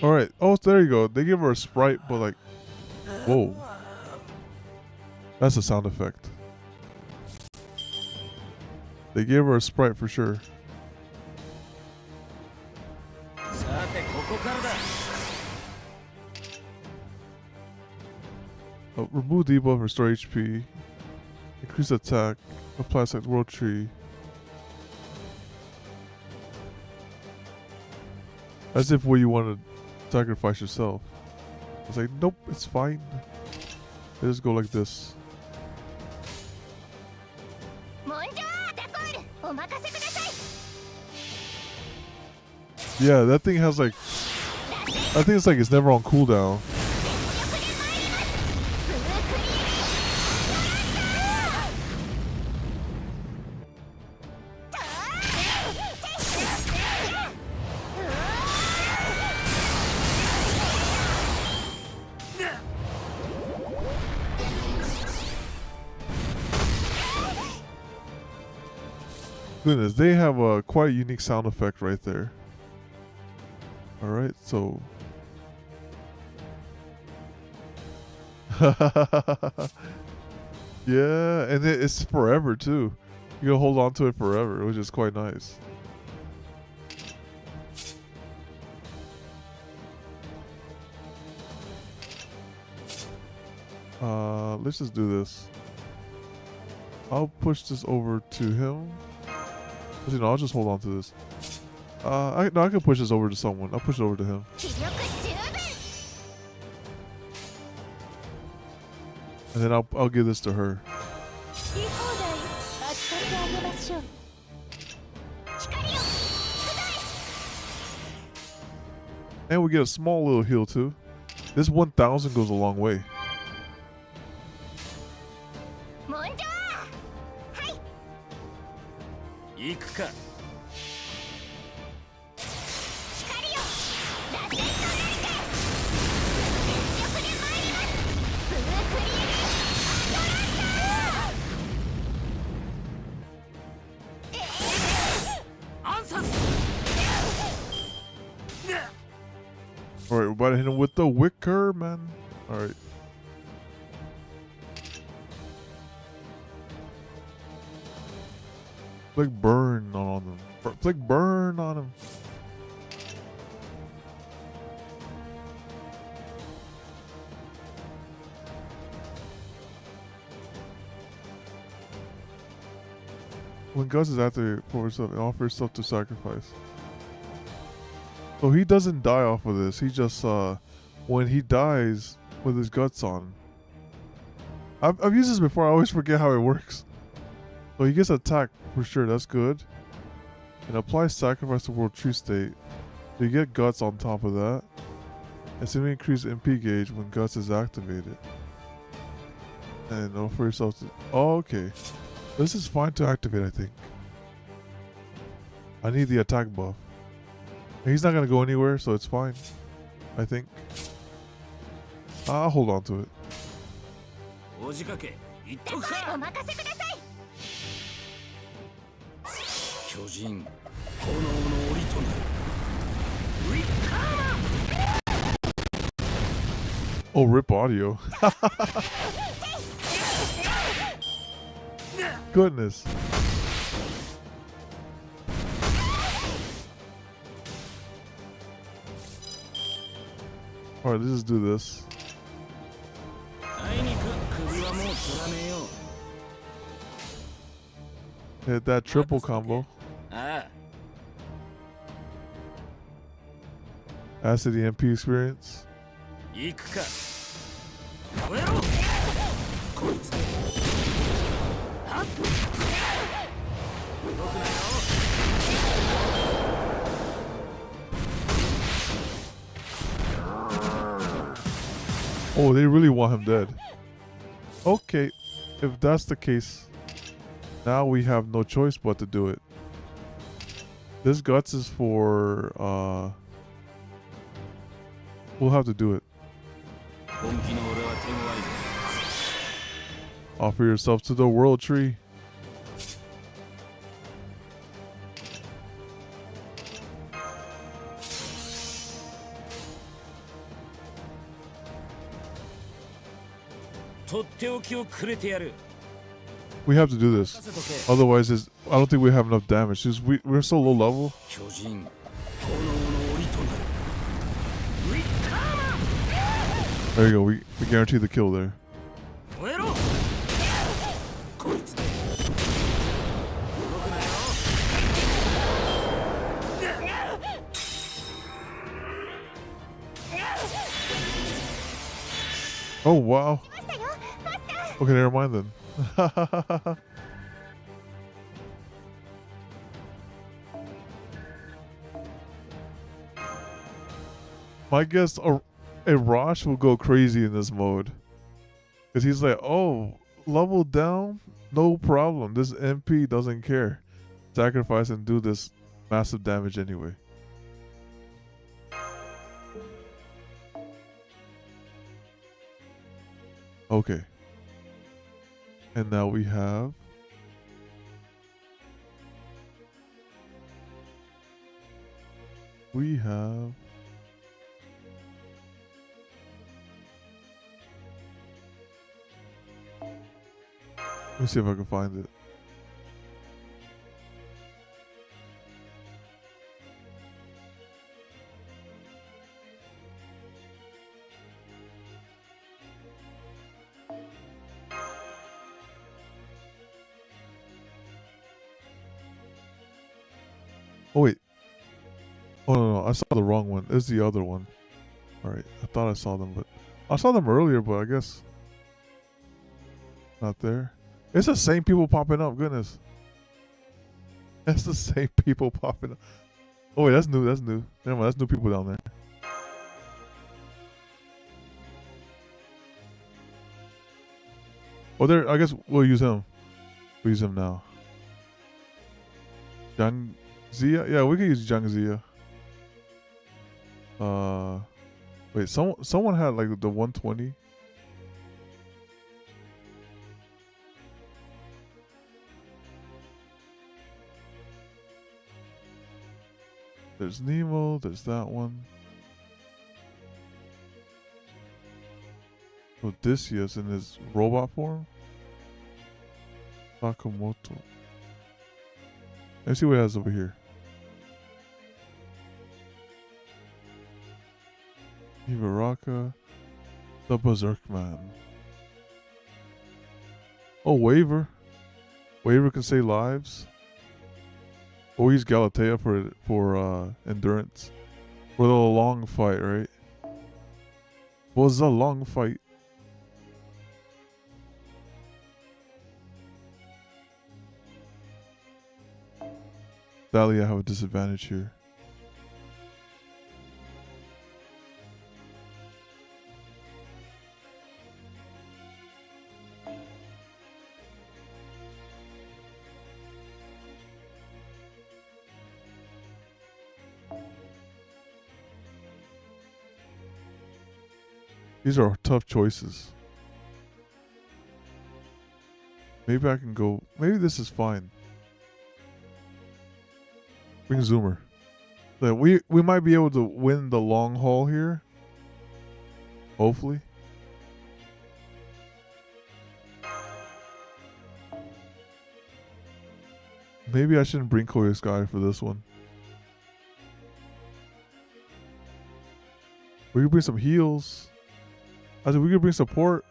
Alright. Oh, there you go. They give her a sprite, but like... Whoa. That's a sound effect. They gave her a sprite for sure. さてここからだ。 Remove debuff, restore HP. Increase attack. Apply select world tree. As if you want to sacrifice yourself. I was like, nope, it's fine. They just go like this. モンジョーダコールお任せください。 Yeah, that thing has like... I think it's like it's never on cooldown. 'Goodness, they have a quite unique sound effect right there. Alright, so... Yeah, and it's forever too. You can hold on to it forever, which is quite nice. Let's just do this. I'll push this over to him. Actually, no, I'll just hold on to this. I can push this over to someone. I'll push it over to him. 気力十分。 And then I'll give this to her. 好き放題扱ってあげましょう。光よ出題。 And we get a small little heal too. This 1000 goes a long way. モンジョーはい行くか。光よ螺旋の連携全力で参りますブルークリエアトランタアンサス。 Alright, we're about to hit him with the wicker, man. Alright. Like burn on them. Like burn on him. When Gus is activated for himself, it offers stuff to sacrifice. So he doesn't die off of this. He just when he dies with his guts on. I've used this before. I always forget how it works. So he gets attacked for sure. That's good. And apply sacrifice to world tree state. So you get guts on top of that. And simply increase MP gauge when guts is activated. And offer yourself to. Oh, okay. This is fine to activate, I think. I need the attack buff. He's not gonna go anywhere, so it's fine. I think. I'll hold on to it. おじかけ行っとくおか。任せください巨人炎の檻となる。ウィッカーマン。 Oh, rip audio. Goodness. Alright, let's just do this. あいにく首はもうつらねえよ。Hit that triple combo. あ Add to the MP experience. あ行くか燃えろこいつはっ動くなよ Oh, they really want him dead. Okay, if that's the case, now we have no choice but to do it. This guts is for we'll have to do it. 本気の俺は手強いぞ Offer yourself to the world tree. We have to do this. Otherwise, I don't think we have enough damage. We're so low level. 巨人炎の檻となる There you go. We guarantee the kill there. 燃えろこいつで動くなよ Oh wow. Okay, never mind then. My guess, a Rosh will go crazy in this mode. Because he's like, oh, level down? No problem. This MP doesn't care. Sacrifice and do this massive damage anyway. Okay. And now we have... Let me see if I can find it. Oh wait. Oh no, I saw the wrong one. It's the other one. Alright, I thought I saw them, but I saw them earlier, but I guess not there. It's the same people popping up, goodness. It's the same people popping up. Oh wait, that's new, Never mind, that's new people down there. Oh, there, I guess we'll use him. We'll use him now. Zia? Yeah, we can use Zia. Wait, someone had like the 120. There's Nemo, there's that one. Odysseus in his robot form. Sakamoto. Let's see what it has over here. Ibaraka, the Berserk Man. Oh, Waver. Waver can save lives. Oh, he's Galatea for endurance. For the long fight, right? Was a long fight. Sadly, I have a disadvantage here. These are tough choices. Maybe I can go. Maybe this is fine. Bring Zoomer. Like we might be able to win the long haul here. Hopefully. Maybe I shouldn't bring Koya Sky for this one. We could bring some heals. I said we could bring support.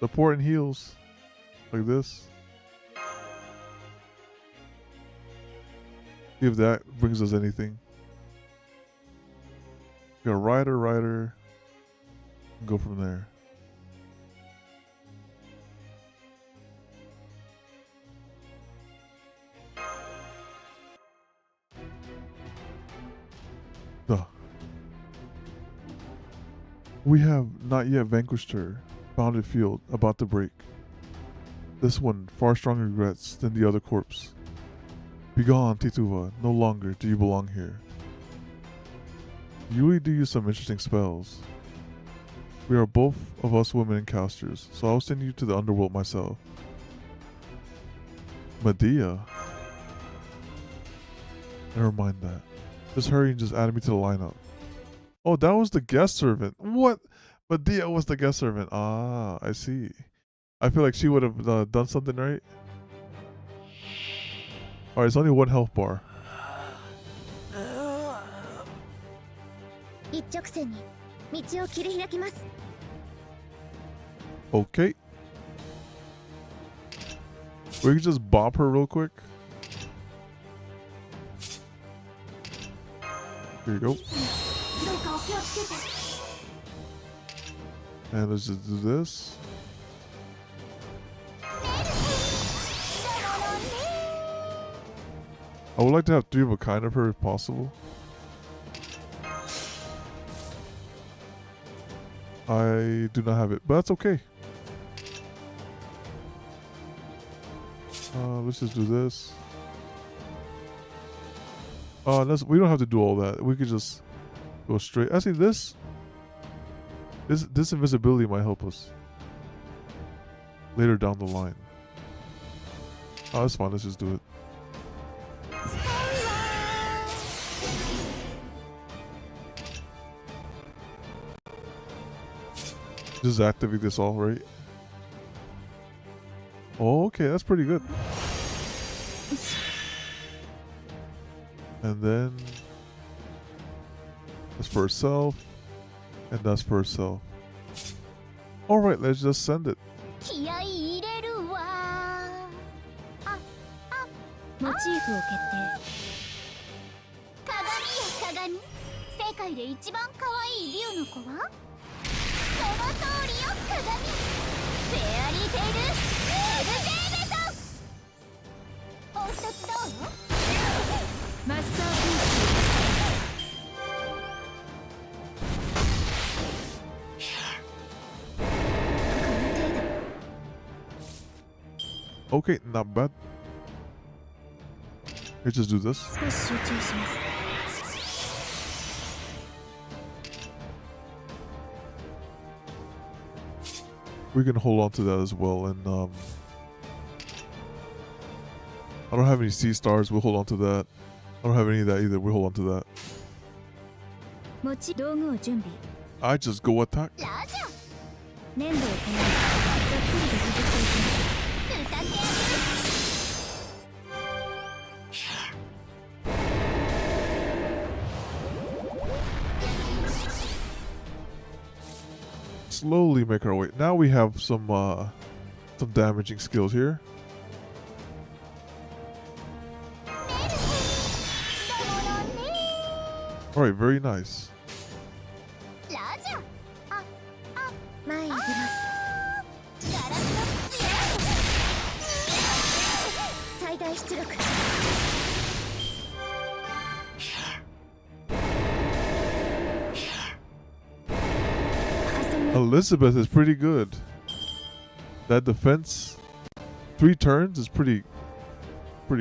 Support and heals. Like this. See if that brings us anything. We got rider. Go from there. Duh. We have not yet vanquished her. Bounded field, about to break. This one, far stronger regrets than the other corpse. Begone, Tituva, no longer do you belong here. You really do use some interesting spells. We are both of us women encasters, so I'll send you to the underworld myself. Medea? Never mind that. Just hurry and just add me to the lineup. Oh, that was the guest servant. What? Medea was the guest servant. Ah, I see. I feel like she would have done something right. Alright, it's only one health bar. 一直線に道を切り開きます。 Okay. We can just bop her real quick. Here you go. どうかお気をつけて。 And let's just do this. I would like to have 3 of a kind of her if possible. I do not have it, but that's okay. Let's just do this. We don't have to do all that. We could just go straight. Actually, this invisibility might help us later down the line. Oh, that's fine. Let's just do it. Just activate this all, right? Oh, okay, that's pretty good. And then that's for herself, and that's for herself. All right, let's just send it. 気合い入れるわ。モチーフを決鏡よ鏡。世界で一番可愛い竜の子は？その通りよ鏡。フェアリーテイルエルジェイベト。お一つどう？定マスターピース Okay, not bad. Let's just do this. 少し集中します We can hold on to that as well, and I don't have any sea stars. We'll hold on to that. I don't have any of that either. We'll hold on to that. 持ち道具を準備 I just go attack. ラジャ粘土をこのざっくりと削っていきます 歌ってやる。 Slowly make our way. Now we have some damaging skills here. All right, very nice. ラジャ前に出ますガラスの強い。最大出力 Elizabeth is pretty good. That defense, 3 turns is pretty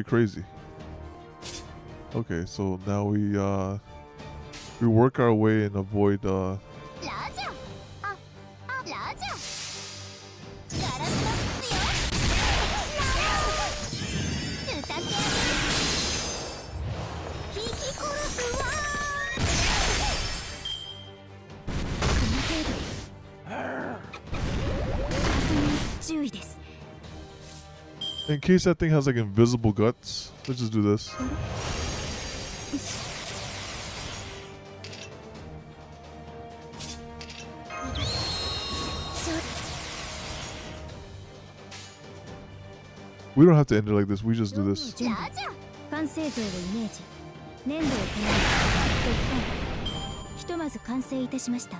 crazy. Okay, so now we work our way and avoid ラジャラジャガラスの強い。歌ってやる。引き殺すわ。注意です in case that thing has like invisible guts. Let's just do this. We don't have to end it like this. We just do this. ファン完成像をイメージ、粘土を加え鉄板、ひとまず完成いたしました。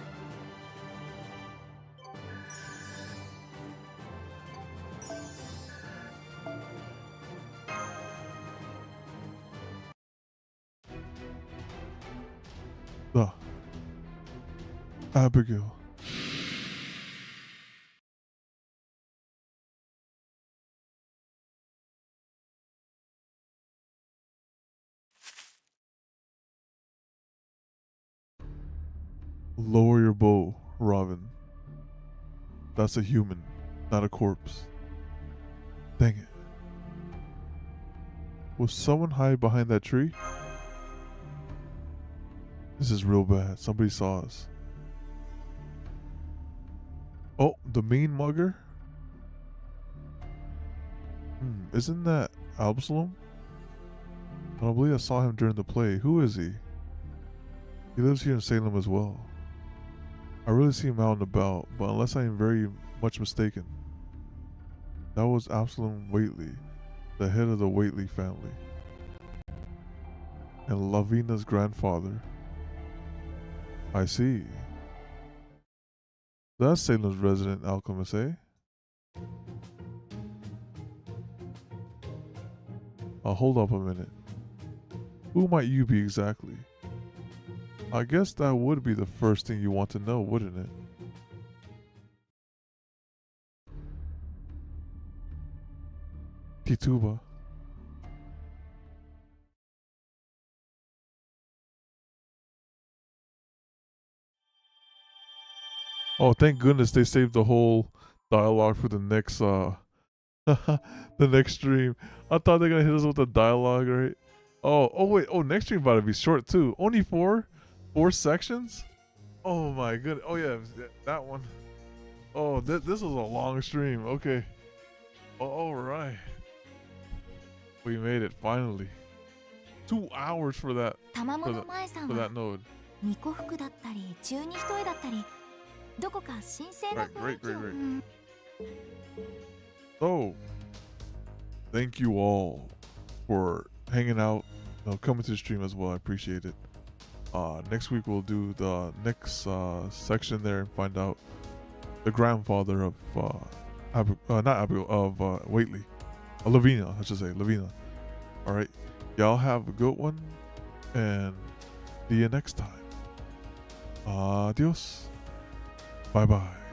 The Abigail. Lower your bow, Robin. That's a human, not a corpse. Dang it. Will someone hide behind that tree? This is real bad. Somebody saw us. Oh, the mean mugger? Isn't that Absalom? I don't believe I saw him during the play. Who is he? He lives here in Salem as well. I really see him out and about, but unless I am very much mistaken, that was Absalom Whately, the head of the Whately family, and Lavina's grandfather. I see. That's Salem's resident alchemist, eh? Hold up a minute. Who might you be exactly? I guess that would be the first thing you want to know, wouldn't it? Tituba. Oh, thank goodness they saved the whole dialogue for the next the next stream. I thought they're gonna hit us with the dialogue, right? Oh wait, next stream about to be short too. Only four sections? Oh my goodness. Oh yeah, that one. Oh, this was a long stream. Okay. All right. We made it finally. 2 hours for that 玉物前さん for は that node. 巫女服だったり十二一重だったりどこか神聖な Right, 雰囲 great, 気を great, great. うん So, thank you all for hanging out, coming to the stream as well. I appreciate it. Next week we'll do the next section there and find out the grandfather of not Abigail, of Whately, Lavina, I should say Lavina. All right, y'all have a good one, and see you next time. Adios. Bye bye.